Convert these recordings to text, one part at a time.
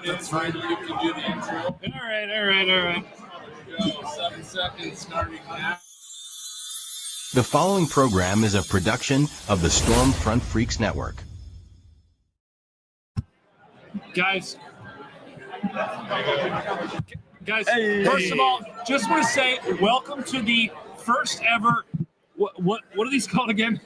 That's right. You can do the intro. All right. Go. 7 seconds starting now. The following program is a production of the Stormfront Freaks Network. Guys, First of all, just want to say welcome to the first ever. What are these called again?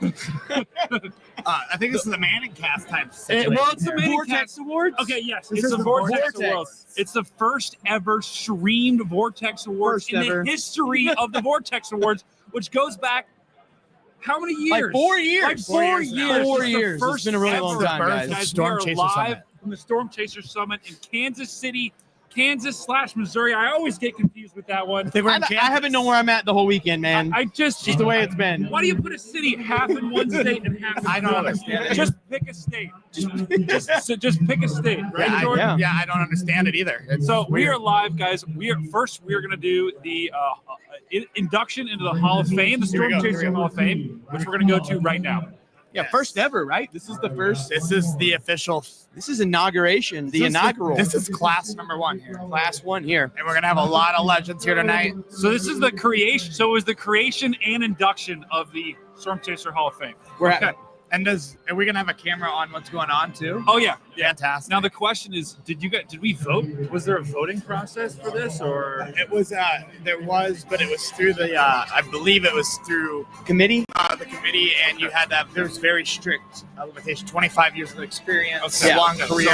I think this is the Manning Cast type situation. Well, it's the Manning Vortex Awards. Okay, yes, it's the Vortex Awards. It's the first ever streamed Vortex Awards the history of the Vortex Awards, which goes back how many years? Like 4 years. Like 4 years. 4 years. It's been a really long time, guys. Storm Chaser live from the Storm Chaser Summit in Kansas City, Kansas/Missouri. I always get confused with that one. I haven't known where I'm at the whole weekend, man. I just the way it's been. Why do you put a city half in one state and half in the other? I don't understand it. Just pick a state. Just pick a state, right, Jordan? Yeah, I don't understand it either. So we are live, guys. We are going to do the induction into the Hall of Fame, the Storm Chaser Hall of Fame, which we're going to go to right now. Yeah, first ever, right? This is the first. This is the official. This is inauguration. The inaugural. This is class number 1 here. Class 1 here, and we're gonna have a lot of legends here tonight. So this is the creation. So it was the creation and induction of the Storm Chaser Hall of Fame. And are we gonna have a camera on what's going on too? Oh yeah, fantastic. Now the question is, did we vote? Was there a voting process for this, or it was? There was, but it was through the. I believe it was through committee. The committee, and you had that. There was very strict limitation. 25 years of experience, long career.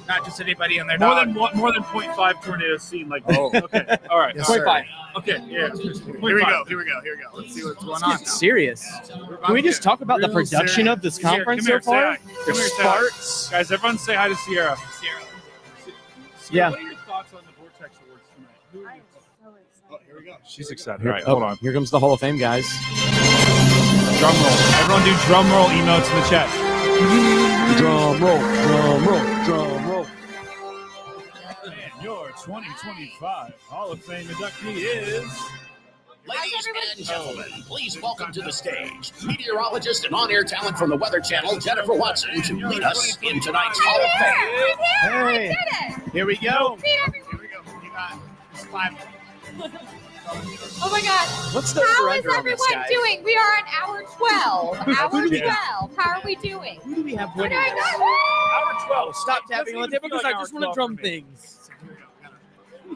Not just anybody in their more than 0.5 tornadoes seen like that. Oh. Okay, all right. Yes, 0.5. Okay, yeah. Here we go. Let's see what's going on. Serious. Can we just talk about the production of this conference so far? The sparks. Guys, everyone say hi to Sierra. Yeah. What are your thoughts on the Vortex Awards tonight? I'm so excited. Oh, here we go. She's excited. All right, hold on. Here comes the Hall of Fame, guys. Drum roll. Everyone do drum roll emotes in the chat. Drum roll, drum roll, drum roll. And your 2025 Hall of Fame inductee is... Ladies and gentlemen, please welcome to the stage meteorologist and on-air talent from the Weather Channel, Jennifer Watson, to lead us in tonight's Hall of Fame. We did it. Here we go. Here we go. You got 5. Oh my God. What's the How is over-under on this, everyone guys? doing? We are on hour 12. Hour 12. How are we doing? Who do we have Oh winning? my God. Hour 12. Stop tapping on the table because I just want to drum things.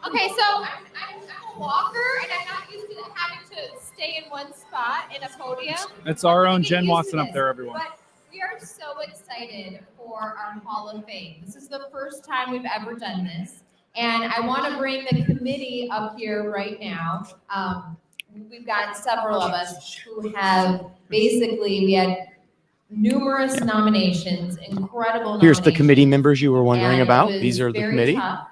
Okay, so I'm a walker and I'm not used to having to stay in one spot in a podium. It's our own I'm Jen getting used Watson to up this, there, everyone. But we are so excited for our Hall of Fame. This is the first time we've ever done this. And I want to bring the committee up here right now. We've got several of us who have we had numerous nominations, incredible Here's the nominations. committee members you were wondering And it about. was These are the very committee. Tough,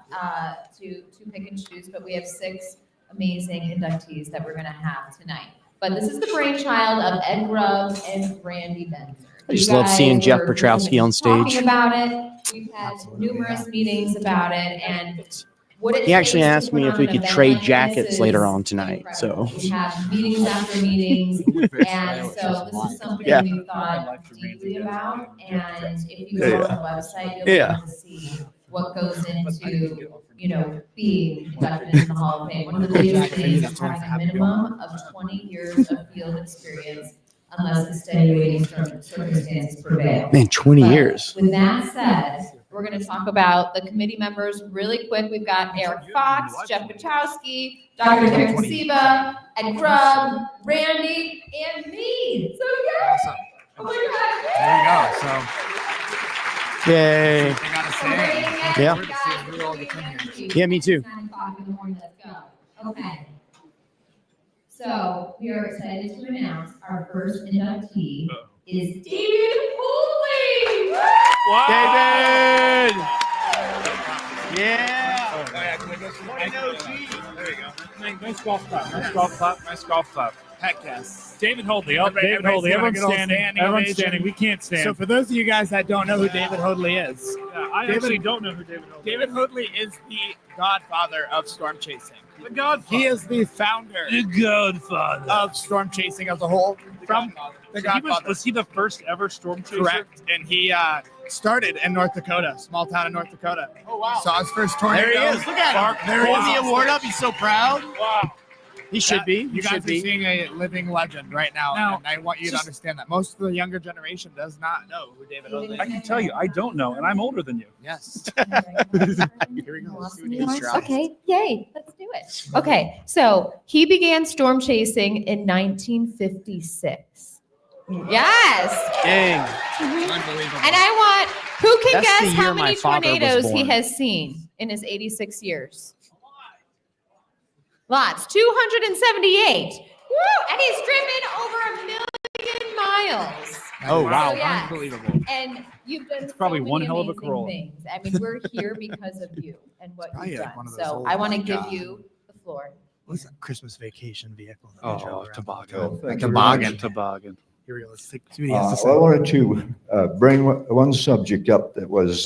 to pick and choose, but we have 6 amazing inductees that we're going to have tonight. But this is the brainchild of Edgar and Randy Benzer. I just love seeing Jeff Petrowski on stage. Talking about it, we've had numerous meetings about it, and what it He actually takes to asked put me if on we an could event trade like jackets this later is on tonight. incredible. So We have meetings after meetings, and so this is something Yeah. we thought deeply about. And if you go on the website, you'll be able to see what goes into, being inducted into the Hall of Fame. One of the biggest things is having a minimum of 20 years of field experience, unless extenuating circumstances prevail. man, 20 But years. With that said, we're going to talk about the committee members really quick. We've got Eric Fox, Jeff Petrowski, Dr. Terrence Siba, Ed Grubb, Randy, and me. So yeah. Awesome. Oh my God. There you go. Yay. I gotta say, Yeah. Yeah, me too. 9 o'clock in the morning, let's go. Okay. So we are excited to announce our first inductee is David Hooley. Wow. David! Yeah. There you go. Nice golf clap. Nice golf clap. Heck yes. David Hoadley. David Hoadley. Everyone's standing. Everyone's standing. We can't stand. So for those of you guys that don't know who David Hoadley is, I actually don't know who David Hoadley is. David Hoadley is the godfather of storm chasing. The Godfather. He is the founder The Godfather. of storm chasing as a whole. From the So Godfather. was he the first ever storm chaser? Correct. And he started in North Dakota, small town in North Dakota. Oh, wow. Saw his first tornado. There he is. Look at him. There he Holding is. the award up. He's so proud. Wow. He should be. He You guys should are be. seeing a living legend right now, Now, and I want you to understand that most of the younger generation does not know who David Osley I is. can tell you, I don't know, and I'm older than you. Yes. Here we go. Awesome. See what he's trying. Okay, yay, let's do it. Okay, so he began storm chasing in 1956. Yes. Dang. Unbelievable. And I want, who can That's the guess year how my many father was tornadoes he born. has seen in his 86 years? Lots, 278. Woo! And he's driven over 1 million miles. Oh, wow. So, yeah. Unbelievable. And you've done probably so many one hell of a amazing Corolla. things. I mean, we're here because of you and what Probably you've like done. one of those So old, I want to like, give you the floor. What's that Christmas vacation vehicle? that Oh, they drove around? toboggan. Well, thank you very Toboggan. much. Toboggan. Here we go. Let's see what he has to say. Well, I wanted to bring one subject up that was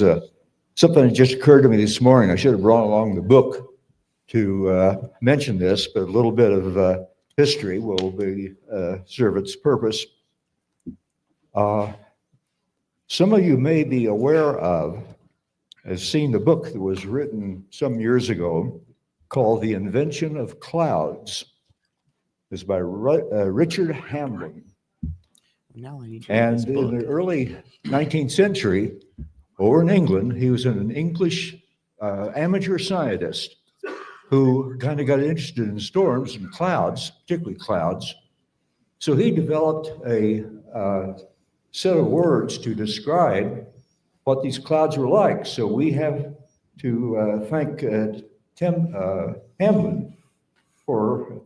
something that just occurred to me this morning. I should have brought along the book to mention this, but a little bit of history will serve its purpose. Some of you may be aware of, have seen the book that was written some years ago called The Invention of Clouds. It's by Richard Hamlin. Now I need to read And this in book. the early 19th century, over in England, he was an English amateur scientist who kind of got interested in storms and clouds, particularly clouds. So he developed a set of words to describe what these clouds were like. So we have to thank Hamlin for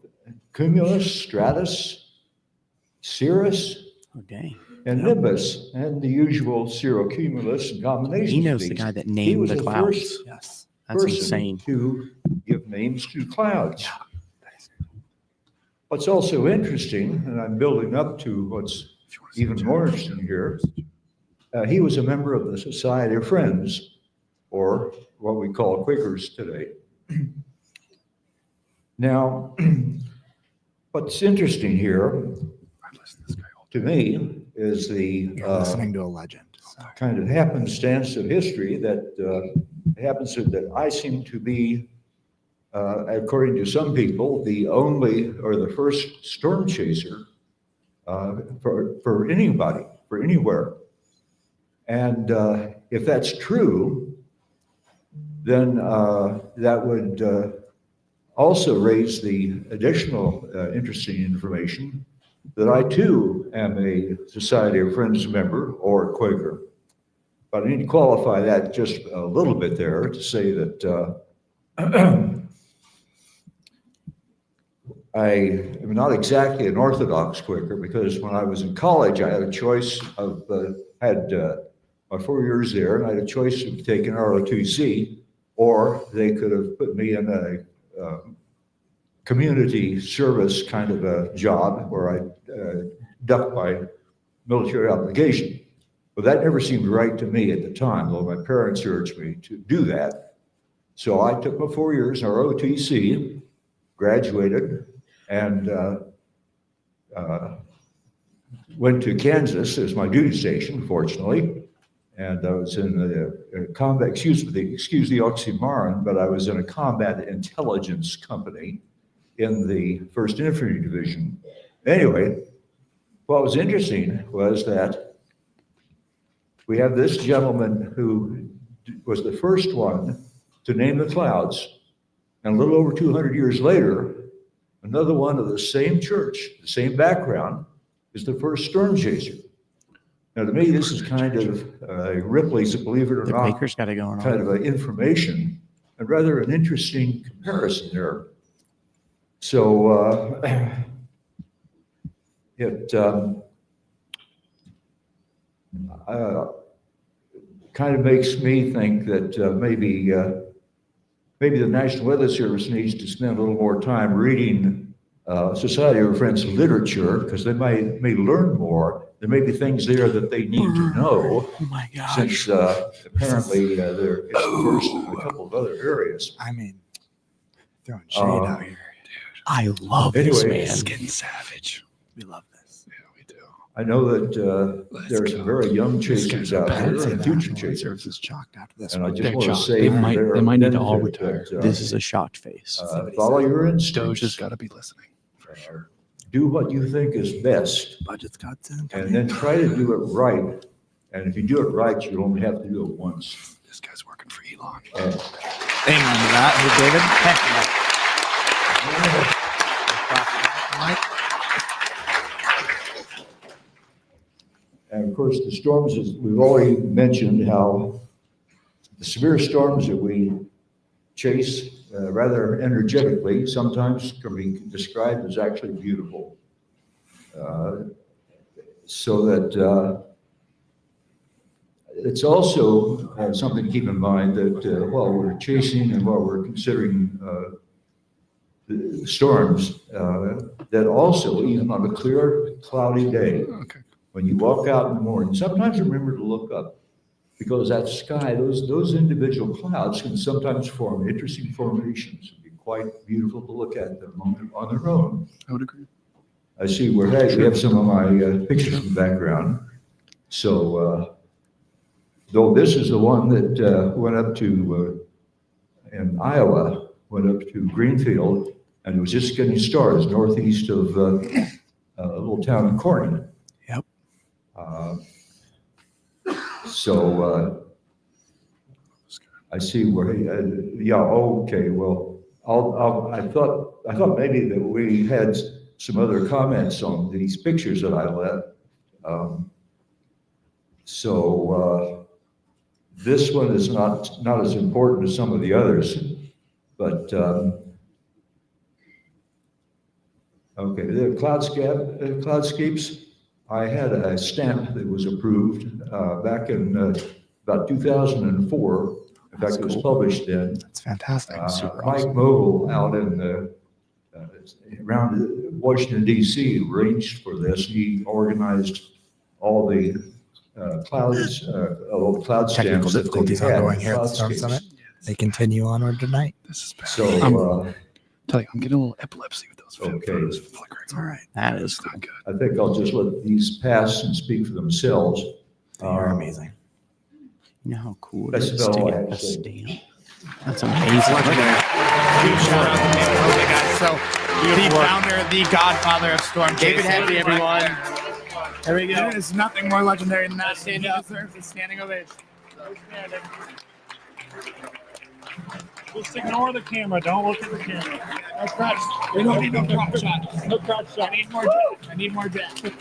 cumulus, stratus, cirrus, Oh, dang. and nimbus, and the usual cirrocumulus and combinations. He of knows the these. guy that He named was the the clouds. first Yes. That's person insane. to give names to clouds. What's also interesting, and I'm building up to what's even more interesting here, he was a member of the Society of Friends, or what we call Quakers today. Now, what's interesting here to me is the You're listening to a legend. kind of happenstance of history that happens that I seem to be, according to some people, the only or the first storm chaser for anybody, for anywhere. And if that's true, then that would also raise the additional interesting information that I too am a Society of Friends member or Quaker. But I need to qualify that just a little bit there to say that I am not exactly an Orthodox Quaker, because when I was in college, I had a choice of, had my 4 years there, and I had a choice of taking ROTC, or they could have put me in a community service kind of a job where I ducked my military obligation. But that never seemed right to me at the time, though my parents urged me to do that. So I took my 4 years in ROTC, graduated, and went to Kansas as my duty station, fortunately. And I was in a combat, excuse the oxymoron, but I was in a combat intelligence company in the 1st Infantry Division. Anyway, what was interesting was that we have this gentleman who was the first one to name the clouds. And a little over 200 years later, another one of the same church, the same background, is the first storm chaser. Now, to me, this is kind of Ripley's, believe it or The not, Quakers got it going kind on. of information, and rather an interesting comparison there. So it kind of makes me think that maybe the National Weather Service needs to spend a little more time reading Society of Friends literature, because they may learn more. There may be things there that they need to know, Oh my gosh. since apparently they're versed in a couple of other areas. I mean, throwing shade out here. I love this Anyway, man. It's getting savage. We love this. Yeah, we do. I know that there are some very young chasers out there and future chasers. Is shocked after this. And I just They're want to shocked. say They for might their need to all benefit retire. that, This is a shocked face. follow your Doge instincts. has got to be listening. Do what you think is best, Budget's got and then try to do it right. And if you do it right, you only have to do it once. This guy's working for Elon. Amen to that. Hey, David. And of course, the storms, as we've already mentioned, how the severe storms that we chase rather energetically sometimes can be described as actually beautiful. So that it's also something to keep in mind that while we're chasing and while we're considering the storms, that also even on a clear, cloudy day, when you walk out in the morning, sometimes remember to look up, because that sky, those individual clouds can sometimes form interesting formations. It'd be quite beautiful to look at them on their own. I would agree. I see we have some of my pictures in the background. So, though this is the one that went up to, in Iowa, went up to Greenfield, and it was just getting started, northeast of a little town in Corning. Yep. I see where, yeah, okay, well, I thought maybe that we had some other comments on these pictures that I left. This one is not as important as some of the others, but okay, the cloudscapes. I had a stamp that was approved back in about 2004. In fact, it was published then. That's fantastic. Super Mike awesome. Mogul out in around Washington, D.C. arranged for this. He organized all the clouds, all the cloud Technical stamps that they difficulties had. ongoing here at the Storm cloudscapes. Summit. They continue onward tonight. This is bad. So, Tell you, I'm getting a little epilepsy with those Okay. those flickering. All right. That is not good. I think I'll just let these pass and speak for themselves. You're amazing. You know how cool it That's is to about get a actually. stamp? That's amazing. Huge shout out to David Hogan, guys. So, the founder, the godfather of storm David chasing. Henry, everyone. There we go. There's nothing more legendary than that. He deserves a standing ovation. Just ignore the camera. Don't look at the camera. No crotch. We don't need no crotch shot. No crotch shot. I need more Jack.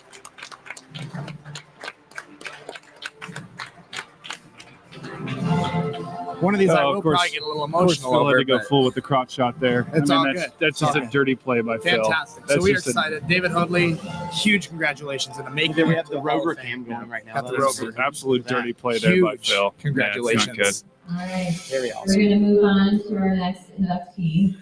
One of these I will probably get a little emotional Phil had over. to go but full with the crotch shot there. It's all that's, good. That's just a dirty play by Phil. Fantastic. That's So we are just a- excited. David Hoadley, huge congratulations and making We it have to the Hall of Rover Fame. cam going right now. Got the That's Rover. an absolute dirty play there by Huge Phil. congratulations. Yeah, it's All right. Very We're awesome. going to move on to our next inductee.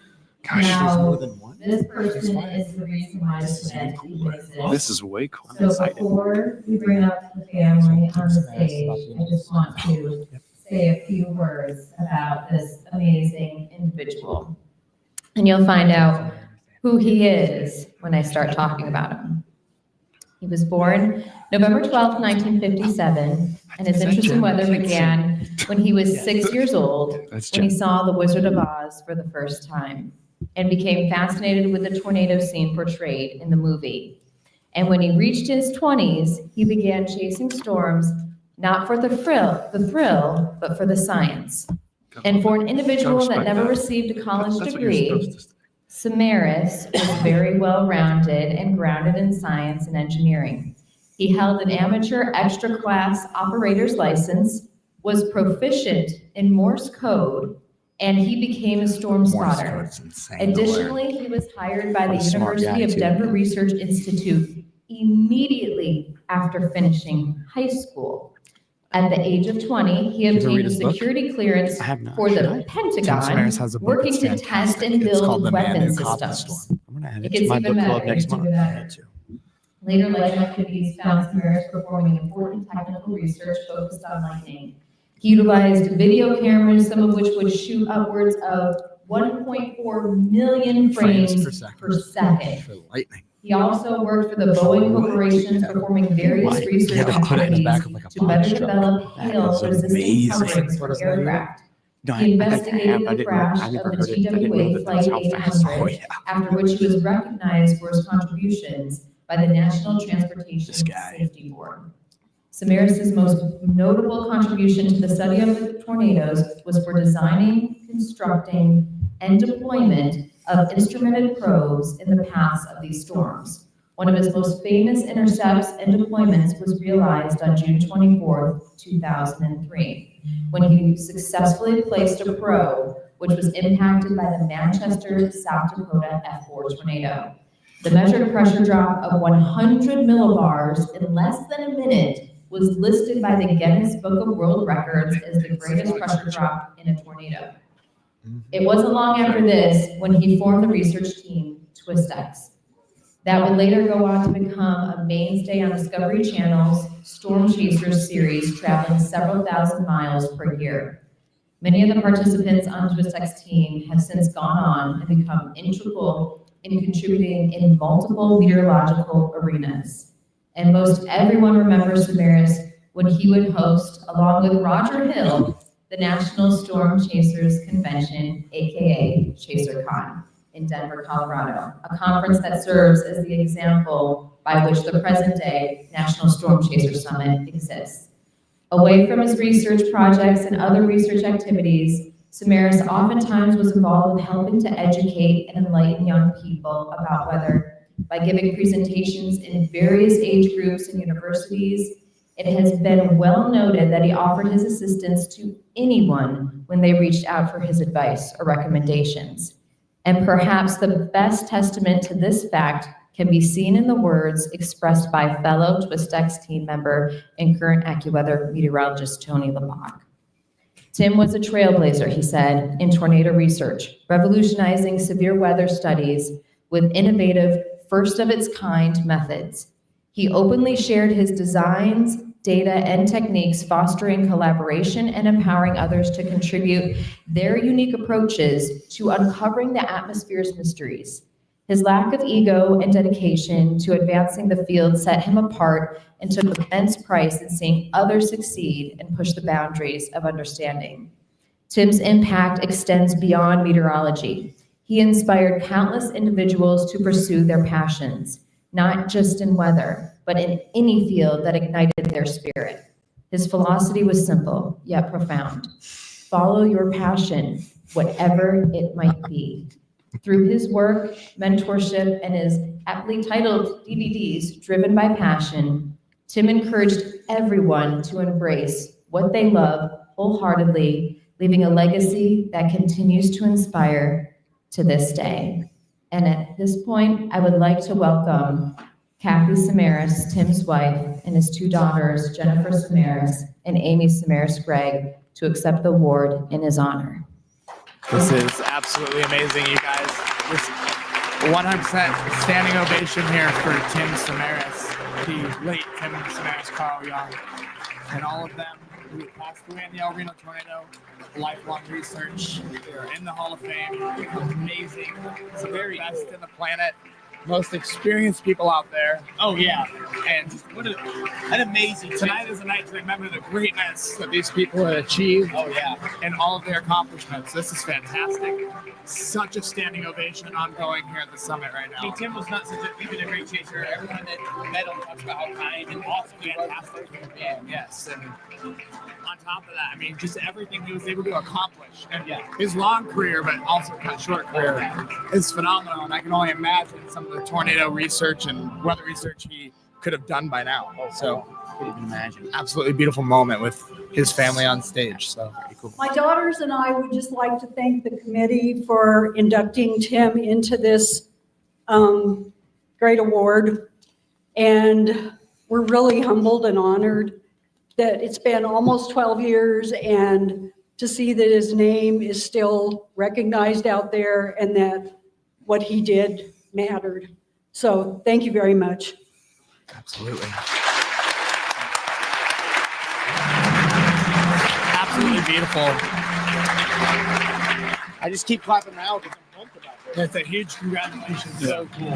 Gosh, Now, there's more than one. This person is the reason why this event even exists. This is way cool. So before we bring up the family on the stage, I just want to say a few words about this amazing individual. And you'll find out who he is when I start talking about him. He was born November 12th, 1957, and his interest in weather began when he was 6 years old, when he saw The Wizard of Oz for the first time, and became fascinated with the tornado scene portrayed in the movie. And when he reached his 20s, he began chasing storms, not for the thrill, but for the science. And for an individual that never received a college degree, Samaras was very well-rounded and grounded in science and engineering. He held an amateur extra class operator's license, was proficient in Morse code, and he became a storm spotter. Additionally, he was hired by the What a smart University guy, of too. Denver Research Institute immediately after finishing high school. At the age of 20, he ever read obtained a his book? security clearance I have not. for Should the I? Pentagon, Samaras has a book working that's to test fantastic. and It's called build The Man Who weapon Caught the systems. Storm. I'm gonna add It it to gets my even book club better. next It's even month. better. Later life activities found Samaras performing important technical research focused on lightning. He utilized video cameras, some of which would shoot upwards of 1.4 million frames per second. For lightning. He also worked for the Boeing Corporation, performing various research activities to better develop hail-resistant coverings for aircraft. He investigated the crash of the TWA Flight 800, after which he was recognized for his contributions by the National Transportation Safety Board. Samaras' most notable contribution to the study of the tornadoes was for designing, constructing, and deployment of instrumented probes in the paths of these storms. One of his most famous intercepts and deployments was realized on June 24, 2003, when he successfully placed a probe which was impacted by the Manchester, South Dakota F4 tornado. The measured pressure drop of 100 millibars in less than a minute was listed by the Guinness Book of World Records as the greatest pressure drop in a tornado. It wasn't long after this when he formed the research team, TwistX. That would later go on to become a mainstay on Discovery Channel's Storm Chasers series, traveling several thousand miles per year. Many of the participants on TwistX team have since gone on and become integral in contributing in multiple meteorological arenas. And most everyone remembers Samaras when he would host, along with Roger Hill, the National Storm Chasers Convention, aka ChaserCon, in Denver, Colorado, a conference that serves as the example by which the present-day National Storm Chaser Summit exists. Away from his research projects and other research activities, Samaras oftentimes was involved with helping to educate and enlighten young people about weather by giving presentations in various age groups and universities. It has been well noted that he offered his assistance to anyone when they reached out for his advice or recommendations. And perhaps the best testament to this fact can be seen in the words expressed by fellow TwistX team member and current AccuWeather meteorologist Tony LeBach. Tim was a trailblazer, he said, in tornado research, revolutionizing severe weather studies with innovative, first-of-its-kind methods. He openly shared his designs, data, and techniques, fostering collaboration and empowering others to contribute their unique approaches to uncovering the atmosphere's mysteries. His lack of ego and dedication to advancing the field set him apart and took immense pride in seeing others succeed and push the boundaries of understanding. Tim's impact extends beyond meteorology. He inspired countless individuals to pursue their passions, not just in weather, but in any field that ignited their spirit. His philosophy was simple, yet profound. Follow your passion, whatever it might be. Through his work, mentorship, and his aptly titled DVDs, Driven by Passion, Tim encouraged everyone to embrace what they love wholeheartedly, leaving a legacy that continues to inspire to this day. And at this point, I would like to welcome Kathy Samaras, Tim's wife, and his two daughters, Jennifer Samaras and Amy Samaras Gregg, to accept the award in his honor. This is absolutely amazing, you guys. This 100% standing ovation here for Tim Samaras, the late Tim Samaras, Carl Young, and all of them who passed away in the El Reno tornado. Lifelong research. They're in the Hall of Fame. Amazing. It's the very best in the planet. Most experienced people out there. Oh yeah, and what an amazing tonight is a night to remember the greatness that these people have achieved. Oh yeah, and all of their accomplishments. This is fantastic. Such a standing ovation ongoing here at the summit right now. Hey, Tim was not such even a great chaser. Everyone that met him talks about how kind and awesome he was. Fantastic. Yeah, yes, and on top of that, I mean, just everything he was able to accomplish, and his long career, but also cut short career, is phenomenal. And I can only imagine some of the tornado research and weather research he could have done by now. So, Couldn't even imagine. absolutely beautiful moment with his family on stage. So, pretty cool. My daughters and I would just like to thank the committee for inducting Tim into this great award. And we're really humbled and honored that it's been almost 12 years and to see that his name is still recognized out there and that what he did mattered. So thank you very much. Absolutely. Absolutely beautiful. I just keep clapping now because I'm pumped about it. That's a huge congratulations. So cool.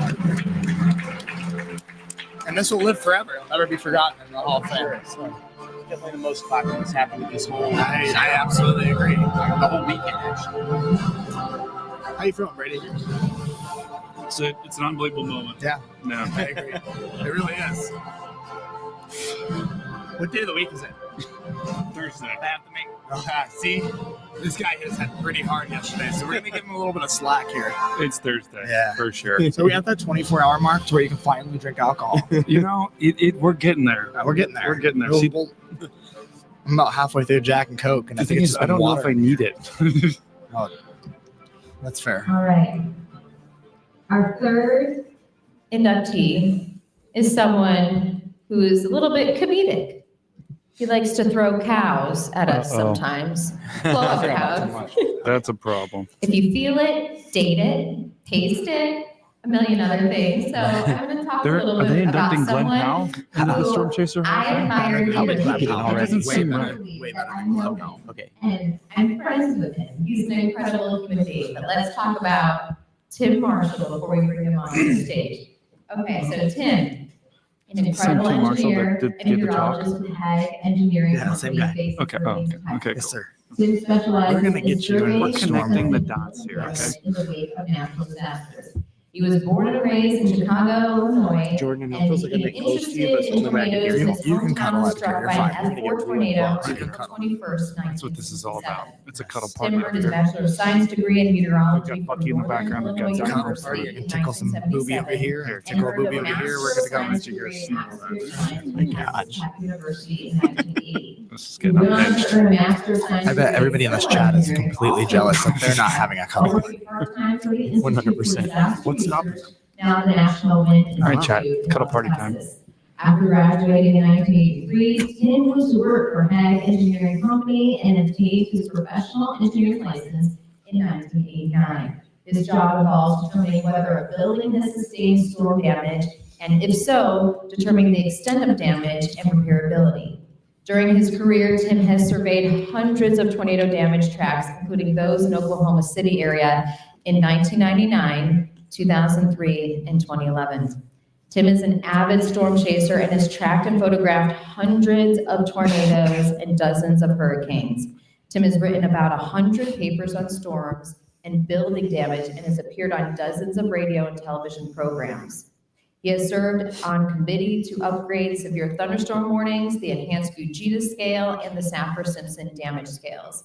And this will live forever. It'll never be forgotten in the Hall of Fame. So. Definitely the most clap that's happened with this whole. I absolutely agree. The whole weekend, actually. How you feeling, Brady? It's an unbelievable moment. Yeah. No. I agree. It really is. What day of the week is it? Thursday. I have to make. See, this guy hit his head pretty hard yesterday, so we're gonna give him a little bit of slack here. It's Thursday. Yeah, for sure. So we have that 24-hour mark to where you can finally drink alcohol. You know, we're getting there. We're getting there. We're getting there. I'm about halfway through Jack and Coke, and I think it's just I don't know if I need it. Oh, that's fair. All right. Our third inductee is someone who is a little bit comedic. He likes to throw cows at us sometimes. Love cows. That's a problem. If you feel it, date it, taste it, a million other things. So I'm going to talk a little bit about someone the Storm Chaser? I admire dearly. Doesn't seem right. Okay. And I'm friends with him. He's an incredible human being. But let's talk about Tim Marshall before we bring him on the stage. Okay, so Tim, an incredible engineer, and meteorologist with Hague Engineering Company. Okay. Okay. Yes, sir. Tim specializes We're gonna in get you in. surveying We're and connecting the documenting dots here. Okay. in the wake of natural disasters. He was born and raised in Chicago, Illinois. Jordan, it and feels like I'm became getting close to you, but interested in something back in here. tornadoes as You can his cuddle hometown was up struck here. by You're an fine. F4 tornado on You can April cuddle. 21st, That's what this is all about. It's a cuddle party Tim up earned his here. Bachelor of Science degree in meteorology We've got from Bucky in the Northern background. We've got Illinois Zach. Cuddle University party. You in can tickle some booby over 1977. here. Here, And Tickle a earned booby over here. master's We're good to go. science Mr. degree Garcia. in atmospheric science from Tech University in 1980. This is He getting went on unhinged. to earn a master's science I bet degree everybody in this chat is completely jealous that they're not having a cuddle. 100%. What's stopping? Now the National Wind Institute. All right, chat. in Cuddle party time. Texas. After graduating in 1983, Tim went to work for Hague Engineering Company and obtained his professional engineering license in 1989. His job involves determining whether a building has sustained storm damage, and if so, determining the extent of damage and repairability. During his career, Tim has surveyed hundreds of tornado damage tracks, including those in Oklahoma City area in 1999, 2003, and 2011. Tim is an avid storm chaser and has tracked and photographed hundreds of tornadoes and dozens of hurricanes. Tim has written about 100 papers on storms and building damage and has appeared on dozens of radio and television programs. He has served on committee to upgrade severe thunderstorm warnings, the enhanced Fujita scale, and the Saffir-Simpson damage scales.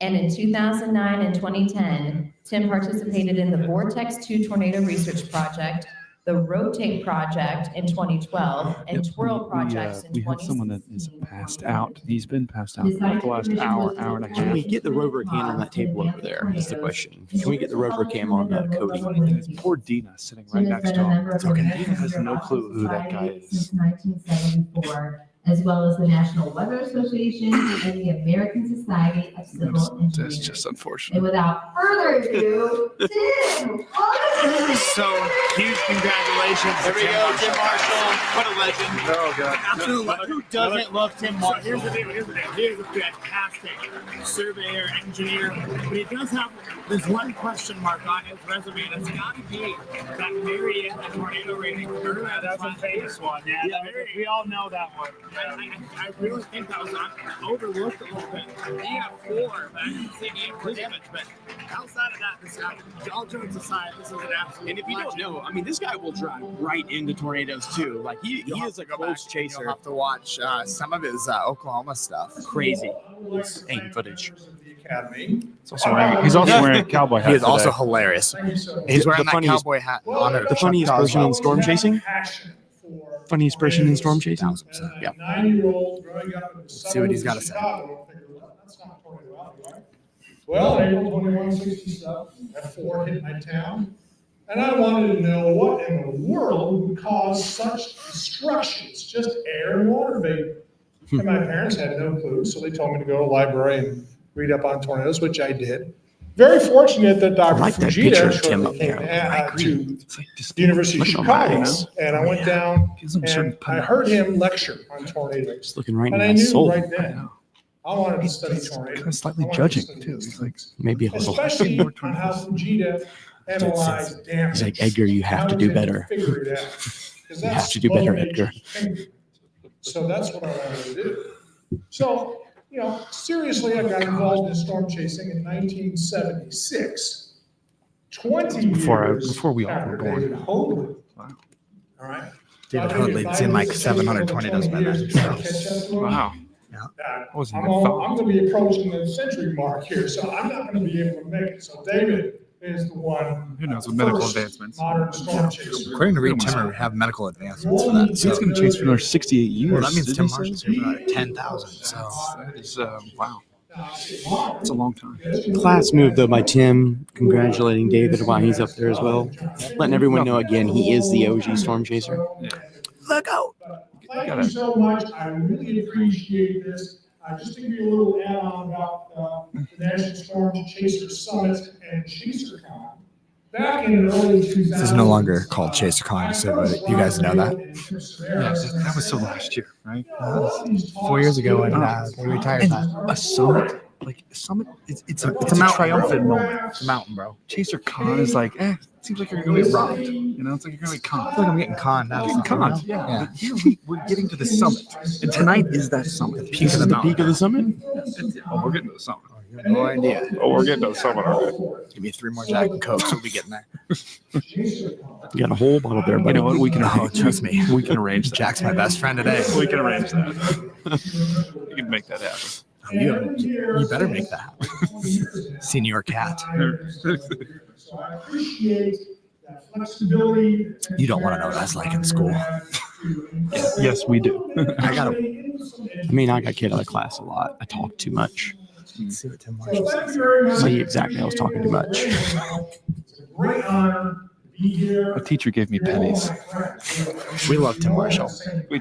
And in 2009 and 2010, Tim participated in the Vortex 2 Tornado Research Project, the Rotate Project in 2012, and Twirl Projects in 2016. We have someone that is passed out. He's been passed out for like the last hour and a Can half. we get the rover cam on that table over there? Is the question. Can we get the rover cam on Cody? Poor Dina sitting right next to him. It's okay. Dina has no clue who that guy is. Since 1974, as well as the National Weather Association and the American Society of Civil That's Engineers. just And unfortunate. without further ado, Tim! So huge congratulations. There we go, Tim Marshall. What a legend. Oh, God. Absolute legend. Who doesn't love Tim Marshall? Here's the deal. He is a fantastic surveyor, engineer, but he does have this one question mark on his resume, and it's got to be that Marietta tornado rating. That's a famous one. Yeah, we all know that one. I really think that was overlooked a little bit. He had 4, but I didn't see 8 for damage. But outside of that, this guy, all jokes aside, this is an absolute. And if you don't know, I mean, this guy will drive right into tornadoes too. Like he is a close chaser. You'll have to watch some of his Oklahoma stuff. Crazy. Aim footage. He's also wearing a cowboy hat. He is also today. hilarious. He's wearing that funniest- cowboy hat in honor of The Chuck funniest person Coswell. in storm chasing? Funniest person in storm chasing? 1000%. Yeah. 9-year-old growing up in the See what he's got to suburbs say. of Chicago, figured, well, that's not Tornado Alley, right? Well, April 2167, F4 hit my town, and I wanted to know what in the world would cause such destructions, just air and water vapor. And my parents had no clue, so they told me to go to the library and read up on tornadoes, which I did. Very fortunate that Dr. like that picture Fujita of Tim shortly up came there. I to It's like just the University of look on Chicago, that, and I went down Gives him certain and I heard him lecture on tornadoes. Just looking right in And I my knew soul. right then, I wanted to study tornadoes. Kind of slightly I wanted to judging study too. these He's like, things. Maybe a little. Especially on how Fujita analyzed damage. He's like, Edgar, you have How to does do it better. Figure it out. because You have that's to do better, Mother Edgar. Nature's finger. So that's what I wanted to do. So, seriously, I got involved in storm chasing in 1976. 20 years before we all after were born. David Hoadley. Wow. All right. David So I figured Hoadley's in like 720 720 by then. years to catch up to him. Wow. I wasn't I'm even thought. going to be approaching the century mark here, so I'm not going to be able to make it. So David is the one. Who knows with medical first advancements. Modern storm chaser. According to Reed Timmer, we have medical advancements for that. He's So, going to chase for another 68 years. well, that means didn't Tim he say? Marshall's here for like 10,000. So That is, wow. That's a long time. Class move though by Tim, congratulating David while he's up there as well. Letting everyone know again, he is the OG storm chaser. look out. Thank you so much. I really appreciate this. Just to give you a little add-on about the National Storm Chaser Summit and ChaserCon. Back in the early 2000s. This is no longer called ChaserCon, so you guys know that. Yeah, that was so last year, right? 4 years ago when they retired And that. a summit, it's a mountain, triumphant moment. It's a mountain, bro. ChaserCon is like, it seems like you're going to get robbed. It's like you're going to get I conned. feel like I'm getting conned out. Getting conned, yeah. But here we're getting to the summit, and tonight is that summit. This is the peak of the summit? Oh, we're getting to the summit. No idea. Oh, we're getting to the summit already. Give me 3 more Jack and Cokes. We'll be getting there. You got a whole bottle there, You buddy. know what? We can Trust me. We can arrange that. Jack's my best friend today. We can arrange that. We can make that happen. You better make that happen. Senior cat. So I appreciate that flexibility. You don't want to know what that's like in school. Yes, we do. I got to I got kicked out of class a lot. I talk too much. see what Tim Marshall Thank says. you very much. See, exactly, I was talking too much. It's a great honor to be here. A teacher gave me pennies. We love Tim Marshall. We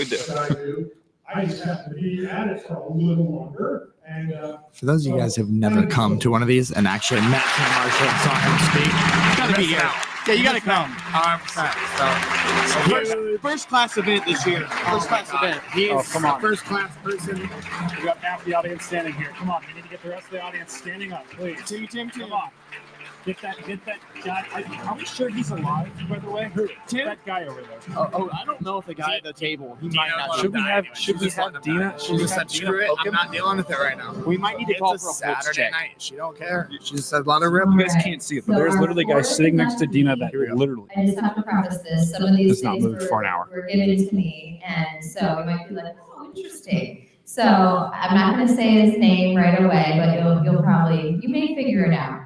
do. I just have to be at it for a little longer. And For those of you guys who've never come to one of these and actually met Tim Marshall and saw him speak, you gotta be here. Yeah, you gotta come. 100%. First class event this year. First class event. He's come on. a first class person. We got half the audience standing here. Come on, we need to get the rest of the audience standing up, please. Tim, come on. Get that guy. Are we sure he's alive, by the way? Tim? That guy over there. Oh, I don't know if the guy at the table, he might not. Should we have Dina? She just said, screw it, I'm not dealing with it right now. We might need to call It's for a a pulse Saturday check. night. She don't care. She just said, let her rip. You guys can't see it, but there's literally guys sitting next to Dina that literally I just have to preface this. Some of these does not things move for an hour. were given to me, and so you might be like, oh, interesting. So I'm not going to say his name right away, but you may figure it out.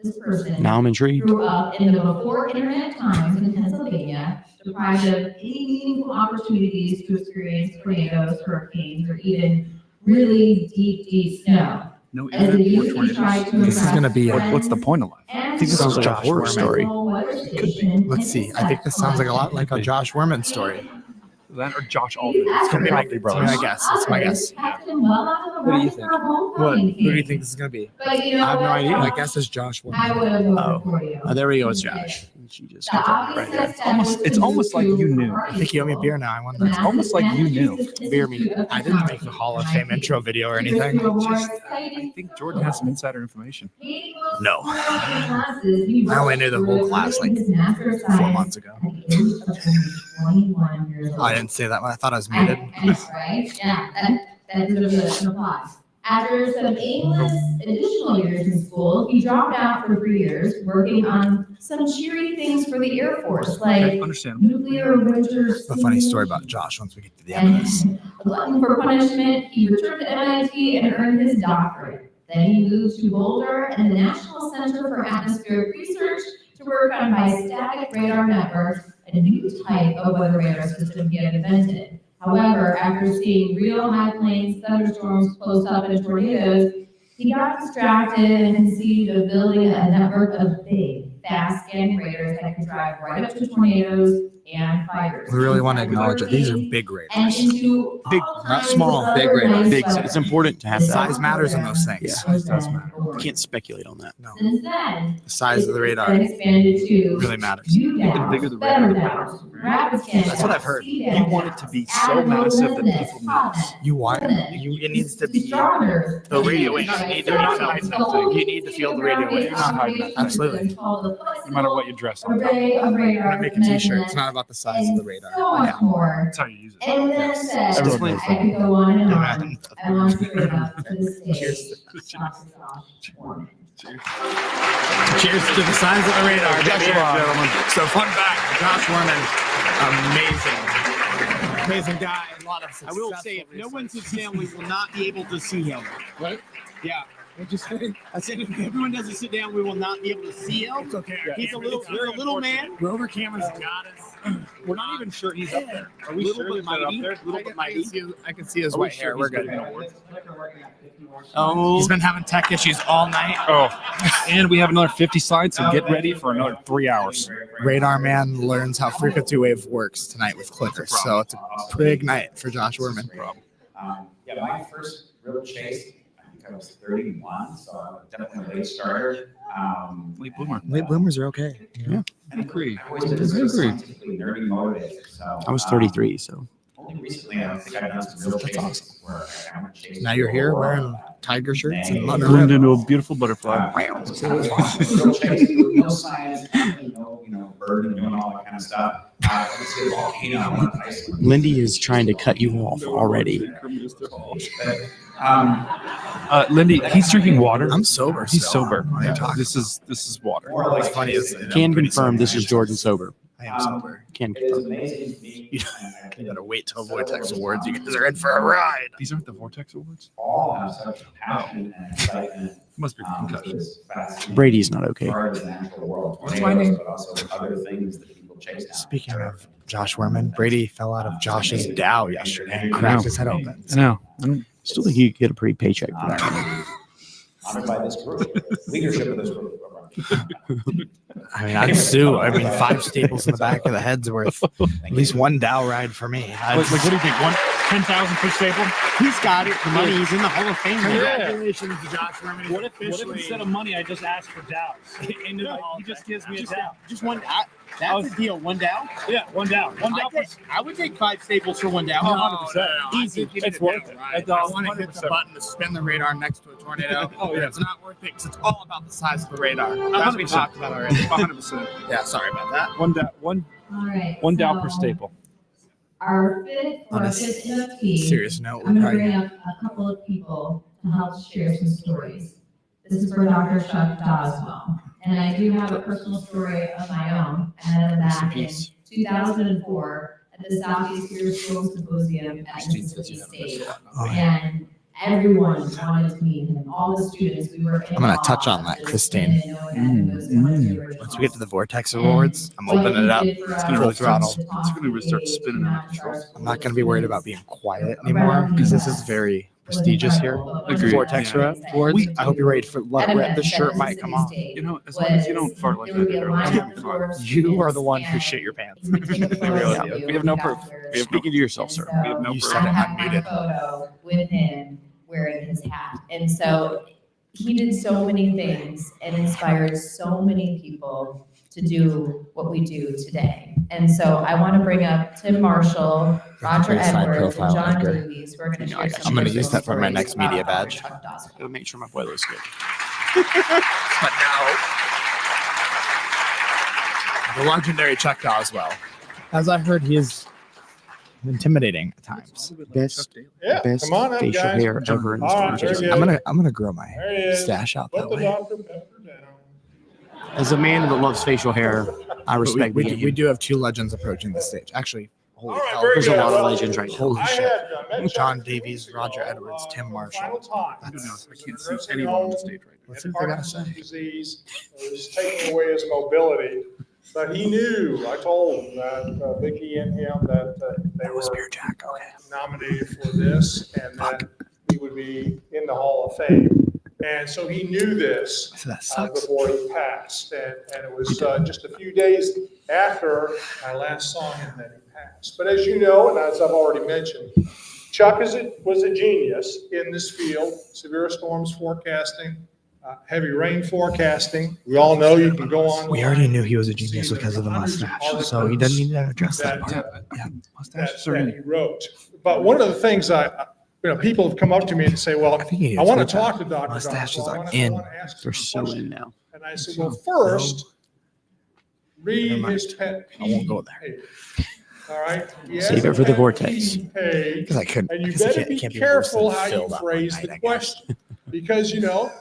This person Now I'm intrigued. grew up in the before internet times in Pennsylvania, deprived of any meaningful opportunities to experience tornadoes, hurricanes, or even really deep snow. no As a internet or youth, he tornadoes. tried to This is gonna be impress What's the point of life? friends I think this sounds like a Josh horror Werman. story. Could be. Let's see. I think this sounds like a lot like a Josh Werman story. That or Josh Alden. It's from Property It's Brothers. my guess. It's my guess. What do you think? What? Who do you think this is gonna be? But you know I have no what? idea. My guess is Josh I Werman. would have voted for you. Oh, there we go. It's Josh. She just The got that obvious right there. next step was It's to almost like you knew. I think you owe me a beer now. I want the that. almost like you knew. Beer me. I didn't make the Hall of Fame intro video or anything. I think Jordan has some insider information. No. I only knew the whole class like 4 months ago. I didn't say that when I thought I was muted. Right? Yeah, that deserves an applause. After some aimless additional years in school, he dropped out for 3 years, working on some cheery things for the Air Force, like Understandable. nuclear winter. A funny story about Josh once we get to the end of this. And a glutton for punishment, he returned to MIT and earned his doctorate. Then he moved to Boulder and the National Center for Atmospheric Research to work on bistatic radar networks, a new type of weather radar system he had invented. However, after seeing real high plains, thunderstorms close up, and tornadoes, he got distracted and conceived of building a network of big, fast scanning radars that could drive right up to tornadoes and fires. We really want to acknowledge that these are big And radars. into Big, all not kinds small, of big other radars. nice Big. weather. It's important to have that. Size matters in those things. Yeah. It does matter. You can't speculate on that. No. Since then, The size of the radar then expanded to really matters. new The downs, bigger the better radar, the downs, rapid scan That's what I've downs, heard. speed You want it to be so massive that people notice. You want it needs to be stronger. the radio waves need to be felt. You need to feel the radio waves. Absolutely. Absolutely. So No matter what you dress on. array of radar Make a t-shirt. It's measurements not about the size of the radar. so much more. That's how you use it. And then said, Everyone knows I could go on and on. I want to bring up to the stage. Dr. Josh Warman. Cheers to the size of the radar. Gentlemen. So fun fact, Josh Warman, amazing guy. A lot of I will say, if no one sits down, we will not be able to see him. What? Yeah. I said, if everyone doesn't sit down, we will not be able to see him. It's okay. You're a little man. Rover cameras got us. We're not even sure he's up there. Are we Little sure bit he's up mighty. there? Little bit mighty. I can see his Are we white sure hair. We're he's good. getting awards? Oh, He's been having tech issues all night. Oh, and we have another 50 slides, so get ready for another 3 hours. Radar Man learns how frequency wave works tonight with clickers. So it's a big night for Josh Warman. Yeah, my first real chase, I think I was 31, so I'm definitely a late starter. Late bloomer. Late bloomers are okay. Yeah, I agree. I've always been sort of scientifically nerdy motivated. So I was 33, so. only recently I think I've done some real chases where I went chasing. Now you're here wearing tiger shirts and Bloomed leather. into a beautiful butterfly. So it was awesome. Real chase. No science, no bird and doing all that kind of stuff. I went to see a volcano in Iceland. Lindy is trying to cut you off already. But, Lindy, he's drinking water. I'm sober. He's still. sober. What are you talking This is water. more like What's funny is Can confirm this is Jordan sober. I am sober. Can it is confirm. amazing to me. You gotta wait till Vortex Awards. You guys are in for a ride. These aren't the Vortex Awards. All have such passion and excitement. Must be Which concussion. is fascinating. Brady's not okay. Part of the natural world. What's my name? But also other things that people chase down. Speaking of Josh Warman, Brady fell out of Josh's Dow yesterday and cracked his head open. I know. I don't- Still think you could get a pretty paycheck for that. Honored by this group, leadership of this group. I mean, I'd sue. I mean, 5 staples in the back of the head's worth at least 1 Dow ride for me. Like, what do you think? 10,000 per staple? He's got it. The money. He's in the Hall of Fame. Congratulations to Josh Warman. What if instead of money, I just asked for Dows? Into the hall. He just gives me a Dow. Just one. That's the deal. 1 Dow. Yeah, 1 Dow. 1 Dow. I would take 5 staples for 1 Dow. 100%. Easy. It's worth it. I want to hit the button to spin the radar next to a tornado. Oh, yeah. It's not worth it because it's all about the size of the radar. That's what we 100%. talked about already. 100%. Yeah, sorry about that. 1 Dow. One All right. Dow per so staple. Our fifth On or a fifth inductee. Serious note, I'm we're going to bring probably up a couple of people to help share some stories. This is for Dr. Chuck Doswell. And I do have a personal story of my own. I had them back in 2004 at the Southeast Spiritual Symposium at Mississippi State. And everyone wanted to meet him. All the students, we were in I'm gonna awe touch on that, just Christine. knowing that he was one of the originals. once we get to the Vortex Awards, I'm opening it up. It's gonna really throttle. It's gonna really start spinning out of control. I'm not going to be worried about being quiet anymore because this is very prestigious here. Agreed. Vortex Yeah. Awards. I hope you're ready for the shirt might come off. You know, as long as you don't fart like I did earlier, you'll be fine. You are the one who shit your pants. We have no proof. We have Speaking to yourself, sir. We have no You proof. said I it have my unmuted. photo with him wearing his hat. And so he did so many things and inspired so many people to do what we do today. And so I want to bring up Tim Marshall, Roger Pretty side Edwards, and profile, John Edgar. Davies, who are going to share some I'm gonna personal use that for my stories next media about badge. Chuck Doswell. It'll make sure my boy looks good. But now, the legendary Chuck Doswell. As I heard, he is intimidating at times. Best, Yeah, best come on up, facial guys. hair ever in the All storm right, very chaser. good. I'm gonna grow my There he is. stash out Put that the way. Dr. Pepper down. As a man that loves facial hair, I But respect we, the we do have 2 legends approaching the stage. Actually, holy All right, hell, very There's a good. lot of Well, legends right now. holy I shit. had met John Chuck Davies, Roger Edwards, Tim Marshall. Final time. I can't see Nursing anyone on the home, stage right now. Let's had see what they gotta Parkinson's say. disease, was taking away his mobility. But he knew, I told him that Vicky and him that they That was were Beer Jack. Okay. nominated for this and that he would be in the Hall of Fame. And so he knew this So that sucks. before he passed. And it was just a few days after I last saw him that he passed. But as you know, and as I've already mentioned, Chuck was a genius in this field, severe storms forecasting, heavy rain forecasting. We all know you can go on. We already knew he was a genius because of the mustache, so he doesn't need to address that part. Yeah, that, mustaches are that in. he wrote. But one of the things people have come up to me and say, well, I think he I want to needs to talk to Dr. Mustaches Doswell. are I wanna in. ask him They're some so questions." in now. And I said, well, first, read his pet peeve. I won't go there. page. All right. Save it for the vortex. Because I couldn't. And you because I better can't be worse careful than how you Phil that one phrase night, the I guess. question. Because, you know,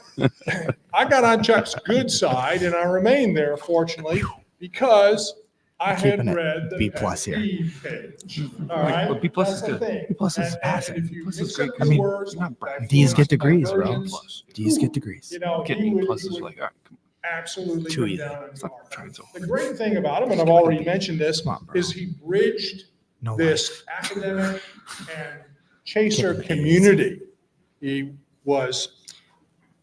I got on Chuck's good side and I remained there, fortunately, because I had keeping it read the B+ pet here. peeve page. All right. But B+ is That's the good. thing. B+ is And passing. if you B+ is mix great. up I the mean, words, not that D's force get degrees, bro. divergence, D's get degrees. You know, Getting he A would, plus he is would like, all right, come absolutely Too come easy. down on Stop hard. trying so The great thing about him, and I've Just gotta already be. mentioned this, Come on, bro. is he bridged No this academic and chaser community. He was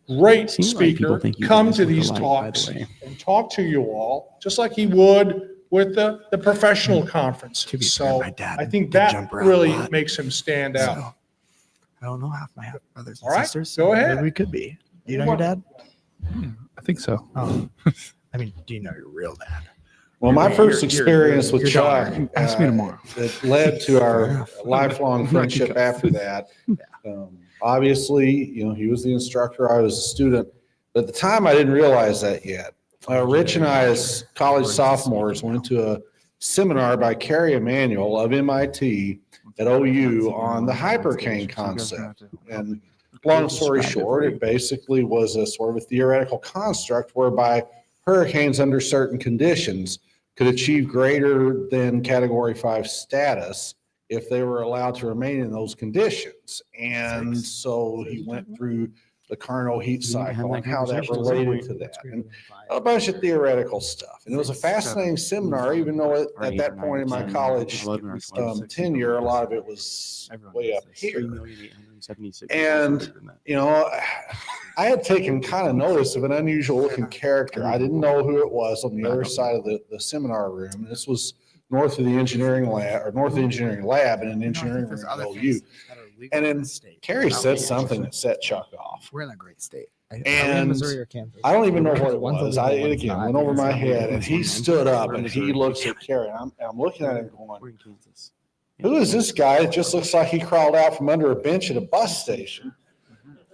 great Seems like people speaker, think you come guys to look these alike, by the talks way. and talk to you all, just like he would with the professional To be conferences. fair, So my dad I think did that jump around a really lot. makes him stand out. So, I don't know half my half brothers and All right, sisters. go ahead. Maybe we could be. Do you know your dad? I think so. Oh, I mean, do you know your real dad? Well, my first You're- experience with you're Chuck daughter. Ask me tomorrow. that led to our lifelong friendship after that. Obviously, you know, he was the instructor, I was a student. But at the time, I didn't realize that yet. Rich and I, as college sophomores, went to a seminar by Carrie Emanuel of MIT at OU on the hypercane concept. And long story short, it basically was a sort of a theoretical construct whereby hurricanes under certain conditions could achieve greater than Category 5 status if they were allowed to remain in those conditions. And so he went through the Carnot heat cycle and how that related to that, and a bunch of theoretical stuff. And it was a fascinating seminar, even though at that point in my college tenure, a lot of it was way up here. And, you know, I had taken kind of notice of an unusual looking character. I didn't know who it was on the other side of the seminar room. This was north of the engineering lab, in an engineering room at OU. And then Carrie said something that set Chuck off. We're in a great state. And Missouri or Kansas. I don't even know what it One's was. illegal, It one's again not. went over my head, and he stood up We're in and he Missouri. looks at Carrie. And I'm looking at him going, We're in Kansas. who is this guy? It just looks like he crawled out from under a bench at a bus station.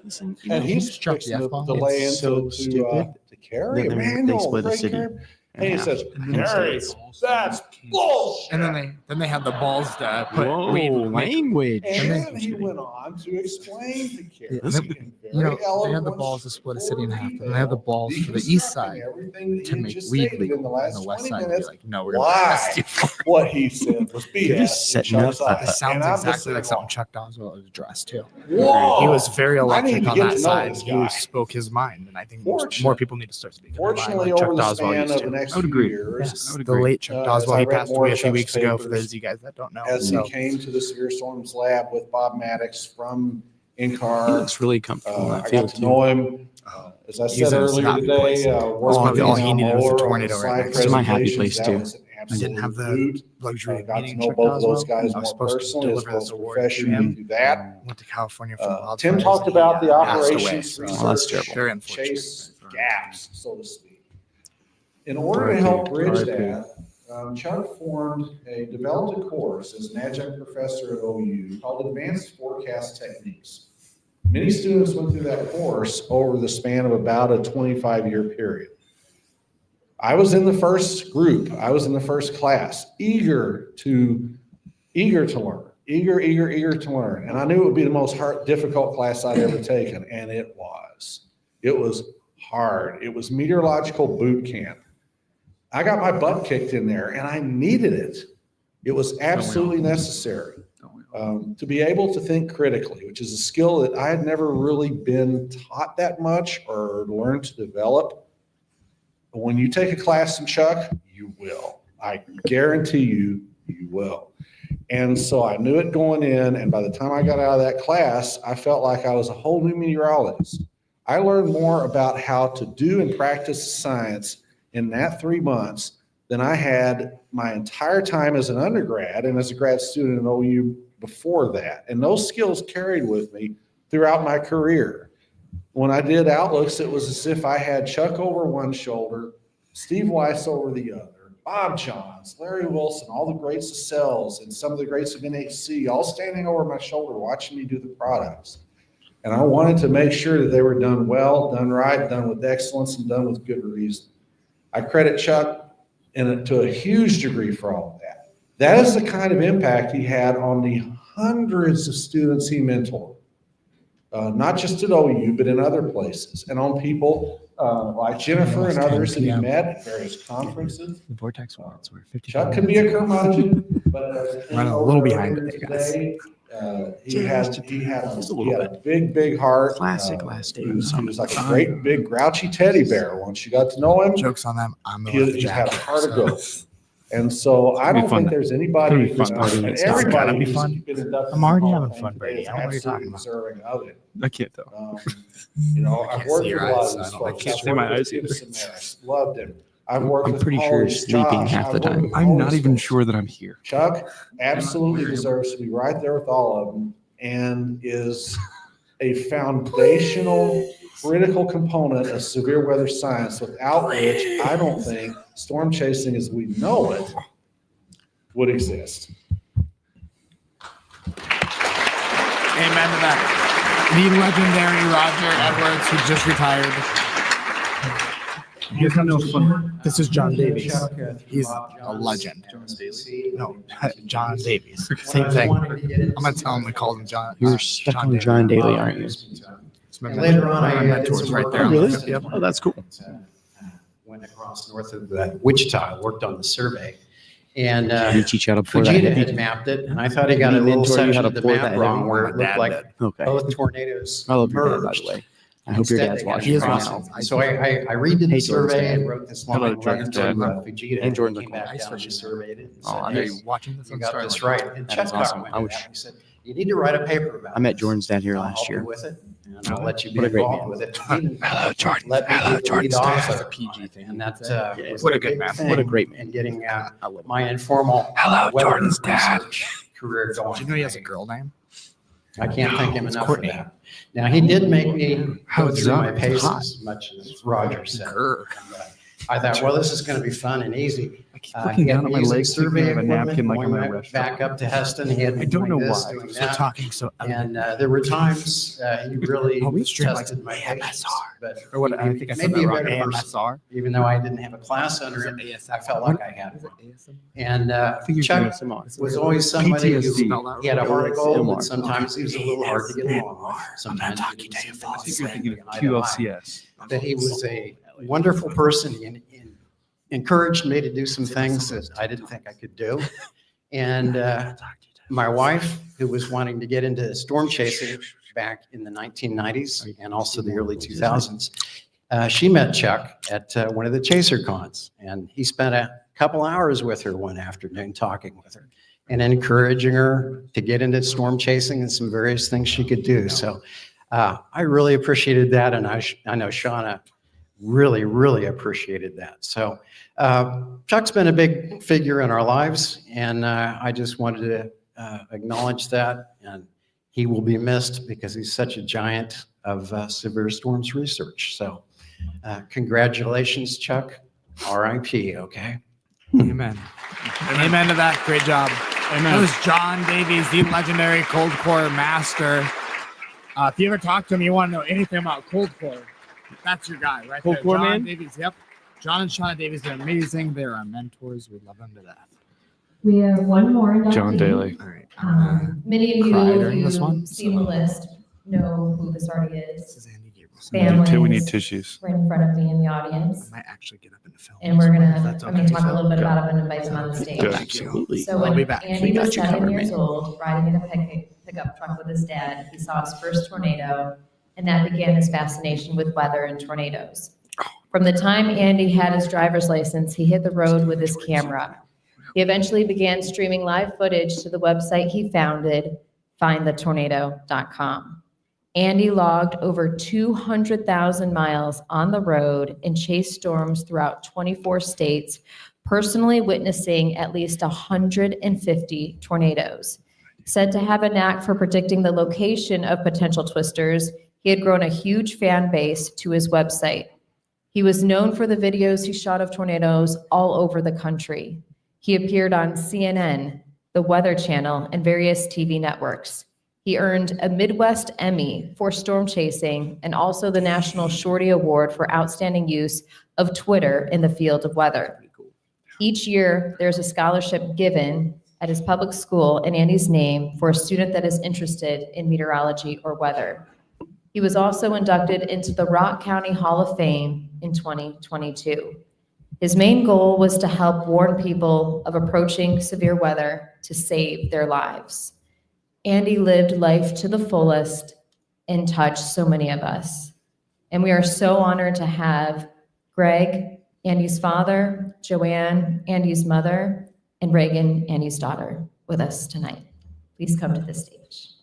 Listen, And he's Chuck fixing the F-bomb. to lay It's so into stupid to Carrie. that they Emanuel, split the great city Carrie. in And he half. says, In the Carrie, States. that's bullshit. And then they had the balls to put Whoa, weed. language. And And then he went on to explain to Carrie. Yeah, in You know, very they had the eloquent, balls to split a city in half, and detail, they had the balls for the east deconstructing side everything that to he make just weed stated legal, in the and last the west 20 side would be minutes. like, no, we're gonna Why? arrest you for it. What he said was You're BS. just setting Chuck's up eyes. This sounds And I'm just exactly like saying, something Chuck Doswell would address too. Whoa! He was very I need electric to on get that to know side. this He guy. spoke his mind, and I think more Fortunately- people need to start speaking their mind Fortunately, like Chuck over the Doswell span used of to. the next I would few agree. years, Yes, I would the agree. late Chuck as Doswell, I he read passed more away a of few Chuck's weeks ago. For papers, those of you guys that don't know, as so he came to the Severe Storms lab with Bob Maddox from He INCAR, looks really comfortable in I that got field to too. know him. As I He's said in a earlier happy place. today, All he needed was a tornado right next to It's him. my happy place, too. I didn't have the luxury of got to meeting know Chuck both of those Doswell. guys I was more supposed to personally as deliver well this as award to professionally him. through that. Went to California for wildfires. Tim talked and about he, the passed away, operations so Well, that's research terrible. very unfortunate. chase gaps, so to speak. In order to help bridge that, Chuck developed a course as an adjunct professor at OU called Advanced Forecast Techniques. Many students went through that course over the span of about a 25-year period. I was in the first group. I was in the first class, eager to learn, eager to learn. And I knew it would be the most difficult class I'd ever taken, and it was. It was hard. It was meteorological boot camp. I got my butt kicked in there, and I needed it. It was absolutely necessary to be able to think critically, which is a skill that I had never really been taught that much or learned to develop. But when you take a class from Chuck, you will. I guarantee you, you will. And so I knew it going in, and by the time I got out of that class, I felt like I was a whole new meteorologist. I learned more about how to do and practice science in that 3 months than I had my entire time as an undergrad and as a grad student at OU before that. And those skills carried with me throughout my career. When I did Outlooks, it was as if I had Chuck over one shoulder, Steve Weiss over the other, Bob Johns, Larry Wilson, all the greats of Cells, and some of the greats of NHC, all standing over my shoulder watching me do the products. And I wanted to make sure that they were done well, done right, done with excellence, and done with good reason. I credit Chuck and to a huge degree for all of that. That is the kind of impact he had on the hundreds of students he mentored, not just at OU, but in other places, and on people like Jennifer and others that he met at various conferences. The Vortex Awards were 50. Chuck can be a curmudgeon, but running a little behind it, guys. He had a big heart. Classic last day. He was like a great big grouchy teddy bear. Once you got to know him, Jokes on them. I'm the he had a heart of gold. And so I don't think there's anybody who's everybody who's been inducted. I'm already having fun, Brady. I don't know what you're talking about. Deserving of it. I can't though. I've worked with a lot of these folks. I can't see my eyes either. Samaras, loved him. I've worked with pretty sure Holly's sleeping Josh. half the I've worked time. with I'm not Holly's even folks. sure that I'm here. Chuck absolutely deserves to be right there with all of them and is a foundational, critical component of severe weather science, without which I don't think storm chasing as we know it would exist. Amen to that. The legendary Roger Edwards, who just retired. You guys know fun. This is John Davies. He's a legend. No, John Davies. Same thing. I'm gonna tell him we called him John. You're stuck on John Daly, aren't you? And later on, my mentor's right there. Really? Yep. Oh, that's cool. Went across north of Wichita, worked on the survey. And Did he teach you how to pour that Fujita heavy? had mapped it, and I thought he got a Did he little mentor you section how of to the pour map that wrong heavy? where it looked like Okay. both tornadoes I love your dad, by merged. the way. I hope your dad's watching He is right watching. now. So I redid Hey, the survey Jordan's and dad. wrote this Hello, long letter Jordan's to dad. Fujita. And Jordan Came back down and surveyed it. And Oh, said, I know "Hey, you watching this. you got this right." And That Chuck is awesome. got I wind of wish- that. He said, "You need to write a paper about I met this. Jordan's dad here I'll last help you year. with it, and I'll let you be What a great involved man. with it." He didn't Hello, Jordan. let me Hello, be the lead Jordan's officer. dad. PG thing, and that Yeah, was what a a good big man. thing What a great man. in getting I love him. my informal Hello, weather Jordan's dad. research career going. Do you know he has a girl name? I can't thank him It's enough Courtney. for that. Now, he did make me How go through my hot. paces, much as Roger said. I thought, well, this is going to be fun and easy. I keep looking down at my legs, thinking I have a napkin like I'm in a Went restaurant. back up to Heston. He had me I don't know doing this, why. doing So that. talking so And there were times he really Oh, we stream like tested my patience. But Or what? I think I said maybe that a wrong. better person, AMSR. even though I didn't have a class under him, I felt like I had one. And think you're Chuck doing some on. was always somebody who PTSD. he had a heart of gold, MR. but sometimes he was a little hard to get along with. Sometimes he didn't see I things think you're the thinking same of eye to eye. QLCS. That he was a wonderful person. He encouraged me to do some things that I didn't think I could do. And my wife, who was wanting to get into storm chasing back in the 1990s and also the early 2000s, she met Chuck at one of the Chaser Cons. And he spent a couple hours with her one afternoon talking with her and encouraging her to get into storm chasing and some various things she could do. So I really appreciated that. And I know Shauna really, really appreciated that. So Chuck's been a big figure in our lives, and I just wanted to acknowledge that. And he will be missed because he's such a giant of severe storms research. So congratulations, Chuck. RIP, okay? Amen. Amen to that. Great job. That was John Davies, the legendary cold core master. If you ever talk to him, you want to know anything about cold core, that's your guy right Cold there. core John man? Davies, yep. John and Shauna Davies, they're amazing. They're our mentors. We love them to death. We have one more inductee. John Daly. All right. Many of you, Cry if during this one, you've seen the list, know who this already This is. is Andy Gabrielson. Families. We need tissues. Right in front of me in the I audience. might actually get up in the film. And we're if gonna, that's I'm gonna okay. talk a little bit about them and invite them on the stage. Good, absolutely. So I'll when be back. Andy We got was you 7 covered, years man. old, riding in a pickup truck with his dad, he saw his first tornado, and that began his fascination with weather and tornadoes. From the time Andy had his driver's license, he hit the road with his camera. He eventually began streaming live footage to the website he founded, findthetornado.com. Andy logged over 200,000 miles on the road and chased storms throughout 24 states, personally witnessing at least 150 tornadoes. Said to have a knack for predicting the location of potential twisters, he had grown a huge fan base to his website. He was known for the videos he shot of tornadoes all over the country. He appeared on CNN, the Weather Channel, and various TV networks. He earned a Midwest Emmy for storm chasing and also the National Shorty Award for outstanding use of Twitter in the field of weather. Each year, there's a scholarship given at his public school in Andy's name for a student that is interested in meteorology or weather. He was also inducted into the Rock County Hall of Fame in 2022. His main goal was to help warn people of approaching severe weather to save their lives. Andy lived life to the fullest and touched so many of us. And we are so honored to have Greg, Andy's father, Joanne, Andy's mother, and Reagan, Andy's daughter, with us tonight. Please come to the stage.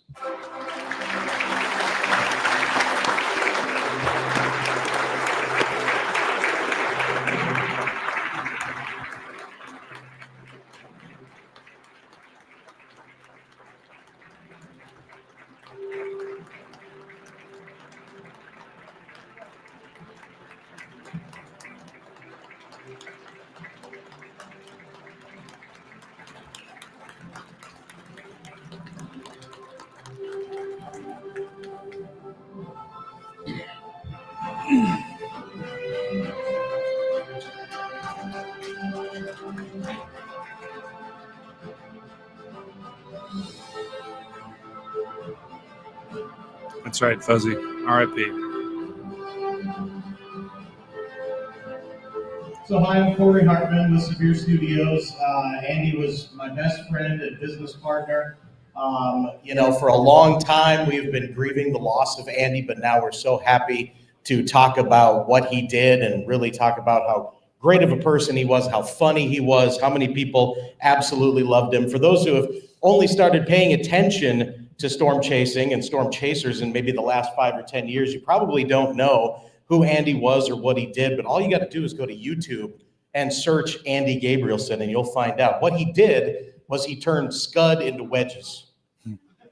That's right, Fuzzy. R.I.P. So hi, I'm Corey Hartman with Severe Studios. Andy was my best friend and business partner. For a long time, we've been grieving the loss of Andy, but now we're so happy to talk about what he did and really talk about how great of a person he was, how funny he was, how many people absolutely loved him. For those who have only started paying attention to storm chasing and storm chasers in maybe the last 5 or 10 years, you probably don't know who Andy was or what he did, but all you got to do is go to YouTube and search Andy Gabrielson and you'll find out. What he did was he turned scud into wedges.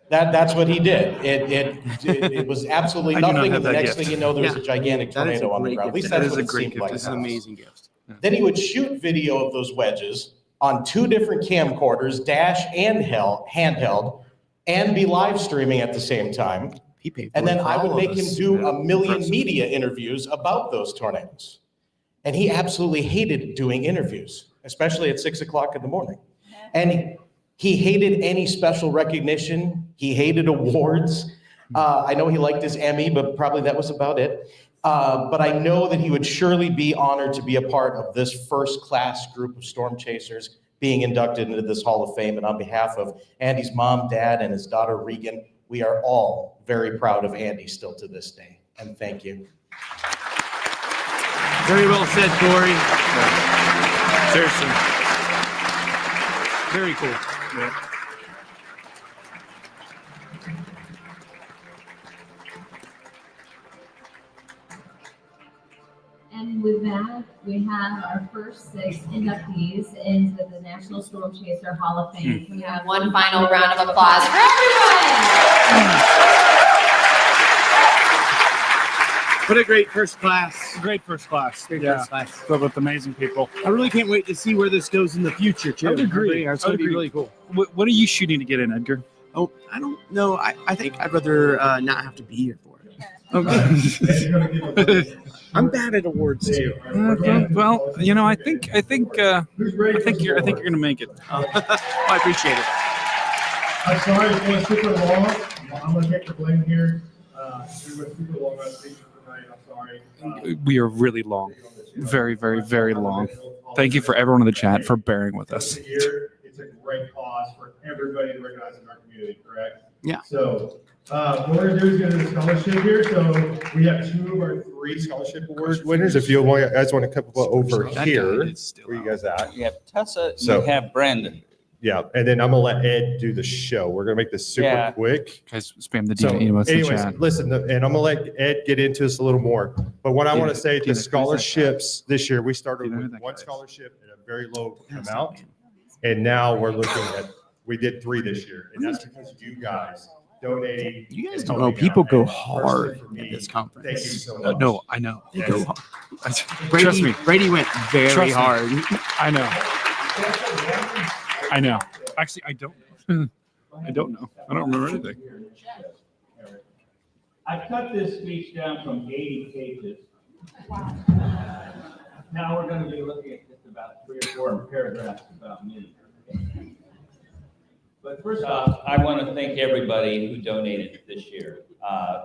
That's what he did. It was absolutely nothing, and the next thing you know, there was a gigantic tornado on the ground. At least that's what it seemed like. It's an amazing gift. Yeah. Then he would shoot video of those wedges on 2 different camcorders, dash and handheld, and be live streaming at the same time. And then I would make him do 1 million media interviews about those tornadoes. And he absolutely hated doing interviews, especially at 6 o'clock in the morning. And he hated any special recognition. He hated awards. I know he liked his Emmy, but probably that was about it. But I know that he would surely be honored to be a part of this first-class group of storm chasers being inducted into this Hall of Fame. And on behalf of Andy's mom, dad, and his daughter, Regan, we are all very proud of Andy still to this day. And thank you. Very well said, Corey. Seriously. Very cool. Yeah. And with that, we have our first 6 inductees into the National Storm Chaser Hall of Fame. We have one final round of applause for everyone. What a great first class. Great first class. Great Yeah. first class. Filled with amazing people. I really can't wait to see where this goes in the future, too. I would agree. It's going to be really cool. What are you shooting to get in, Edgar? Oh, I don't know. I think I'd rather not have to be here for it. Okay. I'm bad at awards too. Well, I think you're going to make it. I appreciate it. I'm sorry, it's going super long. I'm going to take the blame here. We went super long on speech tonight. I'm sorry. We are really long. Very, very, very long. Thank you for everyone in the chat for bearing with us. It's a great cause for everybody to recognize in our community, correct? Yeah. So what we're going to do is get a scholarship here. So we have 2 of our 3 scholarship award winners. If you guys want to come over here, where you guys at? You have Tessa, So- you have Brandon. Yeah, and then I'm gonna let Ed do the show. We're gonna make this super quick. Guys, spam the So, emails in the anyways, chat. listen, and I'm gonna let Ed get into this a little more. But what I want to say, the scholarships this year, we started with 1 scholarship at a very low amount, and now we're looking at, we did 3 this year, and that's because you guys donating. You guys don't know. People go hard at this conference. Thank you so much. No, I know. They go hard. Trust me. Brady went very Trust me. hard. I know. Actually, I don't. I don't know. I don't remember anything. I cut this speech down from 80 pages. Now Now we're going to be looking at just about 3 or 4 paragraphs about me. But first off, I want to thank everybody who donated this year.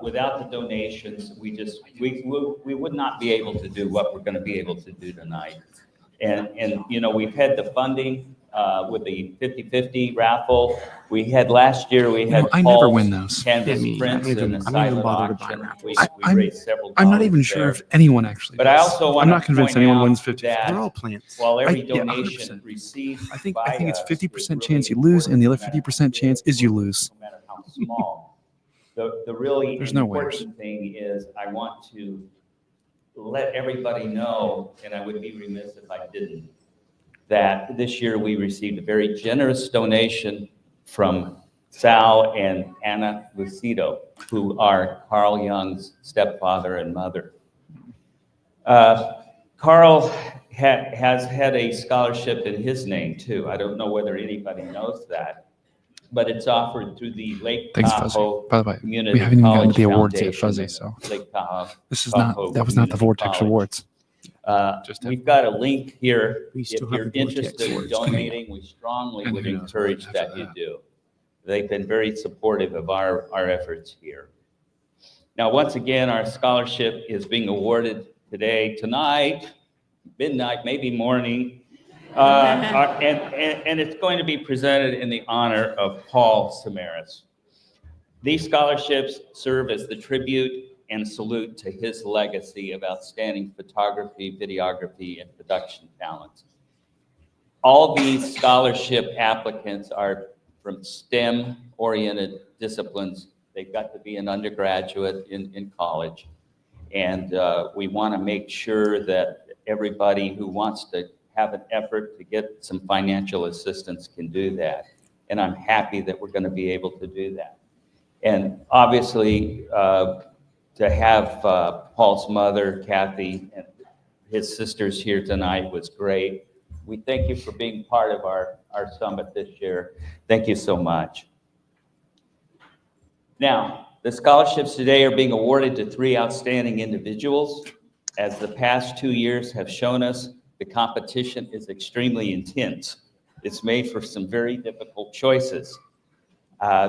Without the donations, we would not be able to do what we're going to be able to do tonight. And you know, we've had the funding with the 50-50 raffle. We had last year, we had I never win those. Canvas Yeah, prints and a I'm not even silent bothered to buy auction. raffles. We raised several I'm not dollars even sure there. if anyone actually But I does. also want I'm to not convinced point anyone out wins 50. that They're all plants. while every Yeah, donation 100%. received I think by it's us 50% is chance you really lose, and the other important, 50% chance is you lose. no matter how small. The really There's no winners. important thing is I want to let everybody know, and I would be remiss if I didn't, that this year we received a very generous donation from Sal and Anna Lucido, who are Carl Young's stepfather and mother. Carl has had a scholarship in his name too. I don't know whether anybody knows that, but it's offered through the Lake Thanks, Tahoe Fuzzy. By the way, Community we haven't even gotten to College the awards yet, Foundation Fuzzy. and So Lake Tahoe. this is not. That was not the Community Vortex College. Awards. We've got a link here. We If still have you're the Vortex interested in Awards coming donating, we strongly And would who knows encourage what that after you that. do. They've been very supportive of our efforts here. Now, once again, our scholarship is being awarded tonight, midnight, maybe morning. And it's going to be presented in the honor of Paul Samaras. These scholarships serve as the tribute and salute to his legacy of outstanding photography, videography, and production talents. All these scholarship applicants are from STEM-oriented disciplines. They've got to be an undergraduate in college. And we want to make sure that everybody who wants to have an effort to get some financial assistance can do that. And I'm happy that we're going to be able to do that. And obviously, to have Paul's mother, Kathy, and his sisters here tonight was great. We thank you for being part of our summit this year. Thank you so much. Now, the scholarships today are being awarded to 3 outstanding individuals. As the past 2 years have shown us, the competition is extremely intense. It's made for some very difficult choices.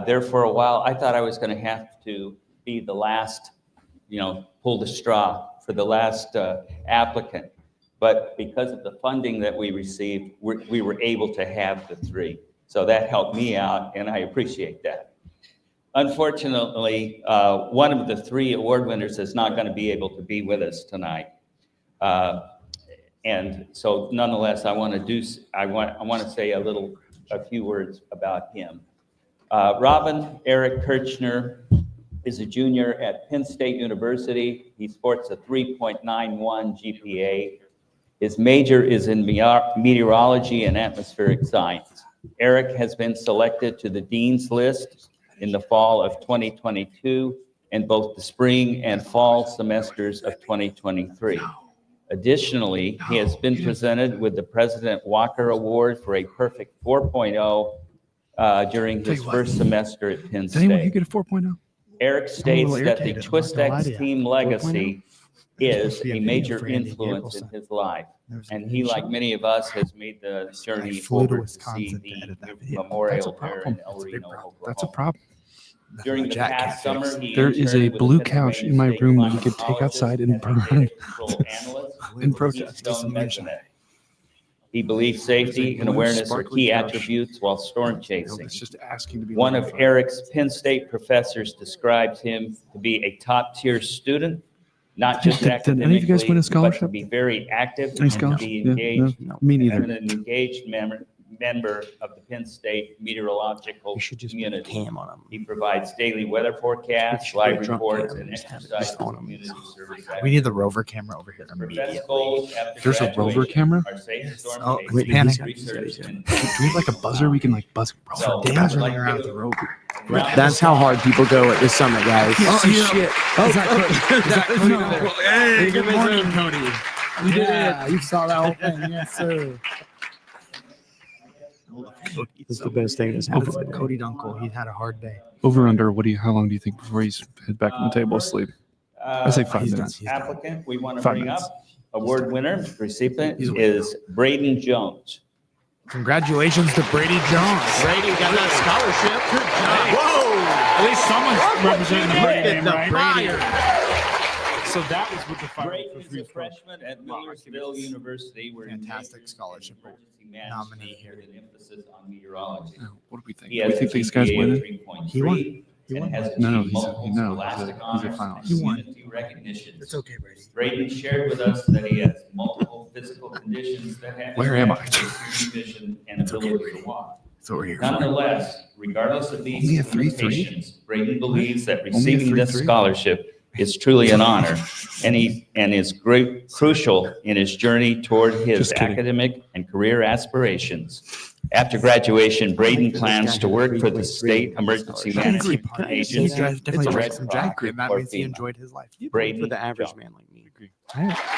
There for a while, I thought I was going to have to be the last, pull the straw for the last applicant. But because of the funding that we received, we were able to have the 3. So that helped me out, and I appreciate that. Unfortunately, one of the 3 award winners is not going to be able to be with us tonight. And so nonetheless, I want to say a few words about him. Robin Eric Kirchner is a junior at Penn State University. He sports a 3.91 GPA. His major is in meteorology and atmospheric science. Eric has been selected to the Dean's List in the fall of 2022 and both the spring and fall semesters of 2023. Additionally, he has been presented with the President Walker Award for a perfect 4.0 during his first semester at Penn Did anyone here State. get a 4.0? Eric states that the Twistex team 4.0? legacy is be a a video major for Andy influence in Gableson. his life. There was a And video he, like shot. many of us, has made the journey flew to over to see Wisconsin to the edit that video. memorial That's a there problem. in El That's a big Reno, problem. Oklahoma. That's a problem. During the Jack past can't summer, fix. he There is a interned with blue the couch in Pennsylvania my State room that you could take climatologist outside and as a burn data control analyst in for protest. Keystone Measurement. He believes safety and blue awareness are sparkly key couch. attributes while storm chasing. It's just asking to be One of notified. Eric's Penn State professors describes him to be a top-tier student, not just Did any of you guys win a academically, but to scholarship? be very active Any and to scholarship? be Yeah, engaged. no, me neither. And an engaged member of the Penn State meteorological community. Cam on 'em. He provides daily weather forecasts, should be a live drunk reports, cam and and just have it exercise just on 'em. community service. We need the rover camera over here Professor immediately. goals after There's a rover graduation camera? are safe storm Oh, chasing, wait, panic. research, and- Do we have like a buzzer we can like buzz? So, Dan's I'd running like around to- with the rover. That's how hard people go at this summit, guys. Oh, shit. Is that Cody over there? Hey, good morning, Cody. You did it. You saw that whole thing. Yes, sir. That's the best thing that's happened. today. Cody Dunkel, he had a hard day. Over under, how long do you think before he's head back on the table asleep? I say 5 He's minutes. Applicant, we want to 5 bring minutes. up award winner, recipient is Braden Jones. Congratulations to Brady Jones. Brady got that scholarship. Whoa! At least someone's representing the Brady name, the right? fire. So that was with the fire. Braden is a freshman at Millersville University, where Fantastic scholarship nominee here. with an emphasis on meteorology. What do we think? He has think a these guys GPA win of it? 3.3 He won. and has No, achieved multiple scholastic he's a honors finalist. and He won. community recognitions. It's okay, Brady. Braden shared with us that he has multiple physical conditions that have Where am I? impacted his hearing, vision, and ability to walk. It's over here. Nonetheless, regardless of Only these a 3.3? limitations, Braden believes that Only a receiving this 3.3? scholarship is truly an honor and is crucial in his journey toward his Just kidding. academic and career aspirations. After graduation, Braden plans to work for the State Emergency Management Agency. Definitely the drank Red some Cross, Jack, and that or means he FEMA. enjoyed his life. Braden For the average Jones. man like me.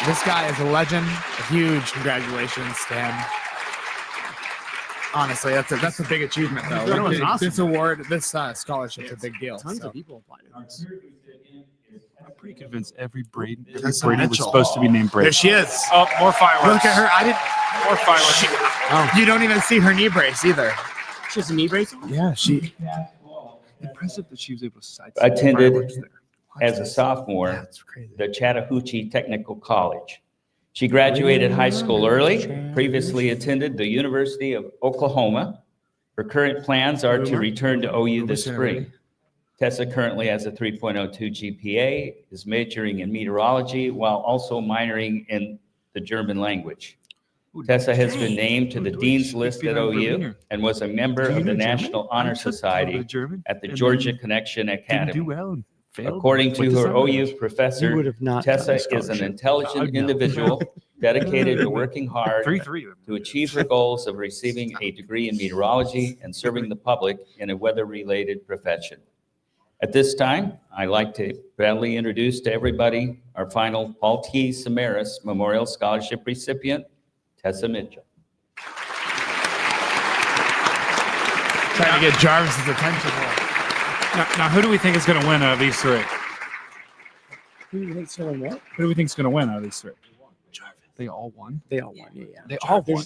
This guy is a legend. A huge congratulations to him. Honestly, that's a big achievement, though. That was awesome. This award, this scholarship's a big deal. Tons so. of people applied to this. I'm pretty convinced every Brady Tessa was Mitchell. supposed to be named Brady. There she is. Oh, more fireworks. Look at her. I didn't. More fireworks. You don't even see her knee brace either. She has a knee brace on? Yeah, she. Impressive that she was able to cite Attended fireworks there. as a sophomore, That's crazy. the Chattahoochee Technical College. She graduated high school early, previously attended the University of Oklahoma. Her current plans are to return to OU this spring. Tessa currently has a 3.02 GPA, is majoring in meteorology while also minoring in the German language. Tessa has been named to the Dean's List at OU and was a member of the National Honor Society at the Georgia Connection Academy. According to her OU professor, Tessa is an intelligent individual dedicated to working hard to achieve her goals of receiving a degree in meteorology and serving the public in a weather-related profession. At this time, I'd like to proudly introduce to everybody our final Paul T. Samaras Memorial Scholarship recipient, Tessa Mitchell. Trying to get Jarvis's attention. Now, who do we think is going to win out of these three? Who do you think's going what? Who do we think is going to win out of these three? They all won. They all won. Yeah. They all won.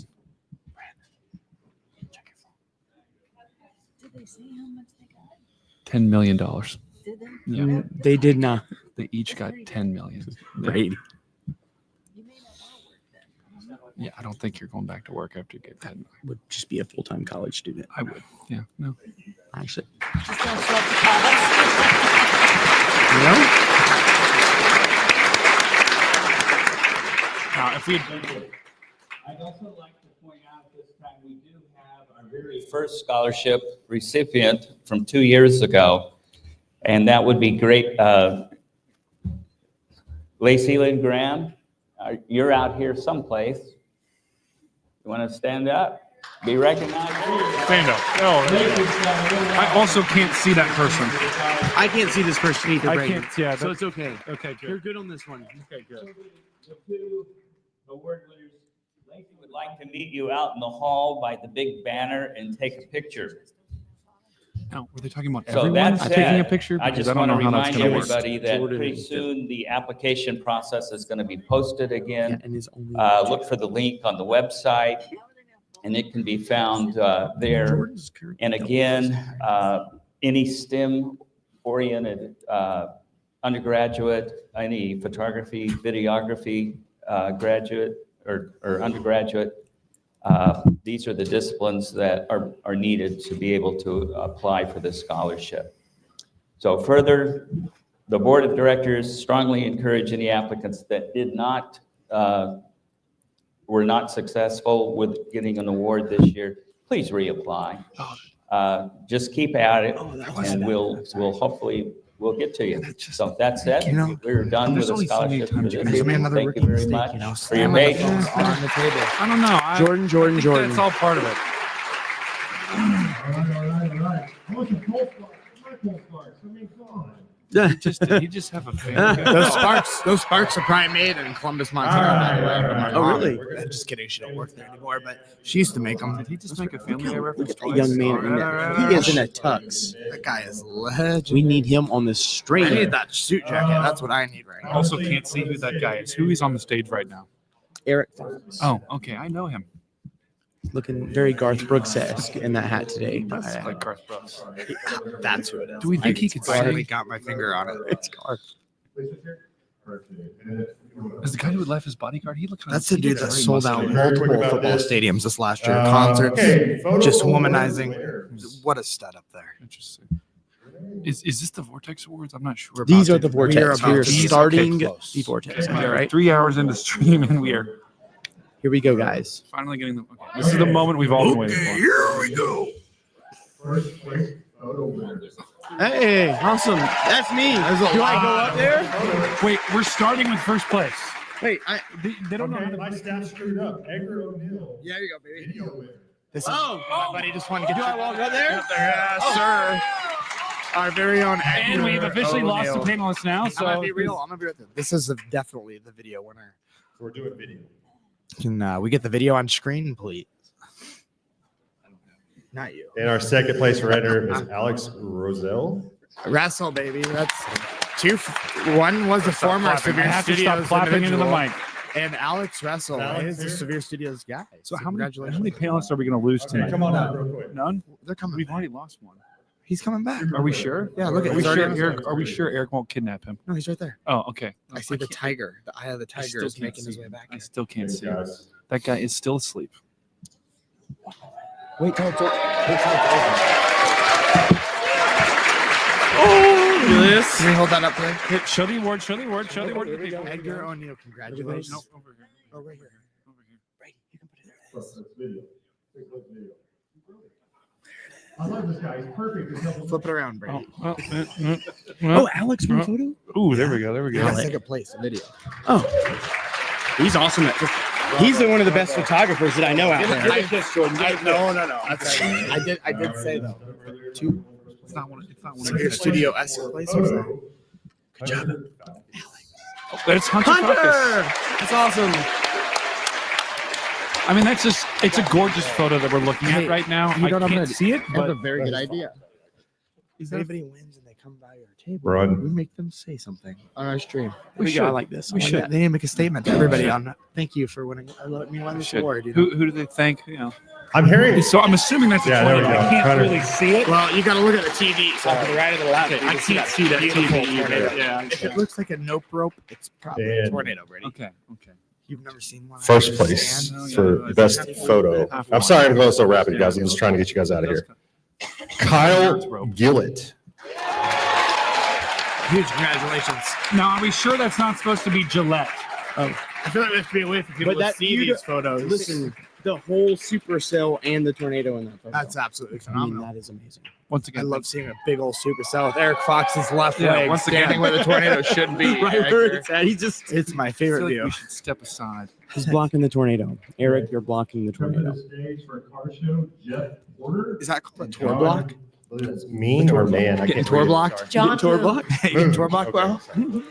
Did they say how much they got? $10 million. Did they? Yeah. They did not. They each got 10 million. Brady. Yeah, I don't think you're going back to work after you get 10 million. Would just be a full-time college student. I would. Yeah. No. Actually. Just gonna show up to college. You know? Now, if we I'd also like to point out this time we do have our very first scholarship recipient from 2 years ago, and that would be great. Lacey Lynn Graham, you're out here someplace. You want to stand up? Be recognized? stand up. I also can't see that person. I can't see this person either, I Brady. can't. Yeah. So it's okay. Okay. You're Good. good on this one. Okay. Good. The two award winners, Lacey would like to meet you out in the hall by the big banner and take a picture. Now, were they talking about So everyone that taking a said, picture? I Because just don't want to know how that's remind gonna work. everybody that Jordan pretty is soon the application process is going to be posted again. And his only Look for the link on the website, and it can be found there. Jordan's current And again, any STEM-oriented undergraduate, any photography, videography graduate or undergraduate, these are the disciplines that are needed to be able to apply for this scholarship. So further, the board of directors strongly encourage any applicants that were not successful with getting an award this year, please reapply. Just keep at it, and we'll hopefully get to you. So that said, we're done with the scholarship for this evening. Thank you very much for your patience. On the table. I don't know. Jordan. It's all part of it. All right. What's a pulse box? My pulse box. I mean, come on. You just have a family. Those sparks are probably made in Columbus, Montana. By the way, but my Oh, mom- really? I'm just kidding. She don't work there anymore, but she used to make them. Did he just make a family guy reference Look at twice? that young man. In that. He is in a tux. That guy is legend. We need him on the I stream. need that suit jacket. That's what I need right now. Also, can't see who that guy is. Who is on the stage right now? Eric Fox. Oh, okay. I know him. Looking very Garth Brooks-esque in that hat today. That's like Garth Brooks. That's who it is. Do we think he could finally sing? got my finger on it? It's Garth. Is the guy who left his bodyguard? He looked. That's the dude that very sold out muscular. multiple football stadiums this last year. Concerts, just womanizing. What a stud up there. Interesting. Is this the Vortex Awards? I'm not sure. These about are the it. Vortex. We are We are about to- starting okay, close. the Vortex. All All right. 3 hours into stream, and we are Here we go, guys. finally getting the. Okay. This is the moment we've all been waiting for. Here we go. Hey, awesome. That's me. Do I go up there? Wait, we're starting with first place. Wait, They don't know how Okay, to. my staff screwed up. Edgar ONeal. Yeah, you go, baby. Video winner. This is my buddy just wanted to get Do I walk up there? Yes, sir. Our very own And Edgar we've officially lost the ONeal. panelists now. I'm gonna So be real. I'm gonna be real. This is definitely the video winner. We're doing video. Can we get the video on screen, please? Not you. And our second place runner is Alex Roselle. Wrestle, baby. That's two. One was the former I Severe have to stop Studios clapping into the individual, mic. and Alex Wrestle Alex is the here. Severe Studios guy. So how many congratulations. panelists are we going to lose Okay, tonight? come on up real quick. None. They're coming. We've back. already lost one. He's coming back. Are we sure? Yeah, look at Are we he's already sure on Eric? stage. Are we sure Eric won't kidnap him? No, he's right there. Oh, okay. I see the tiger. The eye of the I tiger still is can't making his see way him. back. I still can't Thanks, see him. guys. That guy is still asleep. Wait till it's over. Oh, this. Can we hold that up there? Here, show the award. Show the award. Show the award to the people. Edgar ONeal, congratulations. Nope, over here. Oh, right here. Over here. Brady, you can put it there. Video. I love this guy. He's perfect. Flip it around, Brady. Oh, Alex from photo? Ooh, there we go. There we go. Yeah, second place, video. Oh, he's awesome. He's one of the best photographers that I know out there. No. I did say though. Two. It's not one. It's not one. Severe Studio S place. What's that? Good job. It's Hunter. Focus. That's awesome. I mean, that's just, it's a gorgeous photo that we're looking at right now. I can't see it, That's a but very good idea. Is If that- anybody wins and they come by our table, Run. we make them say something on our stream. We should. I like this. We I like should. that. They need to make a statement to everybody on that. Thank you for winning. Let me win this should. award. You know? Who do they thank? You know. I'm hearing. So I'm assuming that's a Yeah, there we tornado. go. I can't Hunter. really see it. Well, you got to look at the TV. So to the right of the left, I can't see that TV either. Yeah. If it looks like a nope rope, it's probably a And- tornado, Brady. Okay. You've never seen one. First place for best photo. I'm sorry I'm going so rapid, guys. I'm just trying to get you guys out of here. Kyle Gillett. Huge congratulations. Now, are we sure that's not supposed to be Gillette? I feel like we have to be away from people But to that see these photos. Listen, the whole supercell and the tornado in that photo. That's absolutely I mean, phenomenal. that is amazing. Once I again, love seeing a big old supercell with Eric Fox's left Yeah, leg once again. standing where the tornado should be. Right where it's at. He just It's my I favorite feel like view. we should step aside. he's blocking the tornado. Eric, you're blocking the Coming to tornado. the stage for a car show, Jeff Porter. Is that called a tour block? Mean or man? I Getting can't tour read it. blocked? John Tour Woo. block? Getting tour block, Okay, well? sorry.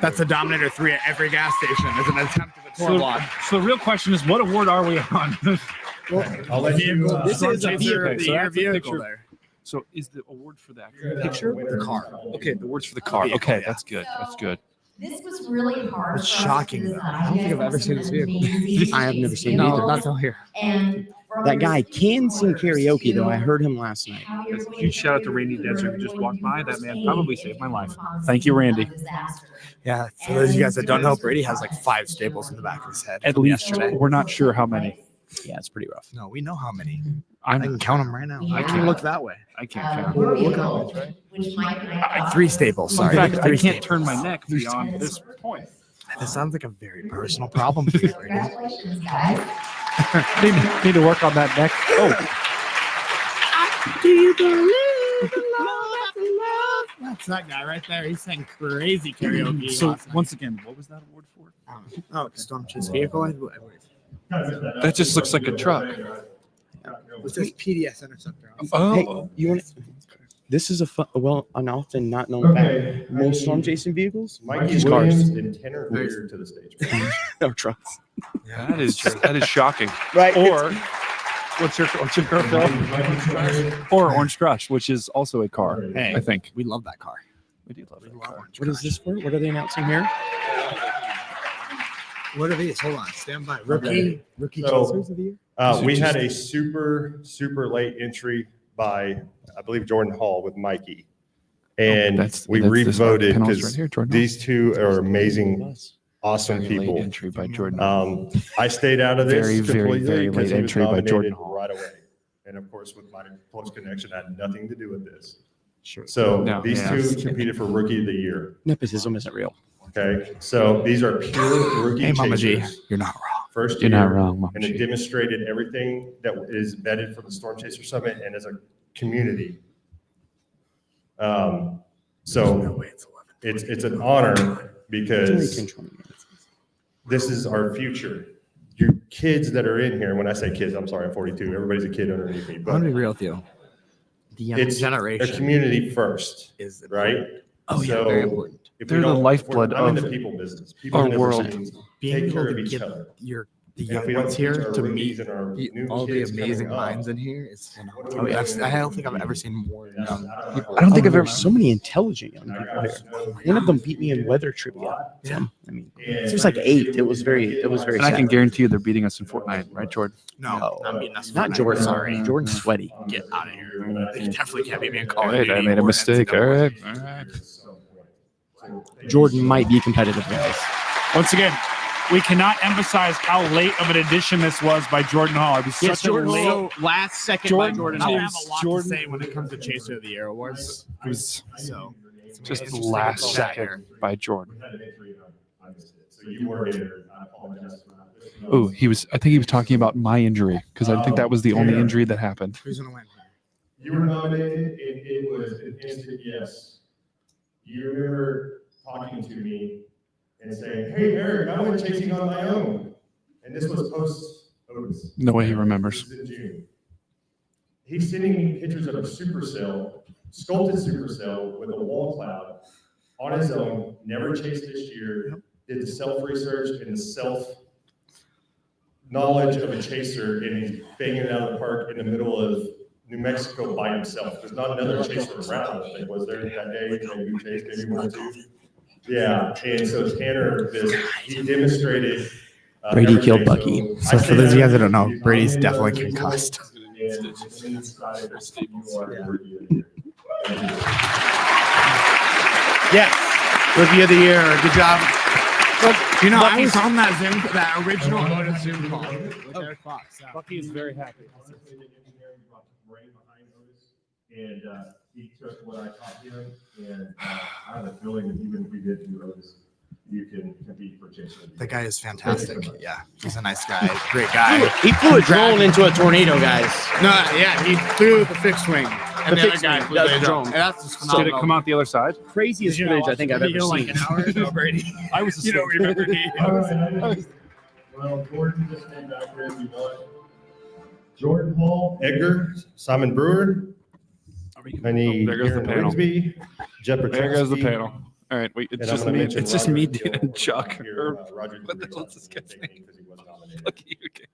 That's the Dominator 3 at every gas station as an attempt at a tour block. So the real question is, what award are we on? I'll let you. This is a vehicle. the So year that's a vehicle picture. there. So is the award for the actual You're picture? The car. Okay, the awards for the car. Vehicle, Okay, yeah. that's good. That's good. This was really hard. It's for us to shocking, though. design. I don't think I've ever seen this vehicle. Amazing I have never seen it No, either. not till here. And That guy can sing karaoke, though. I heard him last night. Huge shout out to Randy Denzer who just walked by. That man probably saved my life. Thank you, Randy. Yeah, for those of you guys that don't know, Brady has like 5 staples in the back of his head. At from least yesterday. we're not sure how many. Yeah, it's pretty rough. No, we know how many. I can I'm, count them right now. I can look that way. I can't count. which Mike and I thought 3 staples. In Sorry, fact, I 3 can't staples. turn my neck beyond this point. This sounds like a very personal problem for you, Brady. Congratulations, guys. Need to work on that neck. Oh, Do you believe in love after love? That's that guy right there. He's saying crazy karaoke. so last night. once again, what was that award for? Oh, Storm Chase vehicle. I believe. That just looks like a truck. It says PDS Interceptor. Oh, Hey, you want? This is an often not known fact. Most storm chasing vehicles, Mikey just Williams cars and Tanner Weir to the stage. or trucks. that is shocking. Right. Or what's your car, Phil? Or Orange Crush, which is also a car. Hey, I think we love that car. we do love that car. What is this for? What are they announcing here? What are these? Hold on, stand by. Rookie So, chasers of the year. We had a super late entry by, I believe, Jordan Hall with Mikey. And we re-voted because these two are amazing, awesome people. Entry by Jordan. I stayed out of this Very completely late because he was entry by Jordan nominated Hall. right away. And of course, with my close connection, I had nothing to do with this. Sure. So No, these yeah. two competed for Rookie of the Year. Nepotism isn't real. Okay, so these are pure rookie Hey, Mama G, chasers. you're not wrong. First You're year, not wrong, Mama and it G. demonstrated everything that is vetted for the Storm Chaser Summit and as a community. So it's an honor because this is our future. You kids that are in here, when I say kids, I'm sorry, I'm 42. Everybody's a kid underneath me, I'm but gonna be real with you. The young it's generation a community first, is right? Oh yeah, So very important. if They're we the don't- lifeblood I'm in of the people business. People our business world. means Being take able care to of each get other. the And if young we don't ones teach here our to meet rookies and our new all the kids amazing coming up, minds in here is what phenomenal. are we doing I don't in think I've the ever seen more young people. I don't think I've ever so many intelligent young people here. One of them beat me in weather trivia. Tim. I mean, it was like 8. It was very. And sad. I can guarantee you they're beating us in Fortnite, right, Jordan? No, I'm beating us. Not Jordan. Sorry, Jordan's sweaty. Get out of here. They definitely can't beat me in Call of Wait, Duty I made a or mistake. All NCAA. right. All right. Jordan might be competitive, guys. Once again, we cannot emphasize how late of an addition this was by Jordan Hall. It was Yes, such Jordan a late. Hall. Last second Jordan by Jordan Hall. Hall. I have a lot Jordan- to say when it comes to Chaser of the Year awards. It was So just it's the interesting last to chat second by Jordan. So you were here. I apologize for that. Oh, I think he was talking about my injury because I think that was the only injury that happened. who's gonna win? You were nominated, and it was an instant yes. You remember talking to me and saying, "Hey, Eric, I went chasing on my own," and this was post Otis. No way he remembers. This was in June. He's sending me pictures of a supercell, sculpted supercell with a wall cloud on his own. Never chased this year. Did the self research and the self knowledge of a chaser, and he's banging it out of the park in the middle of New Mexico by himself. There's not another chaser around. I think, was there that day? Maybe you chased, maybe 1 or 2. Yeah, and so Tanner, he demonstrated. Brady killed everything. Bucky. So for those of you guys that don't know, Brady's definitely concussed. Yes, Rookie of the Year. Good job. You know, I was on that original Otis Zoom call with Eric Fox. Bucky is very happy. And he took what I taught him, and I have a feeling that even if we did do Otis, you can compete for Chaser. The guy is fantastic. Yeah, he's a nice guy. Great guy. He flew a drone into a tornado, guys. No, yeah, he flew the fixed wing. And the other fixed guy wing flew does the the drone. drone. And that's just Did phenomenal. it come out the other side? Craziest footage I think I've ever seen. An hour ago, Brady. I was You don't remember me. Well, Gordon just came back here and he won. Jordan Hall, Edgar, Simon Brewer. I need there goes the Aaron panel. Rigsby, Jeff There goes the Petrosky, panel. All right, wait. It's and I'm just gonna me. mention It's just Roger me, Hill. and Chuck. Here, Or Roger what the Hill hell's this guy's name? because he was nominated. Lucky you. Damn,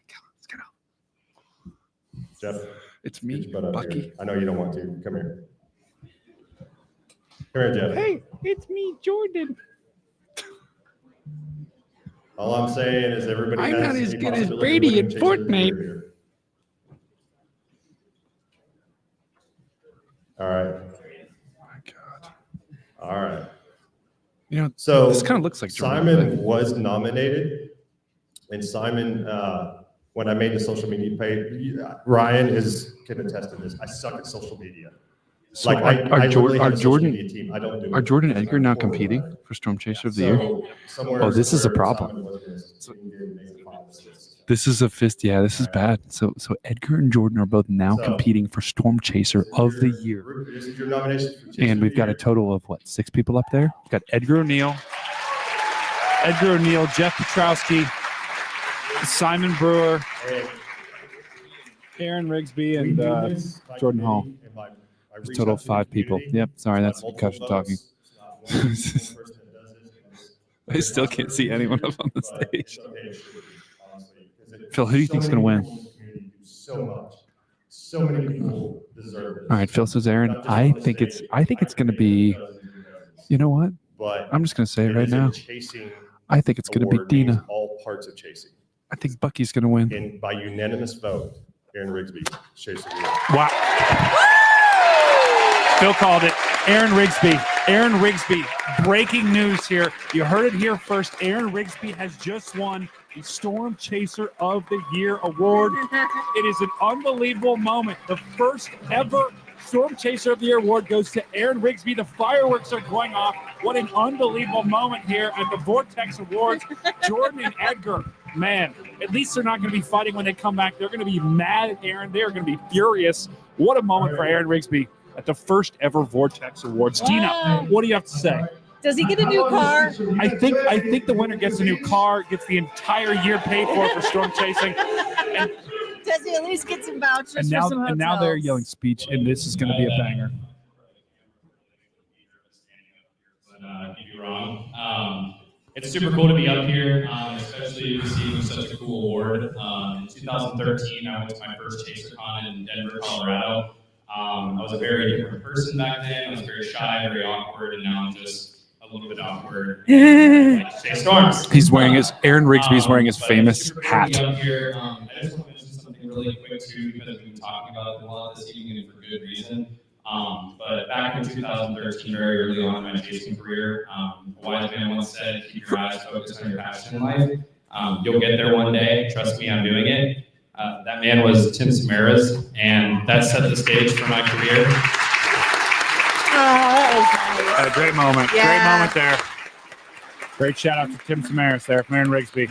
come on, let's get out. Jeff, It's get me, your butt up Bucky. here. I know you don't want to. Come here. Come here, Jeff. Hey, it's me, Jordan. All I'm saying is everybody I'm has not as a good as possibility of Brady winning in Chaser of the Year Fortnite. here. All right. All right. You know, So this kind of looks like Jordan. Simon was nominated, and Simon, when I made the social media page, Ryan can attest to this. I suck at social media. So Like I literally have a social media team. I don't do it. Are Jordan and because Edgar I'm now horrible at competing it. for Storm Chaser of the Year? So somewhere- Oh, this is a somewhere problem. Simon was missed. So he did make the finals list. This is a fist. Yeah, this is bad. So Edgar and Jordan are both now So- competing for Storm Chaser of the Year. This is your nomination for Chaser And of we've the got a Year. total of what, 6 people up there? We've got Edgar ONeal, Jeff Petrosky, Simon Brewer, And Aaron Rigsby, we and do this by Jordan Hall. committee, and I It's a reach total out of to the 5 people. community. Yep, sorry, It's that's not concussion multiple talking. votes. It's not one person that does this. I still can't see anyone up on the But stage. it's okay, it should be, honestly, 'cause it- Phil, who do you so think's many gonna win? people in the community do So much. So many people deserve it. All right, Phil says Aaron. Not just I on the think it's stage. going to be, you know what? But I'm just going to say it it right is a now. chasing I think it's going to be award means Dina. all parts of chasing. I think Bucky's going to win. And by unanimous vote, Aaron Rigsby chasing the award. Wow. Phil called it. Aaron Rigsby. Aaron Rigsby. Breaking news here. You heard it here first. Aaron Rigsby has just won the Storm Chaser of the Year award. It is an unbelievable moment. The first ever Storm Chaser of the Year award goes to Aaron Rigsby. The fireworks are going off. What an unbelievable moment here at the Vortex Awards. Jordan and Edgar, man, at least they're not going to be fighting when they come back. They're going to be mad at Aaron. They're going to be furious. What a moment for Aaron Rigsby at the first ever Vortex Awards. Wow. Dina, what do you have to say? Does he get a new car? I think the winner gets a new car, gets the entire year paid for storm chasing. And, Does he at least get some vouchers and for now some hotels? and now they're yelling speech, and this is going to be a banger. Can't be wrong. It's super cool to be up here, especially receiving such a cool award. In 2013, I went to my first ChaserCon in Denver, Colorado. I was a very different person back then. I was very shy, very awkward, and now I'm just a little bit awkward. I like to chase storms. He's wearing his Aaron Rigsby's wearing his famous hat. Up here, I just want to mention something really quick too, because we've been talking about it a lot this evening and for good reason. But back in 2013, very early on in my chasing career, a wise man once said, "Keep your eyes focused on your passion in life. You'll get there one day. Trust me, I'm doing it." That man was Tim Samaras, and that set the stage for my career. A great moment. Yeah. Great moment there. Great shout out to Tim Samaras there from Aaron Rigsby.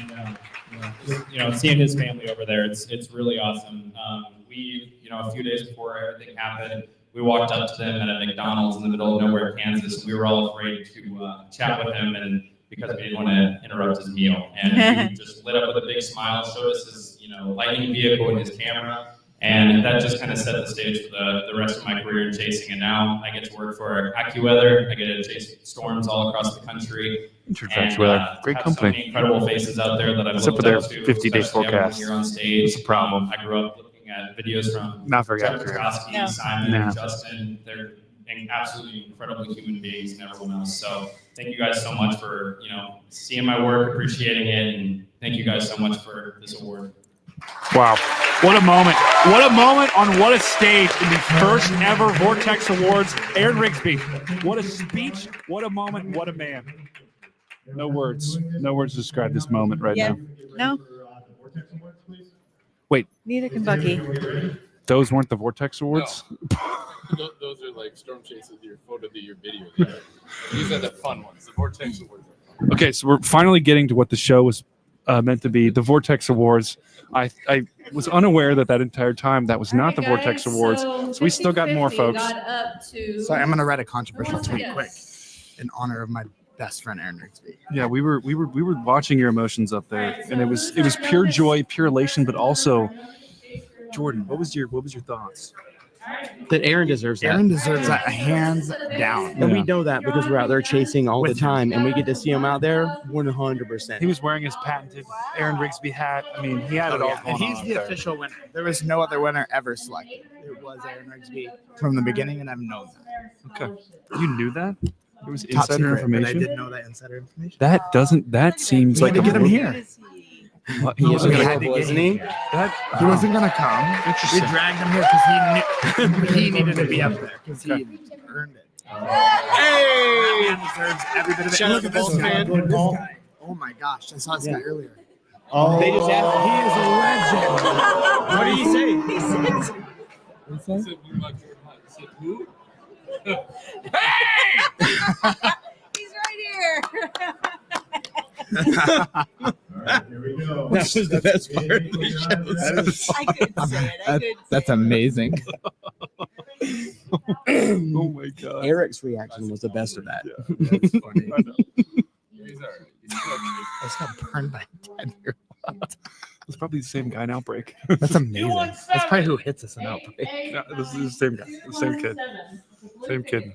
You know, seeing his family over there, it's really awesome. A few days before everything happened, we walked up to them at a McDonald's in the middle of nowhere, Kansas. We were all afraid to chat with him, and because we didn't want to interrupt his meal. And he just lit up with a big smile, showed us his lightning vehicle and his camera. And that just kind of set the stage for the rest of my career in chasing. And now I get to work for AccuWeather. I get to chase storms all across the country. AccuWeather, great have company. So many incredible faces out there that I've Except looked for their up to, 50-day especially everyone forecast. here on stage. It's a problem. I grew up looking at videos from Not very Jeff accurate. Koskowski, No. Simon, No. Justin. They're absolutely incredible human beings and everyone else. So thank you guys so much for seeing my work, appreciating it, and thank you guys so much for this award. Wow. What a moment. What a moment on what a stage in the first ever Vortex Awards. Aaron Rigsby. What a speech. What a moment. What a man. No words. No words to describe this moment right now. No, Wait, neither can Bucky. those weren't the Vortex Awards? Those are like Storm Chase of your photo of your video. Right? These are the fun ones. The Vortex Awards. Okay, so we're finally getting to what the show was meant to be, the Vortex Awards. I was unaware that entire time that was not the Vortex Awards. So we still got more folks. So I'm gonna write a controversial tweet quick in honor of my best friend Aaron Rigsby. Yeah, we were watching your emotions up there, and it was pure joy, pure elation, but also, Jordan, what was your thoughts? That Aaron deserves that. Aaron deserves that hands down. And we know that because we're out there chasing all the time, and we get to see him out there 100%. He was wearing his patented Aaron Rigsby hat. I mean, he had it all going And he's on the up there. official winner. There was no other winner ever selected. It was Aaron Rigsby from the beginning, and I've known that. Okay, you knew that? It was Top insider secret, but information. I did know that insider information. That seems We like had to get him here. What, he was We had to available, get isn't him he? here. He wasn't gonna come. We dragged him here because he needed to be up there because he earned it. Hey! He deserves every bit of it. Shout out Look to at this Bulls guy. fan. This guy. Oh my gosh, I saw this guy earlier. Oh, They just asked, he is a legend. What did he say? He said, He said, "We like your hat." He said, "Who?" he's right here. Here we go. That was the best part of the show. I couldn't say it. I couldn't That's amazing. Oh my god! Eric's reaction was the best of that. That's funny. He's all right. I just got burned by a 10-year-old. It's probably the same guy in Outbreak. That's amazing. That's probably who hits us in Outbreak. No, this is the same guy, the same kid, same kid.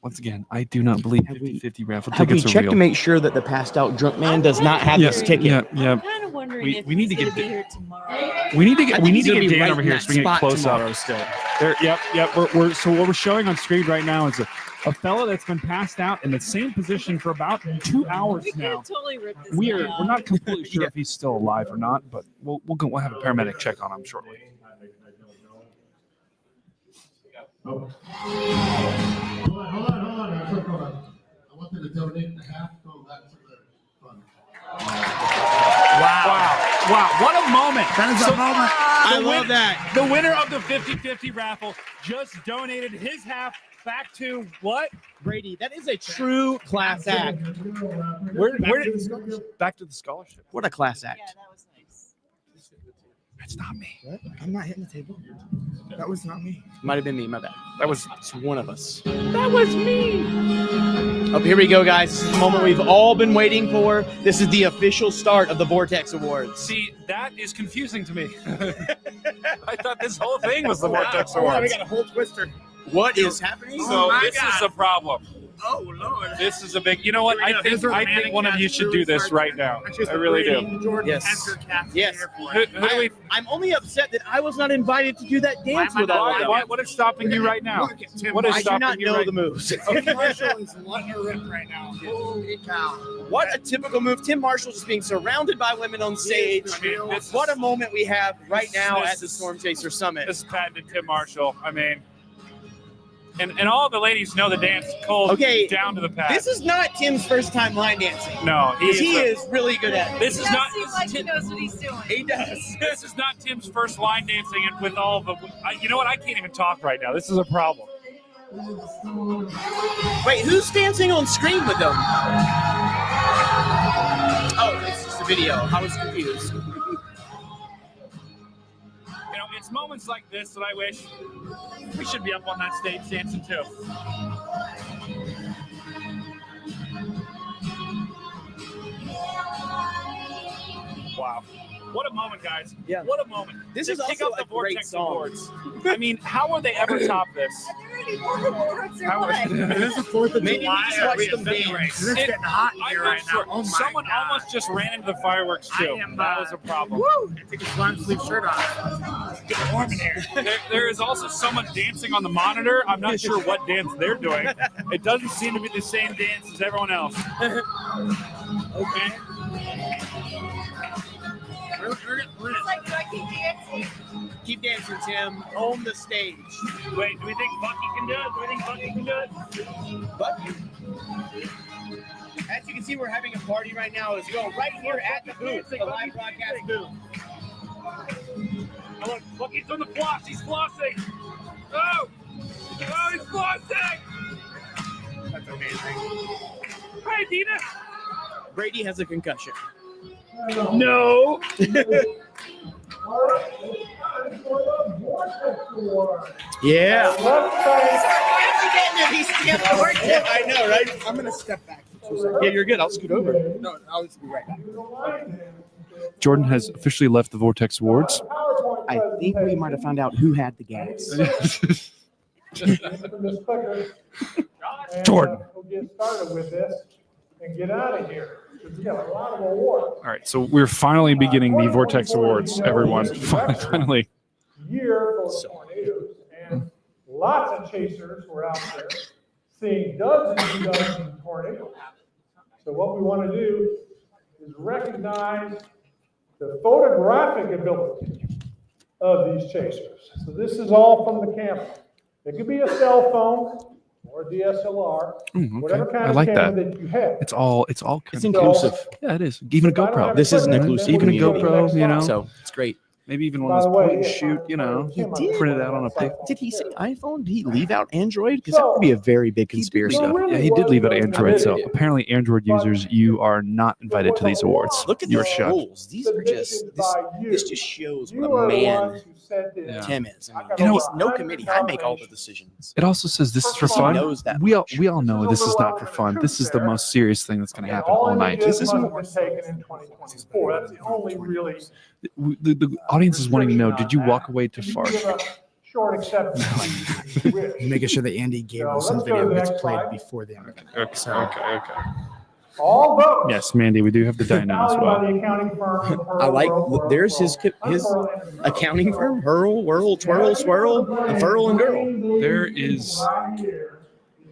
Once again, I do not believe 50-50 raffle Have we tickets are checked real. to make sure that the passed out drunk man does not have Yeah, this ticket? yeah, yeah. I'm kind of wondering We- if we need he's to going get to be here tomorrow. We need to I get think he's gonna be Dan right over in here that so we can get spot close tomorrow up. still. There, yep. We're so what we're showing on screen right now is a a fella that's been passed out in the same position for about 2 hours now. Totally rip this We're guy not completely sure if he's still alive or not, but we'll have a paramedic check on him shortly. Oh. Hold on. I wanted to donate the half going back to the fund. Wow. What a moment. That is a moment. I love that. The winner of the 50-50 raffle just donated his half back to what? Brady, that is a true class act. Back to the scholarship. What a class act. Yeah, that was nice. That's not me. What? I'm not hitting the table. That was not me. Might have been me, my bad. It's one of us. That was me. Oh, here we go, guys. This is the moment we've all been waiting for. This is the official start of the Vortex Awards. See, that is confusing to me. I thought this whole thing was the Vortex Hold on, we Awards. got a whole twister. What is happening? So this is a problem. Oh Lord. This is a big. You know what? I think one of you should do this right now. I really do. Yes. Yes. I'm only upset that I was not invited to do that dance with all of them. What is stopping you right now? What is I do stopping not you know right the moves. Tim Marshall is letting her rip right now. Holy cow. What a typical move. Tim Marshall just being surrounded by women on stage. What a moment we have right now at the Storm Chaser Summit. This is patented Tim Marshall. I mean, and all the ladies know the dance cold down to the pad. This is not Tim's first time line dancing. No, he is really good at it. This is not. Seems like he knows what he's doing. He does. This is not Tim's first line dancing, and with all the. You know what? I can't even talk right now. This is a problem. Wait, who's dancing on screen with them? Oh, it's just a video. I was confused. It's moments like this that I wish we should be up on that stage dancing too. Wow. What a moment, guys. Yeah. What a moment. This To is kick also off the a great Vortex song. Awards. I mean, how will they ever top this? This is 4th of Maybe July. we just watch them dance. It's getting hot in here right now. Oh my Someone God. almost just ran into the fireworks too. That was a problem. I take his long sleeve shirt off. It's getting warm in here. There is also someone dancing on the monitor. I'm not sure what dance they're doing. It doesn't seem to be the same dance as everyone else. Okay. It's like, do I keep dancing? Keep dancing, Tim. Own the stage. Wait, do we think Bucky can do it? Do we think Bucky can do it? Bucky. As you can see, we're having a party right now. As you go right here at the booth, the live broadcast booth. Oh, look, Bucky's doing the floss. He's flossing. Oh, he's flossing. That's amazing. Hey, Dina. Brady has a concussion. No. Yeah. I know, right? I'm going to step back. Yeah, you're good. I'll scoot over. No, I'll just be right back. Jordan has officially left the Vortex Awards. I think we might have found out who had the gas. Jordan. We'll get started with this and get out of here. We got a lot of awards. All right, so we're finally beginning the Vortex Awards, everyone. Finally. Year for the tornadoes, and lots of chasers were out there seeing dozens and dozens of tornadoes. So what we want to do is recognize the photographic ability of these chasers. So this is all from the camera. It could be a cell phone or a DSLR, whatever kind I of like camera that. that you have. It's all. It's inclusive. Yeah, it is. Even a GoPro. This is an inclusive Even a community. GoPro, you know. So it's great. Maybe even one of those point and shoot, you know, print it out on a pic. Did he say iPhone? Did he leave out Android? Because that would be a very big conspiracy. Yeah, he did leave out Android. So apparently, Android users, you are not invited to these awards. Look at You're these shunned. rules. These are just this just shows what a man Tim is. I mean, You know, he's no committee. I make all the decisions. It also says this is for He fun. knows that We all know this is not for fun. This is the most serious thing that's going to happen all night. This is more taken in 2024. That's the only really The audience is wanting to know: did you walk away too far? short acceptance. Making sure that Andy Gabrielson's video gets played before the end. Okay. All votes. Yes, Mandy, we do have the dyno as well. The accounting firm. I like. There's his accounting firm. Hurl, whirl, twirl, swirl, and furl and girl. There is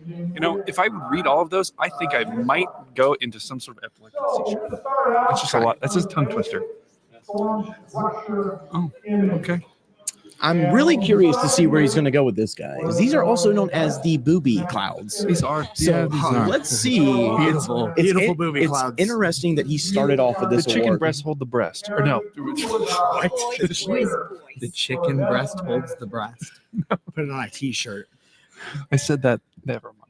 You know, if I would read all of those, I think I might go into some sort of epileptic seizure. That's just a lot. That's just a tongue twister. Oh, okay. I'm really curious to see where he's going to go with this guy. 'Cause these are also known as the booby clouds. These are. So These are. let's see. Beautiful booby clouds. It's interesting that he started off with The this chicken award. breast hold the breast, or no? The chicken breast holds the breast. Put it on a T-shirt. I said that. Never mind.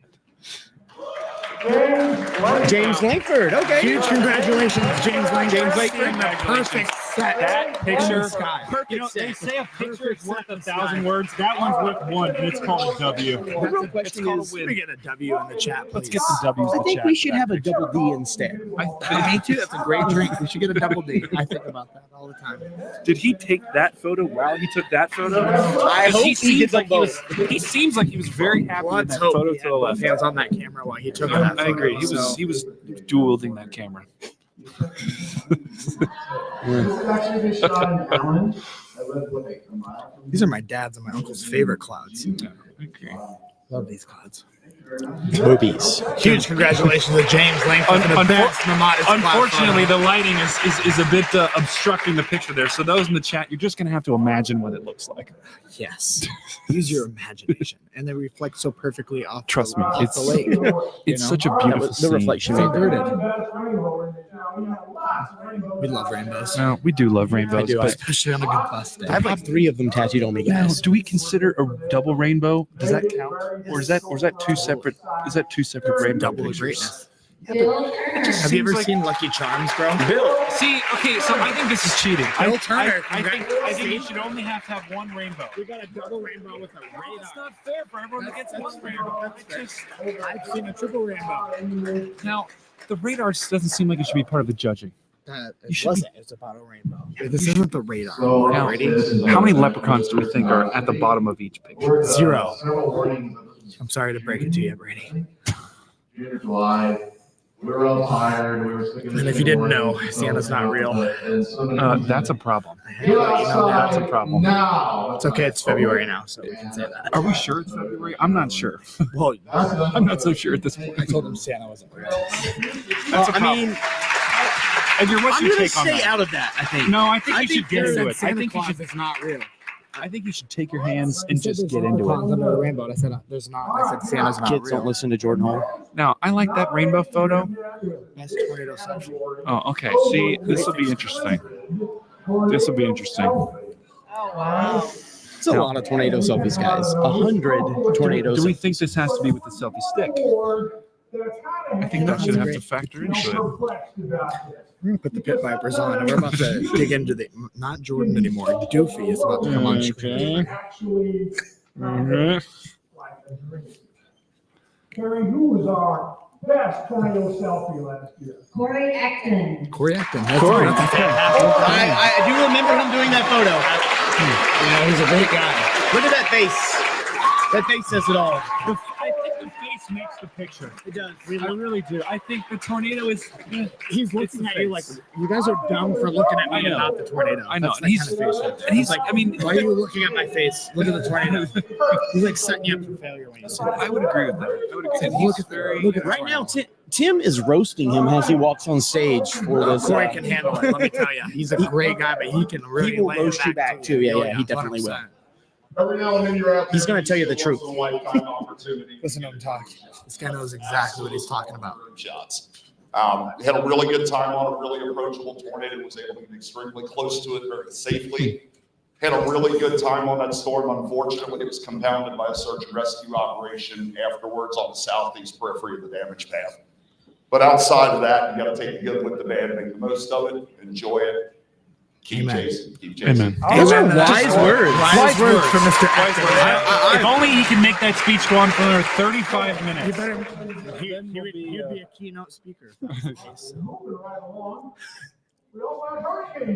James Langford. Okay. Huge congratulations, James Langford. James Langford. And the perfect set. That picture, Perfect you know, they set. say a picture is worth 1,000 words. That one's worth one, and it's called a W. The real question is, Let me get a W in the chat, please. Let's get some W's in I the think chat we for should that have a picture. double D instead. Me too. That's a great drink. We should get a double D. I think about that all the time. Did he take that photo while he took that photo? I hope he did them both. He seems like he was very happy with Let's that hope photo he to had the both left. hands on that camera while he took that photo. I agree. So- He was dual wielding that camera. These are my dad's and my uncle's favorite clouds. Okay. Love these clouds. Boobies. Huge congratulations to James Langford for the best Samaras Unfortunately, photo. the lighting is a bit obstructing the picture there. So those in the chat, you're just going to have to imagine what it looks like. Yes. Use your imagination. And they reflect so perfectly off, Trust me, off it's the lake. it's know? such a beautiful The scene. reflection. It's inverted. We love rainbows. No, we do love rainbows, I do, but especially on a good bus day. I have like 3 of them tattooed on me, now, guys. do we consider a double rainbow? Does that count, or is that two separate? Is that two separate rainbow Double pictures? greatness. It just Have you ever seems like- seen Lucky Charms, bro? Bill? See, okay, so I think this is cheating. Bill Turner, I think you should only have to have one rainbow. We got a double rainbow with a radar. It's not fair for everyone that gets one rainbow. I've seen a triple rainbow. Now, the radar doesn't seem like it should be part of the judging. It wasn't. It's about a rainbow. This isn't the radar. Now, how many leprechauns do we think are at the bottom of each picture? 0. I'm sorry to break it to you, Brady. July. We were all tired. We were And if you didn't know, Santa's not real. That's a problem. That's a problem. It's okay. It's February now, so we can say that. Are we sure it's February? I'm not sure. Well, I'm not so sure at this point. I told him Santa wasn't real. That's a problem. Edgar, what's I'm your gonna take on stay that? out of that. I think. No, I think you should get into it. I Santa think you Claus should. is not real. I think you should take your hands and He said just there's get into leprechauns it. under a rainbow. I said there's not. I said Santa's not Kids real. don't listen to Jordan Hall. Now, I like that rainbow photo. That's tornado central. Oh, okay. See, this will be interesting. This will be interesting. Oh, wow. It's a lot of tornado selfies, guys. 100 tornadoes. Do we think this has to be with the selfie stick? I think that should have to factor into it. We're gonna put the pit vipers on, and we're about to dig into the not Jordan anymore. Doofy is about to come on screen. Carrie, who was our best tornado selfie last year? Corey Acton. Corey Acton. Corey. I do remember him doing that photo. You know, he's a great guy. Look at that face. That face says it all. I think the face makes the picture. It does. I really do. I think the tornado is. He's looking at you like you guys are dumb for looking at me and not the tornado. I know. That's And he's, that kind of face. and he's like, I mean, why are you looking at my face? Look at the tornado. He's like setting you up for failure when you say that. I would agree with that. I would agree. Look He's at very. look at Right now, Tim is roasting him as he walks on stage for this. Corey can handle it. Let me tell you, he's a great guy, but he can really He will lay it roast you back too. Yeah, he definitely will. 100%. Every now and then you're out. He's gonna tell you the truth. Listen to him talk. This guy knows exactly what he's talking about. Shots. Had a really good time on it, really approachable tornado, was able to get extremely close to it very safely. Had a really good time on that storm. Unfortunately, it was compounded by a search and rescue operation afterwards on the southeast periphery of the damage path. But outside of that, you got to take the good with the bad, make the most of it, enjoy it. Keep chasing, keep chasing. Amen. Those are wise words. Wise words from Mr. Acton. If only he can make that speech go on for another 35 minutes. You better. He'd be a keynote speaker.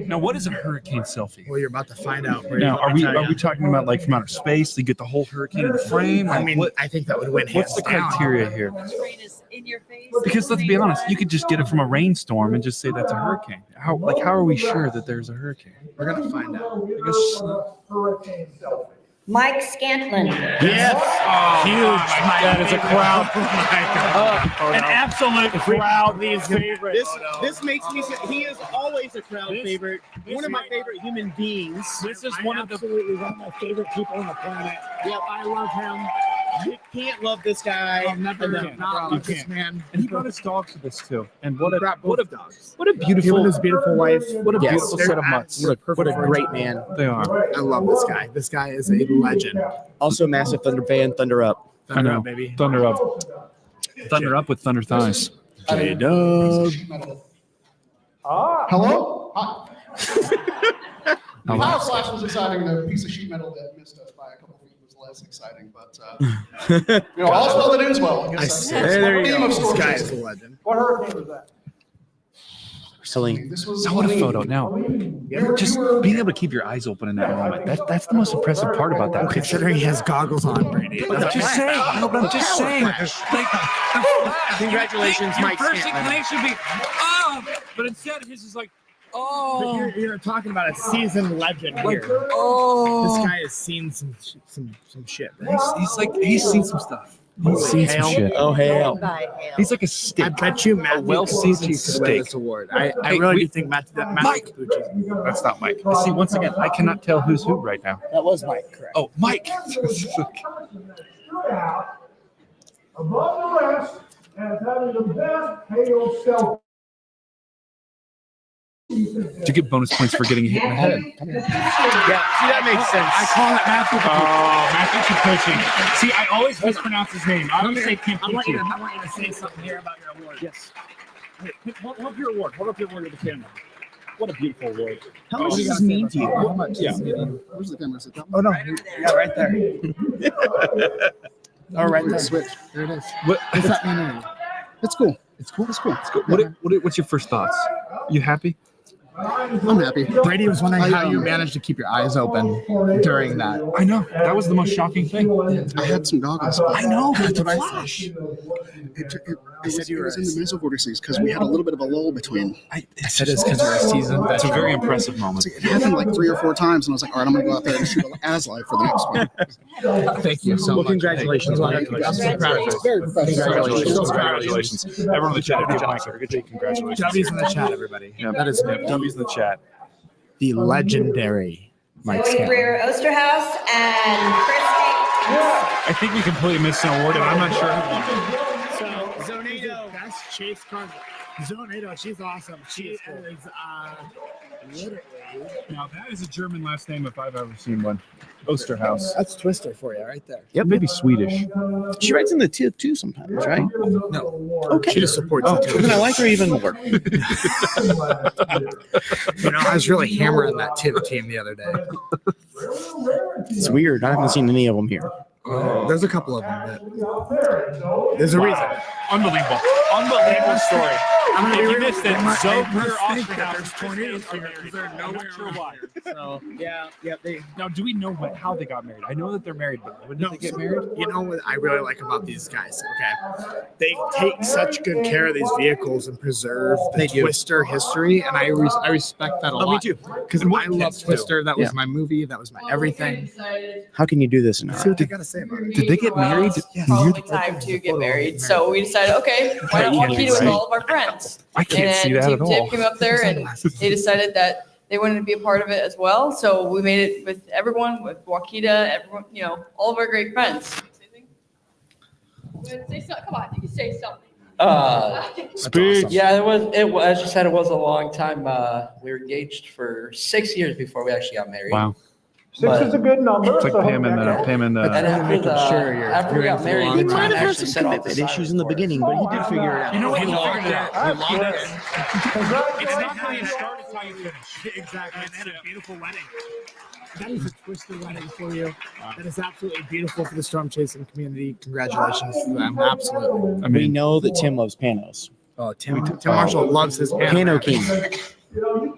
Now, what is a hurricane selfie? Well, you're about to find out. Brady. Now, Let me tell are you. we talking about like from outer space? They get the whole hurricane in the frame. I Like, mean, what, I think that would win. what's the hands down. criteria here? In your face. Because let's be honest, you could just get it from a rainstorm and just say that's a hurricane. How are we sure that there's a hurricane? We're gonna find out. I guess, Hurricane selfie. Mike Scantlin. Yes. Huge. That is a crowd. An absolute crowd favorite. This makes me say he is always a crowd favorite. One of my favorite human beings. This is absolutely one of my favorite people on the planet. Yep, I love him. You can't love this guy. I'll never not love this man. And he brought his dog to this too. And what a dogs. what a beautiful, Him and his beautiful wife. what a Yes, beautiful they're set of mutts. What a great man. They are. I love this guy. This guy is a legend. Also, massive Thunder fan. Thunder up. I know. baby. Thunder up. Thunder up with thunder thighs. J-Dub. Hello? Hi. Hello. Power Slash was exciting. The piece of sheet metal that missed us by a couple feet was less exciting, but all's well that ends well. I guess There you go. of This storm guy is chasing. a legend. What hurricane was that? Silly. This was I want a Helene. photo now. Just being able to keep your eyes open in that moment. That's the most impressive part about that. Considering he has goggles on, Brady. But I'm just saying. No, but I'm just saying. Like, Congratulations, Your Mike first Scantlin. inclination should be, oh, but instead his is like, oh. But you're talking about a seasoned legend here. Oh. This guy has seen some shit. Man. He's like, he's seen some stuff. He's seen some shit. Oh, hell. He's like a steak. I bet you Matthew well-seasoned Capucci could win steak. this award. I Hey, really we- do think Matthew Mike. Capucci. That's not Mike. See, once again, I cannot tell who's who right now. That was Mike, correct? Oh, Mike. Above the rest, as having the best hail self. Did you get bonus points for getting hit in the head? Yeah, see, that makes sense. I call it Matthew Capucci. See, I always mispronounce his name. I always say I want you Capucci. to say something here about your award. Yes. Hey, hold up your award. Hold up your award to the camera. What a beautiful award. How much does this mean to you? How much? Yeah. Where's the camera? Sit down. Oh, no. Yeah, right there. Oh, right there. Switch. There it is. What? What's that mean? It's cool. It's cool. It's cool. It's cool. What's your first thoughts? You happy? I'm happy. Brady was wondering how you um, managed to keep your eyes open during that. I know. That was the most shocking thing. I had some goggles. I know. That's It's what I flash. It was in the mesovortices because we had a little bit of a lull between. I said it's because you're a seasoned It's a veteran. very impressive moment. It happened like 3 or 4 times, and I was like, all right, I'm going to go out there and shoot as live for the next one. Thank you so much. Congratulations. I'm so proud of it. It's very professional. Congratulations. Everyone in the chat, good job, Mike. Good job. Congratulations. W's in the chat, everybody. Yeah. That is new. W's in the chat. The legendary Mike Joey Scantlin. Greer Osterhouse and Chris. I think we completely missed an award, and I'm not sure who won. So, Zonado, best chase car. Zonado, she's awesome. She is literally. Now, that is a German last name if I've ever seen one. Osterhaus. That's Twister for you right there. Yep, maybe Swedish. She writes in the tip too sometimes, right? No. Okay. She just supports Oh, it too. then I like her even more. You know, I was really hammering that tip team the other day. It's weird. I haven't seen any of them here. There's a couple of them. But there's a reason. Unbelievable. Unbelievable story. I'm gonna If be you real. missed it, I must so think that Osterhouse there's tornadoes here because they're nowhere sure around why. here. So yeah. Now, do we know how they got married? I know that they're married, but when did they get married? You know what I really like about these guys? Okay, they take such good care of these vehicles and preserve the Twister history, and I respect that a lot. me too. Because I love Twister. That was Yeah. my movie. That was my everything. How can you do this now? See what they gotta say about it. Did they get married? Probably time to get married. So we decided, okay, why not walk Kita with all of our friends? I can't see that Team at all. Tip came up there and they decided that they wanted to be a part of it as well. So we made it with everyone, with Wakita, everyone, you know, all of our great friends. Say something. Come on, you can say something. Speak. Yeah, it was, as you said, it was a long time. We were engaged for 6 years before we actually got married. Wow. 6 is a good number. It's like so Pam and And after we got married, He we might have had actually some set off commitment the issues in the beginning, but he did figure it out. You know what? He He figured it out. lost it. It's not how you start, it's how you finish. Exactly. And a beautiful wedding. That is a Twister wedding for you. That is absolutely beautiful for the storm chasing community. Congratulations to them. Absolutely. We know that Tim loves Panos. Oh, Tim Marshall loves his Pano King.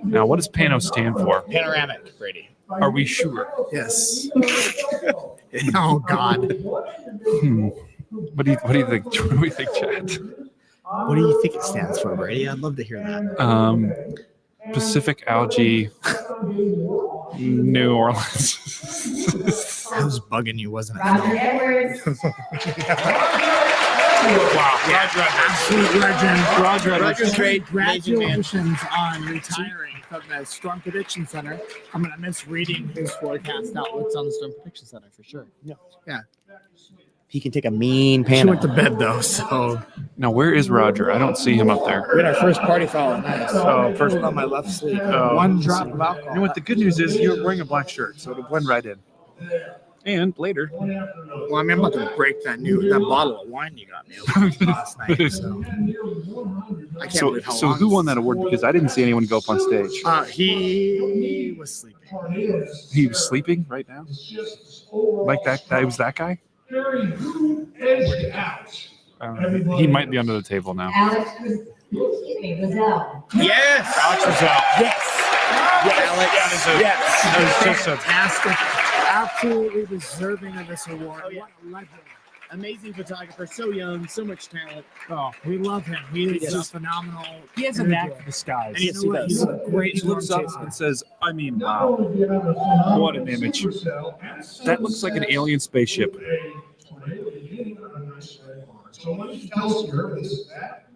Now, what does Pano stand for? Panoramic, Brady. Are we sure? Yes. Oh God. What do you think? What do you think, Chad? What do you think it stands for, Brady? I'd love to hear that. Pacific Algae, New Orleans. I was bugging you, wasn't it? Roger Edwards. Wow. Absolute legend. Roger's great. Congratulations on retiring from the Storm Prediction Center. I'm going to miss reading his forecast outlooks on the Storm Prediction Center for sure. Yeah. He can take a mean She pan. went to bed though, so. Now, where is Roger? I don't see him up there. We had our first party foul at night. Oh, first on my left sleeve. Oh. One drop of alcohol. You know what? The good news is you're wearing a black shirt, so it'll blend right in. And later. Well, I mean, I'm about to break that bottle of wine you got me last night. So, I can't believe how So long who won that award? Because I didn't see anyone go up on stage. He was sleeping. He was sleeping right now? Like that guy was that guy? He might be under the table now. Alex was, excuse me, Gazelle. Yes! Alex was out. Yes! Alex. Yes! That was just Fantastic. Absolutely deserving of this award. What a legend. Amazing photographer, so young, so much talent. Oh, we love him. He is a phenomenal. He has a knack for the skies. And you know what? He's a great He looks up chaser. and says, I mean, wow. What an image. That looks like an alien spaceship. So why don't you tell us your this is that?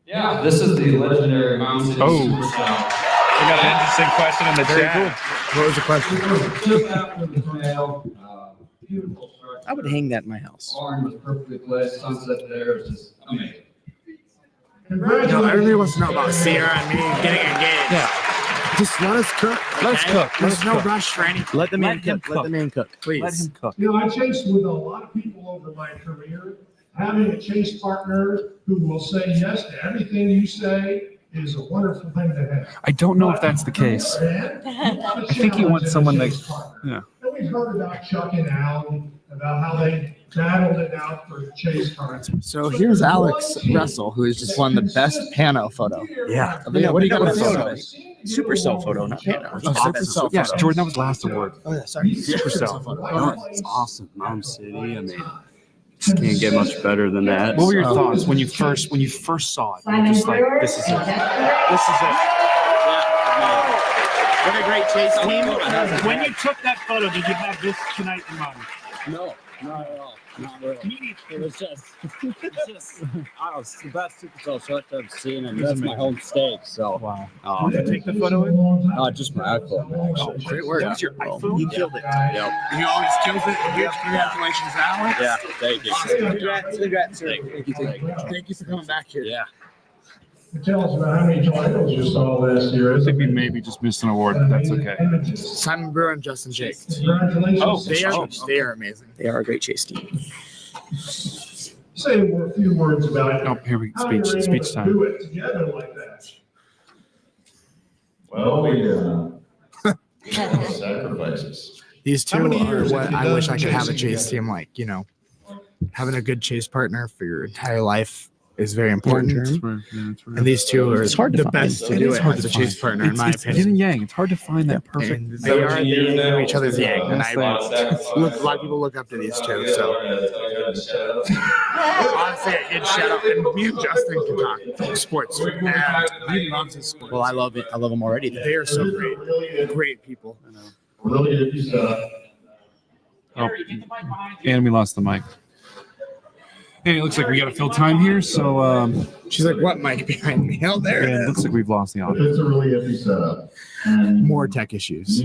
Yeah, this is the legendary Mountain City Oh. Supercell. We got an interesting question in the chat. What was the question? Just after the tornado, beautiful structure. I would hang that in my house. Barn was perfectly placed. Sunset there is just amazing. You know, everybody wants to know about Sierra and me getting engaged. Yeah. Just let us cook. Let's cook. There's Let's no cook. rush for anything. Let the man Let him cook. Let the man cook. Please. Let him cook. You know, I chased with a lot of people over my career. Having a chase partner who will say yes to everything you say is a wonderful thing to have. I don't know if that's the case. I think he wants someone that, yeah. And we've heard about Chuck and Al, about how they battled it out for chase cards. So here's Alex Russell, who has just won the best pano photo. Yeah. What do you got with photo? photos? Super cell photo, not pano. Super cell Yes, photo. Jordan, that was last award. Oh yeah, sorry. Super cell. photo. It's awesome. Mountain City. I mean, just can't get much better than that. What were your So- thoughts when you first saw it? You're just like, this is it. This is it. What a great chase team. When you took that photo, did you have this tonight in mind? No, not at all. Not really. It was just, I don't know, it's the best Supercell shot I've seen, and that's my home stake. So, Wow. Did you take the photo in? Just my iPhone, actually. Great work. Yeah. That was your iPhone? You killed it. Yep. He always kills it. Huge congratulations, Alex. Yeah, thank you. Congrats, sir. Thank you. Thank you for coming back here. Yeah. Tell us about how many tornadoes you saw last year. I think we maybe just missed an award, but that's okay. Simon Brewer and Justin Jake. Congratulations. Oh, they are amazing. They are a great chase team. Say a few words about Oh, here we how you're able speech to time. do it together like that. Well, sacrifices. These two How many are years what have you I done wish I could have a chasing chase together? team like, you know. Having a good chase partner for your entire life is very important. And these two are It's hard to the find. best to It do is it hard as to a chase find. partner, in my It's yin opinion. and yang. It's hard to find that perfect. And they are the yin of each other's yang. And Yes, I they are. look, a lot of people look up to these two. So honestly, a good shout out. And me and Justin can talk sports. And he loves his sports. Well, I love it. I love them already. They are so great. Great people. Really good stuff. Oh, and we lost the mic. And it looks like we got to fill time here, so She's like, what mic behind me? Oh, there yeah, it it is. looks like we've lost the audio. It's a really iffy setup. More tech issues.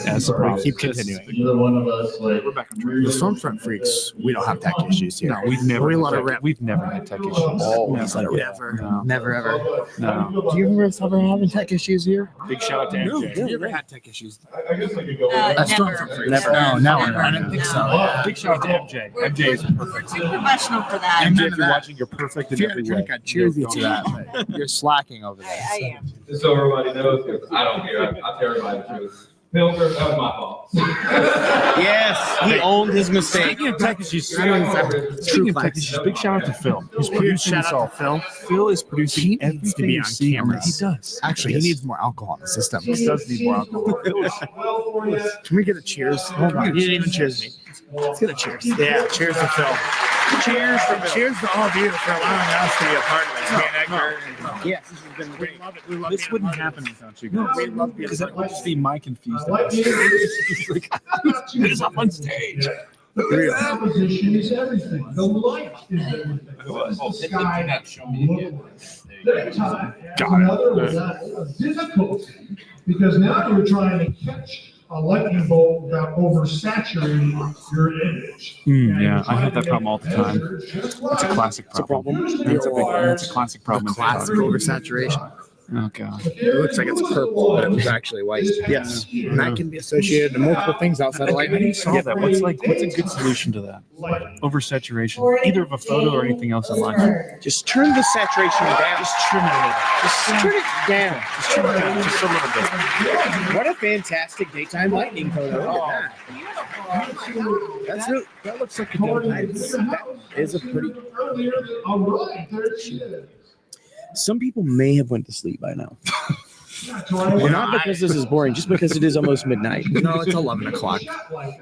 As a problem. Keep continuing. Neither one of us, like, We're back on track. The Stormfront freaks, we don't have tech issues here. No, we've never We had let it tech, rip. we've never had tech issues. Always let it rip. Never. No. Never ever. No. Do you remember us ever having tech issues here? Big shout out to MJ. Have you ever had tech issues? I guess I could go. Stormfront freaks. Never. No, Never. I didn't think so. Big shout out to MJ. MJ is perfect. Too professional for that. MJ, if you're watching, you're perfect in If you're every a way. drink, I'd cheers you to that. But you're slacking over there. I am. Just so everybody knows, because I don't care. I tell everybody the truth. Filter, that was my fault. Yes, he owned his mistake. Speaking of tech issues, True speaking of tech flex. issues, big shout out to Phil. He's Huge producing shout this out all. to Phil. Phil is producing He needs to everything be you on see on cameras. He does. Actually, Yes. he needs more alcohol in the system. He does need more alcohol. Can we get a cheers? Hold on. He didn't even cheers me. Let's get a cheers. Yeah, cheers to Phil. Cheers to all of you for allowing us to be a part of this. Me and Edgar. Yes, this has been great. We love it. We love This wouldn't happen without you guys. We love Because that would just be my confused ass. It's like, who's up on stage? The position is everything. The light is everything. The sky looks. That time adds another level of difficulty because now you're trying to catch a lightning bolt without oversaturating your image. Yeah, I have that problem all the time. It's a classic problem. It's a classic problem. Classic oversaturation. Oh god. It looks like it's purple, but it was actually white. Yes, and that can be associated to multiple things outside of lightning. How do you solve that? What's a good solution to that? Oversaturation, either of a photo or anything else in life. Just turn the saturation down. Just trim it a little. Just turn it down. Just trim it down just a little bit. What a fantastic daytime lightning photo! Look at that. That's really, that looks like a good night. That is a pretty. Some people may have went to sleep by now. Well, not because this is boring, just because it is almost midnight. No, it's 11 o'clock.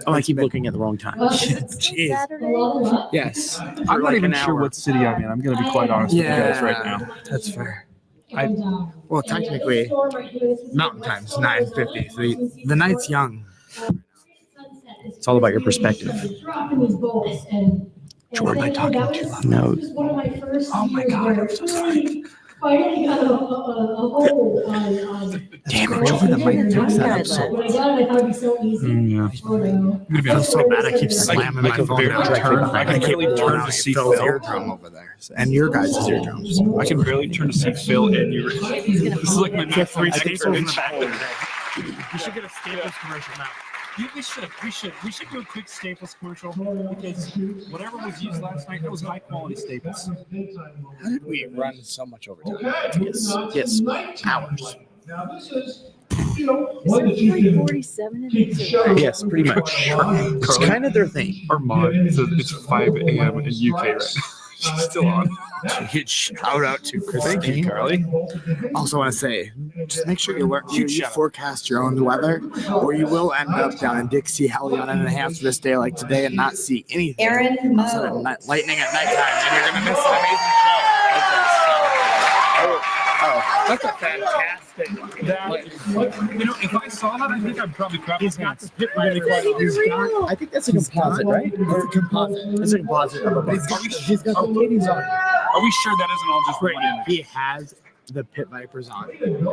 Oh, I keep looking at the wrong time. Jeez. Yes. I'm not even sure what city I'm in. I'm going to be quite honest with you guys right now. That's fair. Well, technically, Mountain Time's 9:50. The night's young. It's all about your perspective. Jordan, am I talking too loud? No. Oh my God, I'm so sorry. Finally got a hold on Damn it, Jordan, I might fix that episode. when I got it, I thought it'd be so easy. Yeah. I feel so bad. I keep slamming my phone down. I can barely turn to see Phil's Phil. eardrum over there, and your guys' eardrums. I can barely turn to see Phil and you. This is like my Get three staples in the back. We should get a Staples commercial now. We should do a quick Staples commercial because whatever was used last night, that was high quality Staples. How did we run so much overtime? Yes. Hours. Now this is, one that you can 47 keep the show. Yes, pretty much. It's kind of their thing. Armand says it's 5 a.m. in UK right now. She's still on. Huge shout out to Christine. Carly. Also want to say, just make sure you forecast your own weather, or you will end up down in Dixie Alley on an enhanced day like today and not see anything. Aaron outside of Moe. lightning at nighttime, and you're gonna miss an amazing show. That's a fantastic. If I saw that, I think I'd probably crap. He's got the pit really quite on. I think that's a composite, right? It's a composite. It's a composite of a bunch. He's got the kitties on. Are we sure that isn't all just one image? He has the pit vipers on.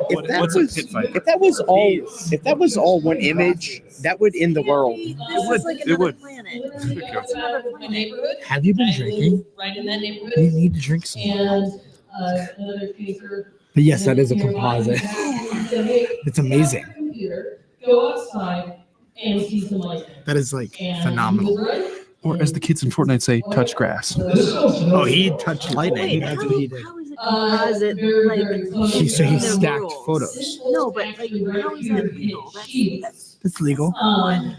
What's a pit viper? If that was all one image, that would end the world. It would. My neighborhood, Have you been drinking? right in that neighborhood. You need to drink some. And another pacer. But yes, that is a composite. It's amazing. Computer, go outside and see some lightning. That is like And phenomenal. he was right. Or as the kids in Fortnite say, touch grass. Oh, he touched lightning. Wait, That's what he did. How is it composite? Like, He stacked rules. photos. No, but like, how is that legal? It's legal. And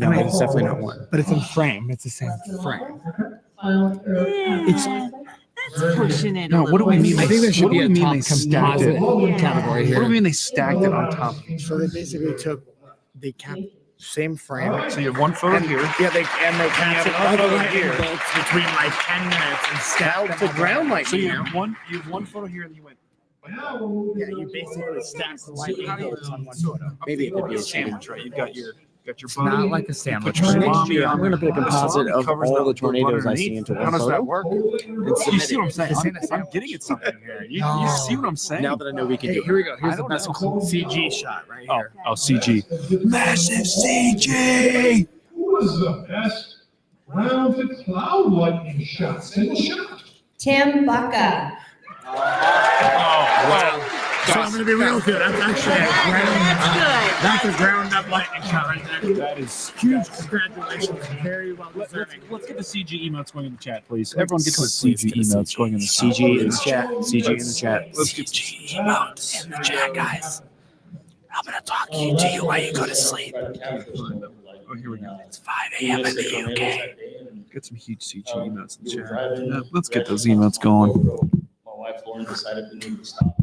No, it's definitely not one. But it's in frame. It's the same frame. That's pushing it. No, what do we mean? I think there should What be do a we mean top they stacked composite it? category What do we here. mean they stacked it on top? So they basically took, they kept same frame. So you have one photo here. Yeah, they captured other lightning bolts between like 10 minutes and stacked them. To ground light. So you have one photo here, and you went. Yeah, you basically stacked the lightning bolts on one photo. Maybe it could be a sandwich, right? You've got your It's not like a sandwich. Put your Next salami year, I'm on going to put a there. composite of Covers all the the tornadoes I see underneath. into How one does photo. that work? You see what I'm saying? I'm getting at something here. You see what I'm saying? Now that I know we can Hey, do here we it. go. Here's the best CG shot right here. Oh, CG. Massive CG! Who was the best rounded cloud lightning shot? Single shot. Tim Bucka. Wow. So I'm going to be real good. That's actually that's a ground up lightning shot right there. That is Huge congratulations. Very well deserving. Let's get the CG emotes going in the chat, please. Everyone get the CG emotes going in the CG in the chat. CG in the chat. Let's get CG emotes in the chat, guys. I'm going to talk to you while you go to sleep. Oh, here we go. It's 5 a.m. in the UK. Get some huge CG emotes in the chat. Let's get those emotes going. My wife Lauren decided we needed to stop.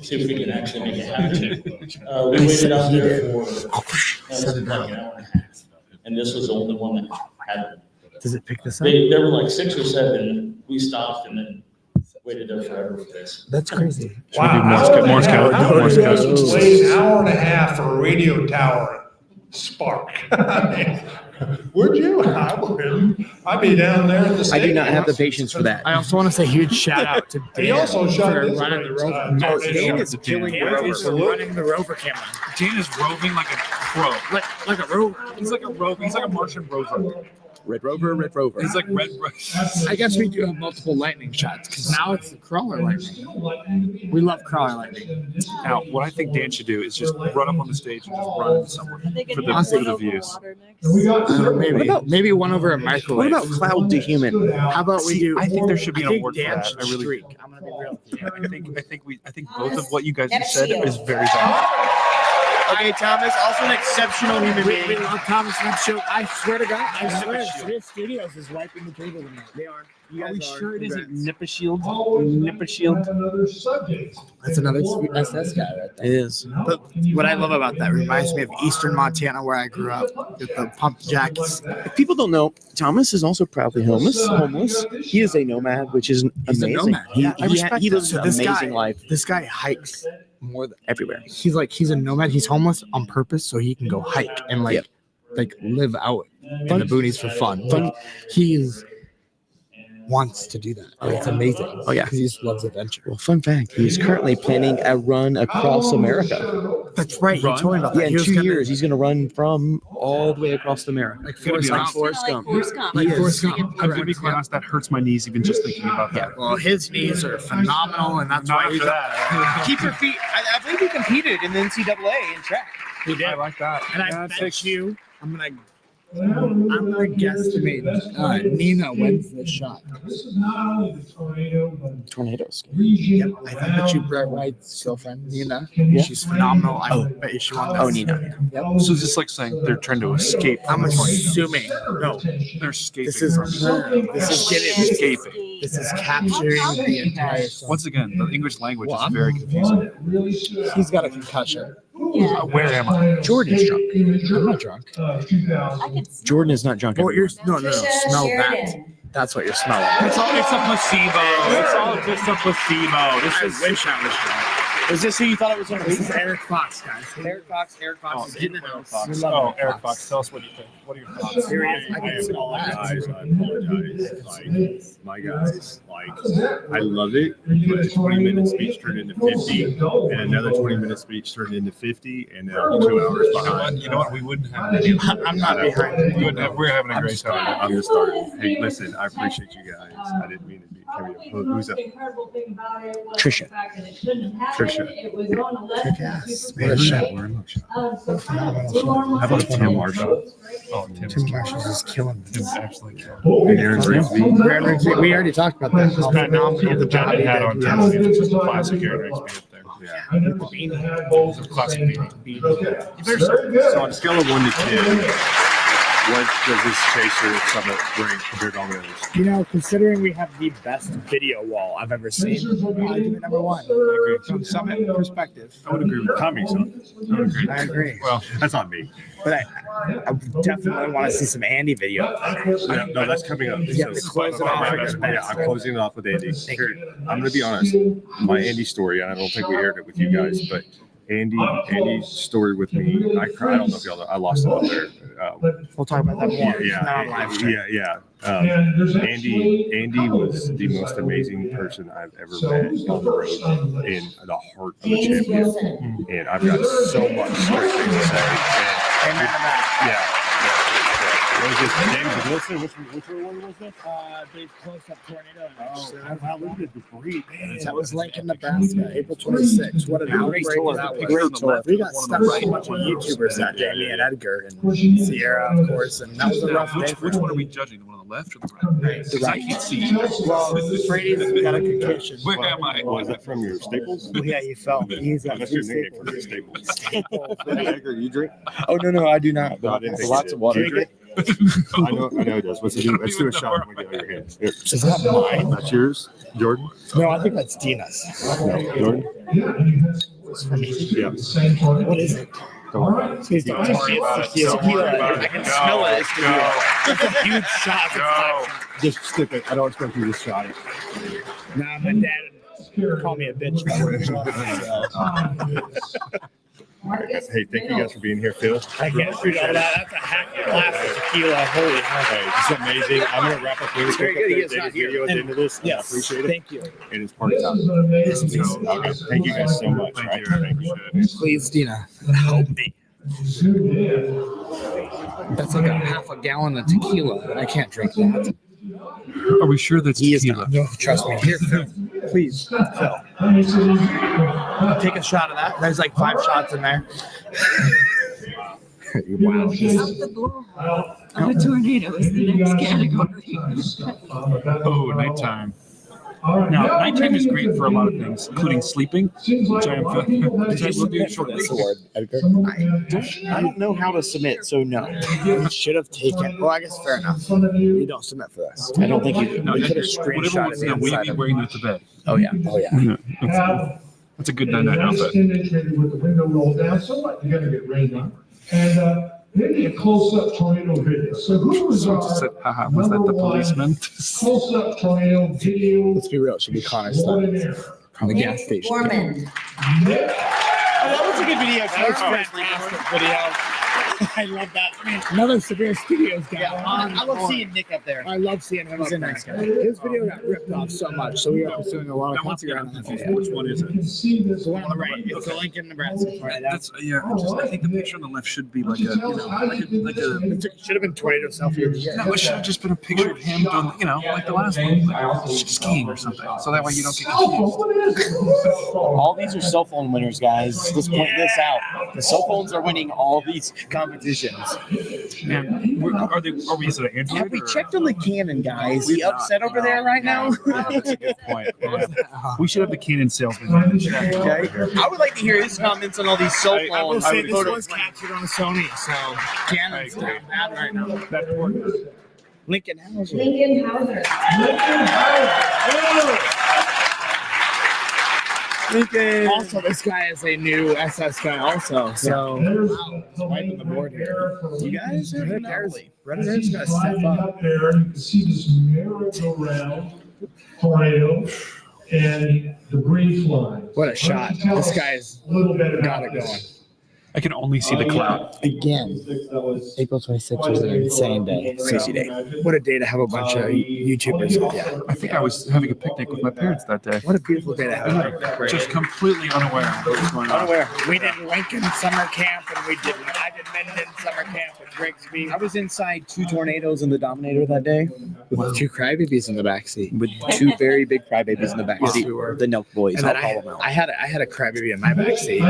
See if we can actually make it happen. We waited out there for like an hour and a half, and this was the only one that had Does it pick this up? There were like 6 or 7. We stopped and then waited there forever for this. That's crazy. Wow. Morse code. Morse code. Wait an hour and a half for a radio tower spark. Would you? I would. I'd be down there at the I stadium. do not have the patience for that. I also want to say huge shout out to Dan He also shot for this running the rover. Dan is killing Dan is running the rover camera. Dan is roving like a pro. Like a rover. He's like a rover. He's like a Martian rover. Red Rover, Red Rover. He's like Red Rover. I guess we do have multiple lightning shots because now it's the crawler lightning. We love crawler lightning. Now, what I think Dan should do is just run up on the stage and just run into someone for the views. Maybe one over a microwave. What about cloud to human? How about we do? I think there should be an I think award for Dan that. should I really streak. I'm gonna be real. I think both of what you guys have said is very valid. Okay, Thomas, also an exceptional human being. We love Thomas Show. I swear to God, I swear, Swift Studios is wiping the table tonight. They are. Are we sure it isn't Nippershield? Nippershield? That's another sweet SS guy right there. It is. But what I love about that reminds me of Eastern Montana, where I grew up, with the pump jackets. If people don't know, Thomas is also proudly homeless. He is a nomad, which is He's amazing. a nomad. Yeah, I respect he that. lives So an this amazing guy- life This guy hikes more than everywhere. he's a nomad. He's homeless on purpose so he can go hike and like live out in the boonies for fun. Like, wants to do that. And it's amazing. Oh yeah, he just loves adventure. Well, fun fact: he's currently planning a run across America. That's right. You told me about that. Yeah, in He was 2 gonna- years, he's going to run from all the way across America. Like Forrest Gump. Forrest Gump. Like Forrest Gump. I'm going to be quite honest, that hurts my knees even just thinking about that. Well, his knees are phenomenal, and that's why Not he's for that. Keep your feet. I believe he competed in the NCAA in track. He did. I like that. And I bet you, I'm gonna guesstimate Nina wins this shot. This is not only the tornado, but Tornadoes. Yep, I bet you Brett White's girlfriend Nina. Yeah. She's phenomenal. I bet you she won this. Oh, Nina. Yep. So it's just like saying they're trying to escape. I'm assuming. No, They're escaping. this is escaping. This is capturing the entire. Once again, the English language Well, is very confusing. He's got a concussion. Where am I? Jordan's drunk. I'm not drunk. Jordan is not drunk. Oh, you're no. Trisha Smell Sheridan. that. That's what you're smelling. It's a placebo. It's all just a placebo. I wish I was drunk. Is this who you thought it was going to be? This is Eric Fox, guys. Eric Fox. Eric Fox is in the notes. We love Oh, Eric Fox. Tell us what you think. What are your thoughts? Here he is. I can smell that. Guys, I apologize. Like, my guys, I love it. But a 20-minute speech turned into 50, and another 20-minute speech turned into 50, and now I'm 2 hours behind. You know what? We wouldn't have. I'm not behind. We're having a great time. I'm gonna start. Hey, listen, I appreciate you guys. I didn't mean to be carry up. Who's up? Trisha. Trisha. Kick-ass. Man, who's that? We're emotional. How about Tim Marshall? Oh, Tim Marshall's is killing Tim's this. absolutely killing. And Aaron Grigsby. We already talked about that. How phenomenal the job he Hat on did. top. It's just a classic Aaron Rigsby up there. Yeah. It's a classic beanie. So on a scale of 1 to 10, what does this Chaser Summit bring compared to all the others? You know, considering we have the best video wall I've ever seen, I give it number one. From Summit perspective. I would agree with Tommy. I agree. Well, that's not me. But I definitely want to see some Andy video. No, that's coming up. Yeah, to close it off. Yeah, I'm closing it off with Andy. Here, I'm going to be honest. My Andy story, and I don't think we aired it with you guys, but Andy's story with me, I don't know if y'all know, I lost him up there. We'll talk about that more. Not on live stream. Andy was the most amazing person I've ever met on the road in the heart of a champion. And I've got so much great things to say. Amen to that. Yeah. What was this? James Wilson? Which one was this? Big close-up tornado. Wow, look at the debris, man. That was Lincoln, Nebraska, April 26th. What an outbreak that was. Great tour. We got stuck with a bunch of YouTubers that day, me and Edgar and Sierra, of course, and that was a rough day. Which one are we judging? The one on the left or the right? The right. I can't see. Well, Brady's got a concussion. Where am I? Oh, is that from your Staples? Well, yeah, you fell. He's got That's three your nickname for staples. the Staples. Edgar, you drink? Oh, no, I do not. No, I didn't think Lots you of did. water. Do you drink? I know it does. Let's do a shot when we get out of your hands. Here. Is that mine? That's yours, Jordan? No, I think that's Dina's. No, Jordan? It's for me. Yeah. What is it? Please don't tell me it's tequila. I can smell it. It's tequila. It's a huge shot. It's a 5 shot. Just stick it. I don't expect you to shot it. Nah, my dad would call me a bitch. Hey, thank you guys for being here, Phil. I can't shoot all that. That's a half glass of tequila. Holy Hey, this is amazing. I'm going to wrap up really quick. David's video at the end of this. Yes, I appreciate it. thank you. And it's party time. So, thank you guys so much. Thank you. Please, Dina, help me. That's like a half a gallon of tequila, and I can't drink that. Are we sure that's tequila? No, trust me. Here, Phil. Please, Phil. Take a shot of that. There's like 5 shots in there. Wow. Up the blow of a tornado is the next category. Oh, nighttime. Now, nighttime is great for a lot of things, including sleeping, which I will do shortly. Edgar? I don't know how to submit, so no. You should have taken. Well, I guess fair enough. You don't submit for this. I don't think you do. No, We could have whatever screenshotted was the that, will you inside be of wearing it. that to bed? Oh yeah. Oh yeah. That's a good night outfit. Image maybe with the window rolled down, somewhat you're gonna get rained on. And maybe a close-up tornado video. So who was Someone just said, haha, was that the policeman? close-up tornado video? Let's be real. It should be Connor Stein from the gas station. Foreman. Oh, that was a good video. That was fantastic video. I love that. I mean, another Severe Studios guy. Yeah, I love seeing Nick up there. I love seeing him. He's a nice guy. His video got ripped off so much, so we are pursuing a lot of copyright on that video. Which one is it? The one on the right. It's the Lincoln, Nebraska. That's I think the picture on the left should be like a, It should have been tornado selfie of the year. No, it should have just been a picture of him doing, like the last one, like skiing or something. So that way you don't get confused. All these are cell phone winners, guys. Let's point this out. The cell phones are winning all these competitions. And are we is it an Android? Have we checked on the Canon, guys? Is he upset over there right now? That's a good point. Yeah. We should have the Canon salesman. Okay. I would like to hear his comments on all these cell phones. I will say this was captured on Sony, so Canon's down bad right now. Lincoln Hauser. Lincoln Hauser. Lincoln. Also, this guy is a new SS guy also. So, wow, wiping the board here. You guys are Brady Harris got to step up. There, you can see this merry-go-round tornado and debris flying. What a shot. This guy's got it going. I can only see the cloud. Again, April 26th was an insane day. Crazy day. What a day to have a bunch of YouTubers with you. I think I was having a picnic with my parents that day. What a beautiful day to have. Just completely unaware of what was going on. Unaware. We did Lincoln summer camp, and I did Menden summer camp with Grigsby. I was inside 2 tornadoes in the Dominator that day. With 2 crybabies in the backseat. With 2 very big crybabies in the backseat. we were. The Nelk boys. And then I'll call them out. I had a crybaby in my backseat.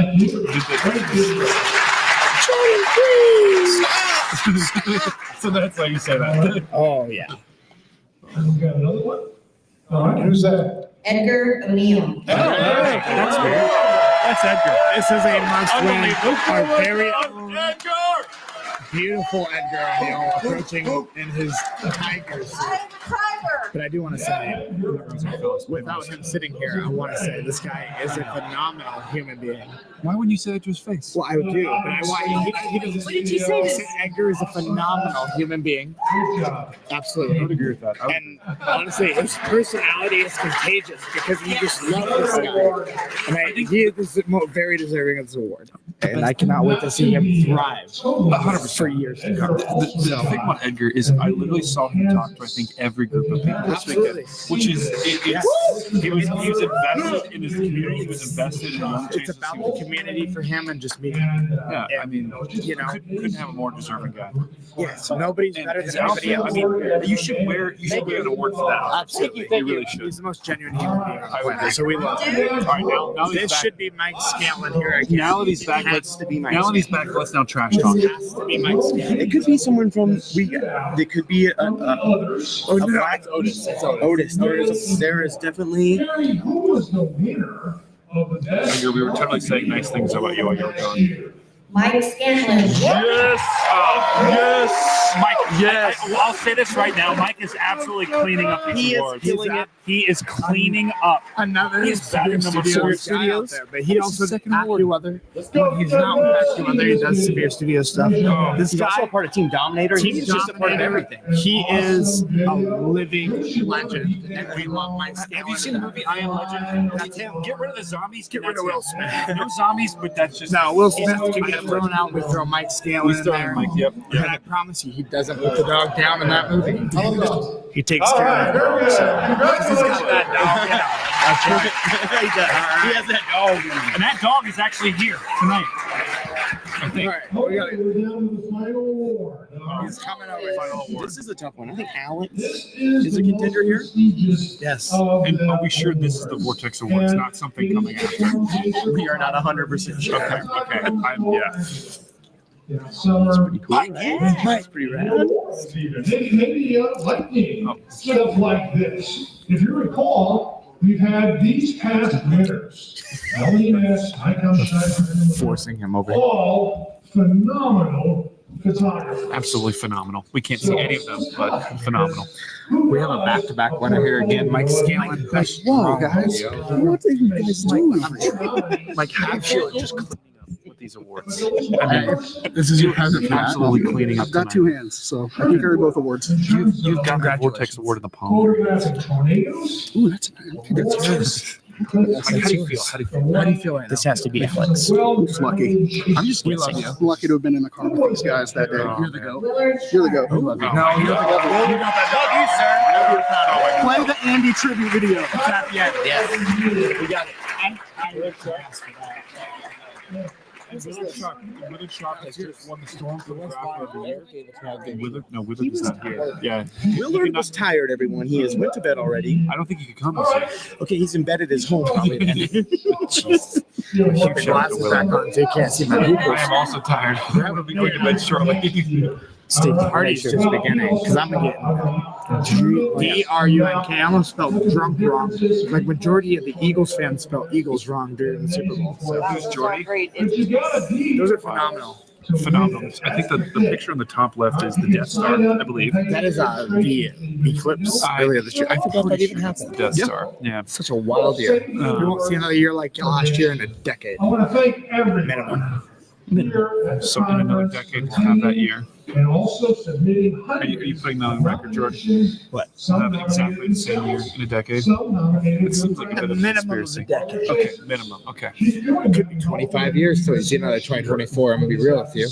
So that's why you say that. Oh yeah. We got another one. All right, who's that? Edgar ONeal. That's weird. That's Edgar. This is a must-win. Our very Edgar! beautiful Edgar ONeal approaching in his tiger suit. But I do want to say, without him sitting here, I want to say this guy is a phenomenal human being. Why wouldn't you say that to his face? Well, I would do, but I want he doesn't. What did you say? Edgar is a phenomenal human being. Absolutely. I would agree with that. And honestly, his personality is contagious because you just love this guy. And he is very deserving of this award. And I cannot wait to see him thrive 100% for years to come. The thing about Edgar is I literally saw him talk to, I think, every group of people this weekend, which is, he was invested in his community, he was invested in young It's Chasers. about the community for him and just me. Yeah, I mean, you know, couldn't have a more deserving guy. Yeah, so nobody's And better his than anybody outfit, else. I mean, you should wear an award for that. Absolutely. You really should. He's the most genuine human being on the I would planet, so we love him. All right, now he's This back. should be Mike Scanlon here again. Now that he's back, let's now trash talk. It has to be Mike Scanlon. It could be someone from It could be a black It's Otis. It's Otis. There is definitely. Who was the winner of the best? Edgar, we were totally saying nice things about you while you were gone. Mike Scanlon. Yes. Yes. Mike. Yes. I'll say this right now. Mike is absolutely cleaning up these awards. He is cleaning up. Another He's back in number Severe 4 Studios, there, but he also does AccuWeather. When he's not with AccuWeather, he does Severe Studio stuff. This He's guy, also a part of Team Dominator. Team He's just a part of Dominator. everything. He is a living legend, and we love Mike Scanlon. Have you seen the movie I Am Legend? That's him. Get rid of the zombies. Get rid of Will Smith. No zombies, but that's just No, Will Smith can get thrown out. We throw Mike Scanlon in there. Mike, yep. And I promise you, he doesn't put the dog down in that movie. He takes care of the dog. So. He's got that dog. He does. He has that dog. And that dog is actually here tonight. I think. All right, we got it. We're down to the final award. He's coming over. This is a tough one. I think Alex is a contender here. Yes. And are we sure this is the Vortex Awards, not something coming after? We are not 100% sure. Okay. Yeah. That's pretty cool. That's pretty rad. Maybe lightning stuff like this. If you recall, we've had these past winners. LES, Icon Shine, Forcing him over. all phenomenal photographers. Absolutely phenomenal. We can't see any of them, but phenomenal. We have a back-to-back winner here again, Mike Scanlon. Whoa, guys. What are you guys doing? Like half shit. Just cleaning up with these awards. This is your present for that. Absolutely cleaning up. I've got two hands, so I can carry both awards. You've got the Vortex Award in the palm. Photographing tornadoes. Ooh, that's nice. Like, how do you feel? How do you feel? Right This has to be Alex. It's lucky. I'm just We love you. I'm lucky to have been in the car with these guys that day. You're the go. You're the go. No, you're the go. Play the Andy tribute video. Yes. We got it. Wither Shark has just won the Storm Photographer of the Year. Wither is not here. Yeah. Willard was tired, everyone. He has went to bed already. I don't think he could come this year. Okay, he's in bed at his home probably then. Keep the glasses back on so you can't see my I pupils. am also tired. I will be going to bed shortly. State party's just beginning because I'm getting D-R-U-N-K. I almost spelled drunk wrong. Like majority of the Eagles fans spell Eagles wrong during the Super Bowl. So Who's Jordy? those are phenomenal. Phenomenal. I think the picture on the top left is the Death Star, I believe. That is the eclipse earlier this year. I forgot that even happened. Death Star. Yeah. Such a wild year. We won't see another year like last year in a decade. I want to thank everyone. Minimum. So in another decade, we'll have that year. And also submitting Are you putting that on record, George? What? We'll have exactly the same year in a decade. It seems like a bit of a Minimum of conspiracy. a decade. Okay, minimum. Okay. It could be 25 years till we see another 2024. I'm gonna be real with you.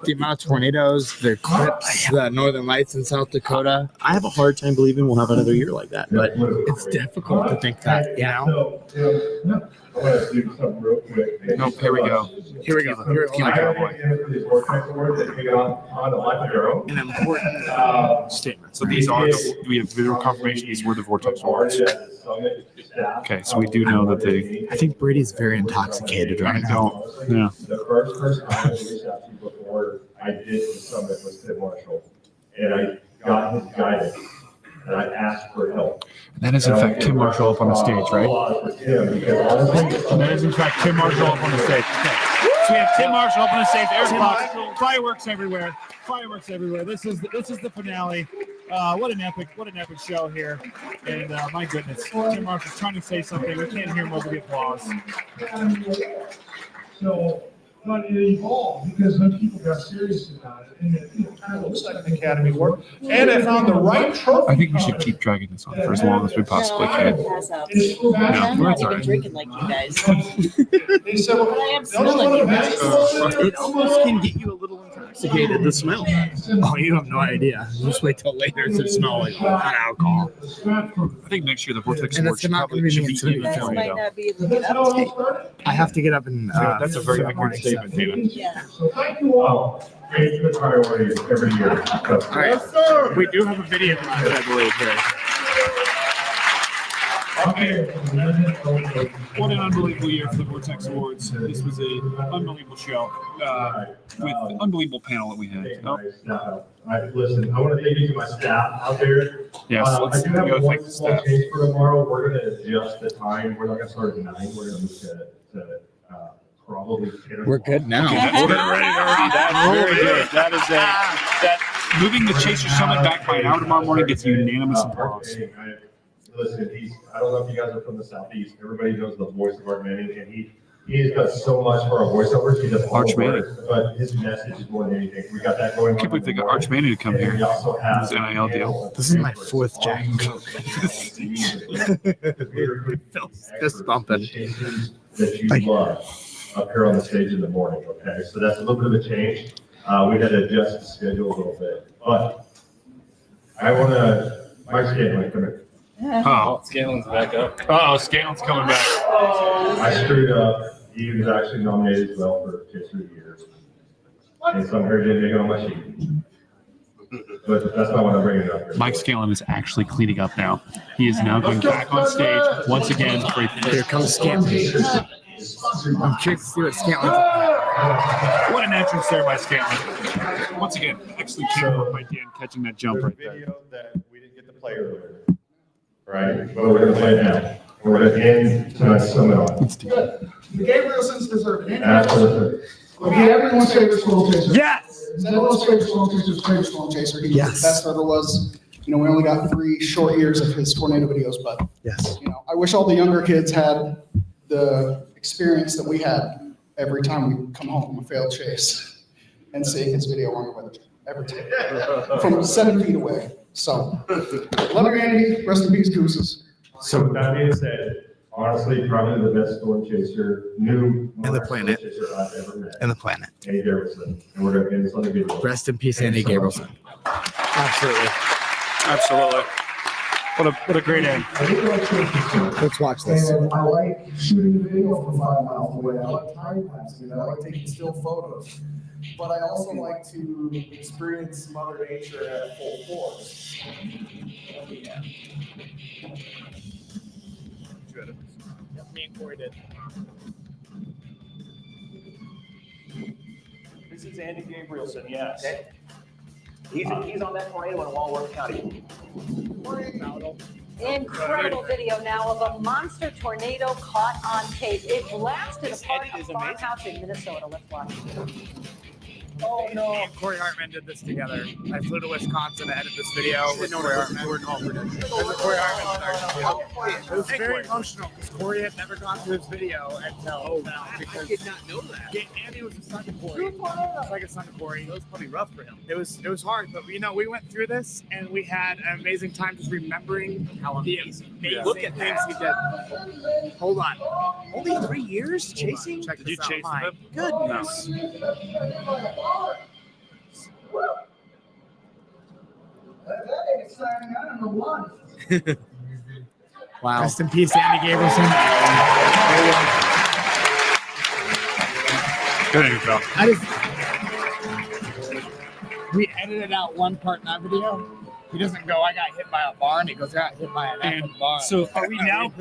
The amount of tornadoes, the eclipse, the northern lights in South Dakota. I have a hard time believing we'll have another year like that, but It's difficult to think that, you know. I want to do something real quick. Nope, here we go. Here we go. Here we I go. have to enter these Vortex Awards that we got on a life of their own. An important statement. So these are we have visual confirmation. These were the Vortex Awards. Okay, so we do know that they. I think Brady's very intoxicated right now. Yeah. The first person I reached out to before I did the summit was Tim Marshall. And I got his guidance and I asked for help. That is in fact Tim Marshall up on the stage, right? That is in fact Tim Marshall up on the stage. Okay. So we have Tim Marshall up on the stage. Airbox, fireworks everywhere. Fireworks everywhere. This is the finale. What an epic show here. And my goodness, Tim Marshall's trying to say something. We can't hear him over the applause. So, but it evolved because when people got serious about it, and it kind of looks like an Academy Award, and I found the right trophy. I think we should keep dragging this on for as long as we possibly can. No, that's all right. Drinking like you guys. They said, well, I am smelling It almost can get you a little intoxicated, the smell. Oh, you have no idea. Just wait till later to smell like hot alcohol. I think next year the Vortex And Awards it's not going to be should me be until even might though. not be looking up. I have to get up and. That's a very accurate statement, Dana. Yeah. So thank you all. It's the priorities every year. All right. We do have a video class, I believe, here. What an unbelievable year for the Vortex Awards. This was an unbelievable show with an unbelievable panel that we had. Listen, I want to thank you to my staff out there. Yes, I do have go one thank the small staff. change for tomorrow. We're going to adjust the time. We're not going to start at 9. We're going to move to probably. We're good now. Okay, that's good. Ready to rock. That's very good. That is that moving the Chaser Summit back by an hour tomorrow morning gets unanimous applause. Listen, I don't know if you guys are from the Southeast. Everybody knows the voice of Arch Manning, and he's got so much for our voiceovers. He does all Arch the work, but his message is more than anything. We got that going on. I can't believe they got Arch Manning to come here. We also have His NIL deal. This is my 4th Jack and Coke. Fist bumping. That you love up here on the stage in the morning, okay? So that's a little bit of a change. We had to adjust the schedule a little bit, but I want to, Mike Scanlon, come here. Oh, Scanlon's back up. Oh, Scanlon's coming back. I screwed up. He was actually nominated as well for Chaser of the Year. And so I'm here to make it on my sheet. But that's not what I'm bringing up here. Mike Scanlon is actually cleaning up now. He is now going back on stage once again. Here comes Scanlon. I'm curious to see what Scanlon's. What an entrance there by Scanlon. Once again, excellent teamwork by Dan catching that jump right there. Video that we didn't get to play earlier. Right? But we're going to play it now. We're going to end tonight's summit off. Good. The Gabrielsons deserve it. Absolutely. Okay, everyone's favorite storm chaser. Yes! Everyone's favorite storm chaser's favorite storm chaser. He was the best there ever was. You know, we only got 3 short years of his tornado videos, but yes, you know, I wish all the younger kids had the experience that we had every time we come home from a failed chase and seeing his video on the weather every time from 7 feet away. So, love you, Andy. Rest in peace, Gooses. So with that being said, honestly, probably the best storm chaser, new And the planet. storm chaser I've ever met. And the planet. Andy Gabrielson. And we're going to end this on the video. Rest in peace, Andy Gabrielson. Absolutely. Absolutely. What a great end. Let's watch this. And I like shooting the video from 5 miles away. I like time lapsing. I like taking still photos. But I also like to experience Mother Nature at full force. Yeah. Me and Corey did. This is Andy Gabrielson, yes. Okay. He's on that tornado in Walworth County. Incredible video now of a monster tornado caught on tape. It blasted apart a farmhouse in Minnesota. Let's watch. Oh no! Me and Corey Hartman did this together. I flew to Wisconsin to edit this video with Corey Hartman. Corey Hartman. It was very emotional because Corey had never gone through this video until now. Because I did not know that. Andy was a son to Corey. It was like a son to Corey. It was probably rough for him. It was hard, but you know we went through this and we had an amazing time just remembering how amazing things he did. Hold on. Only 3 years chasing? Did you chase him? Goodness. Wow. Rest in peace, Andy Gabrielson. Good info. We edited out one part in that video. He doesn't go, I got hit by a barn. He goes, I got hit by an effing barn. So are we now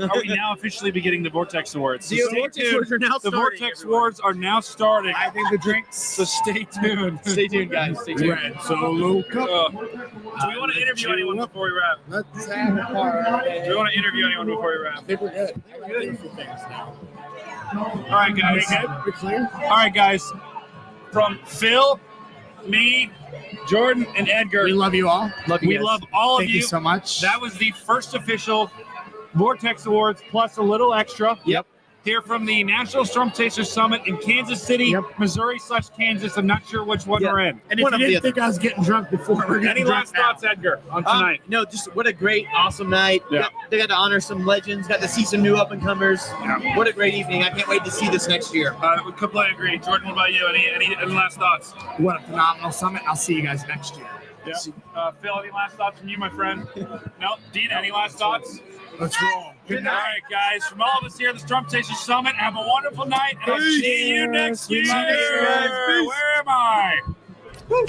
officially beginning the Vortex Awards? So The Vortex Awards are now The starting, Vortex Awards are now starting. I think the drinks. So stay tuned. Stay tuned, guys. Stay tuned. Red Solo Cup. Do we want to interview anyone before we wrap? Let's have a party. Do we want to interview anyone before we wrap? I think we're good. We're good for things now. All right, guys. We're clear? All right, guys. From Phil, me, Jordan, and Edgar. We love you all. We love all of you. Thank you so much. That was the first official Vortex Awards plus a little extra. Yep. Here from the National Storm Chaser Summit in Kansas City, Missouri/Kansas. I'm not sure which one we're in. And if you didn't think I was getting drunk before, we're getting Any drunk last thoughts, Edgar, on tonight? No, just what a great, awesome night. Yeah. They got to honor some legends, got to see some new up-and-comers. Yeah. What a great evening. I can't wait to see this next year. We completely agree. Jordan, what about you? Any last thoughts? What a phenomenal summit. I'll see you guys next year. Yeah. Phil, any last thoughts from you, my friend? No? Dina, any last thoughts? Let's roll. Good night. All right, guys. From all of us here at the Storm Chaser Summit, have a wonderful night, and I'll see you next year. Where am I? Woo.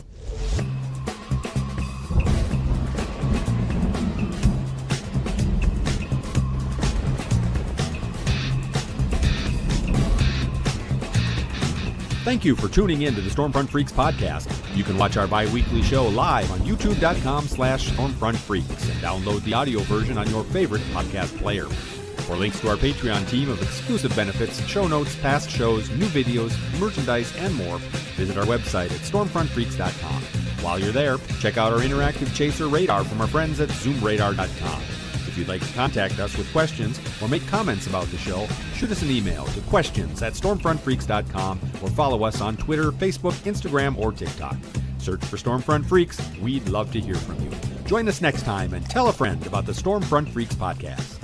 Thank you for tuning in to the Stormfront Freaks podcast. You can watch our bi-weekly show live on youtube.com/StormfrontFreaks and download the audio version on your favorite podcast player. For links to our Patreon team of exclusive benefits, show notes, past shows, new videos, merchandise, and more, visit our website at stormfrontfreaks.com. While you're there, check out our interactive chaser radar from our friends at zoomradar.com. If you'd like to contact us with questions or make comments about the show, shoot us an email to questions@stormfrontfreaks.com or follow us on Twitter, Facebook, Instagram, or TikTok. Search for Stormfront Freaks. We'd love to hear from you. Join us next time and tell a friend about the Stormfront Freaks podcast.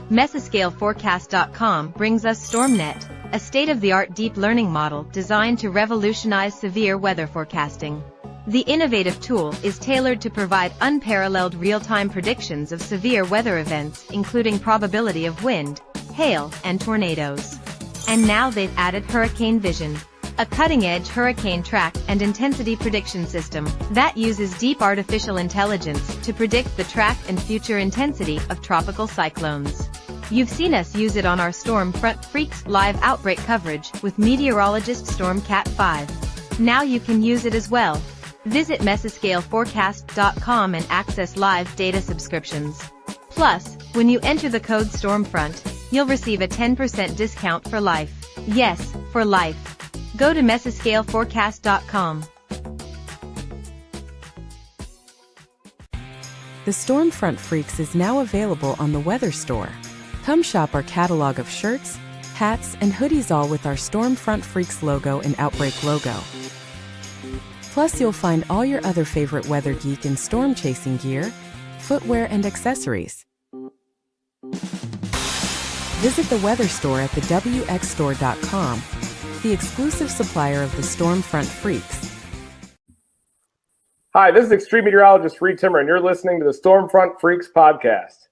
Mesoscaleforecast.com brings us StormNet, a state-of-the-art deep learning model designed to revolutionize severe weather forecasting. The innovative tool is tailored to provide unparalleled real-time predictions of severe weather events, including probability of wind, hail, and tornadoes. And now they've added Hurricane Vision, a cutting-edge hurricane track and intensity prediction system that uses deep artificial intelligence to predict the track and future intensity of tropical cyclones. You've seen us use it on our Storm Front Freaks live outbreak coverage with meteorologist Stormcat 5. Now you can use it as well. Visit Mesoscaleforecast.com and access live data subscriptions. Plus, when you enter the code STORMFRONT, you'll receive a 10% discount for life. Yes, for life. Go to Mesoscaleforecast.com. The Stormfront Freaks is now available on the Weather Store. Come shop our catalog of shirts, hats, and hoodies, all with our Stormfront Freaks logo and Outbreak logo. Plus, you'll find all your other favorite weather geek and storm chasing gear, footwear, and accessories. Visit the Weather Store at thewxstore.com, the exclusive supplier of the Stormfront Freaks. Hi, this is extreme meteorologist Reed Timmer, and you're listening to the Stormfront Freaks podcast.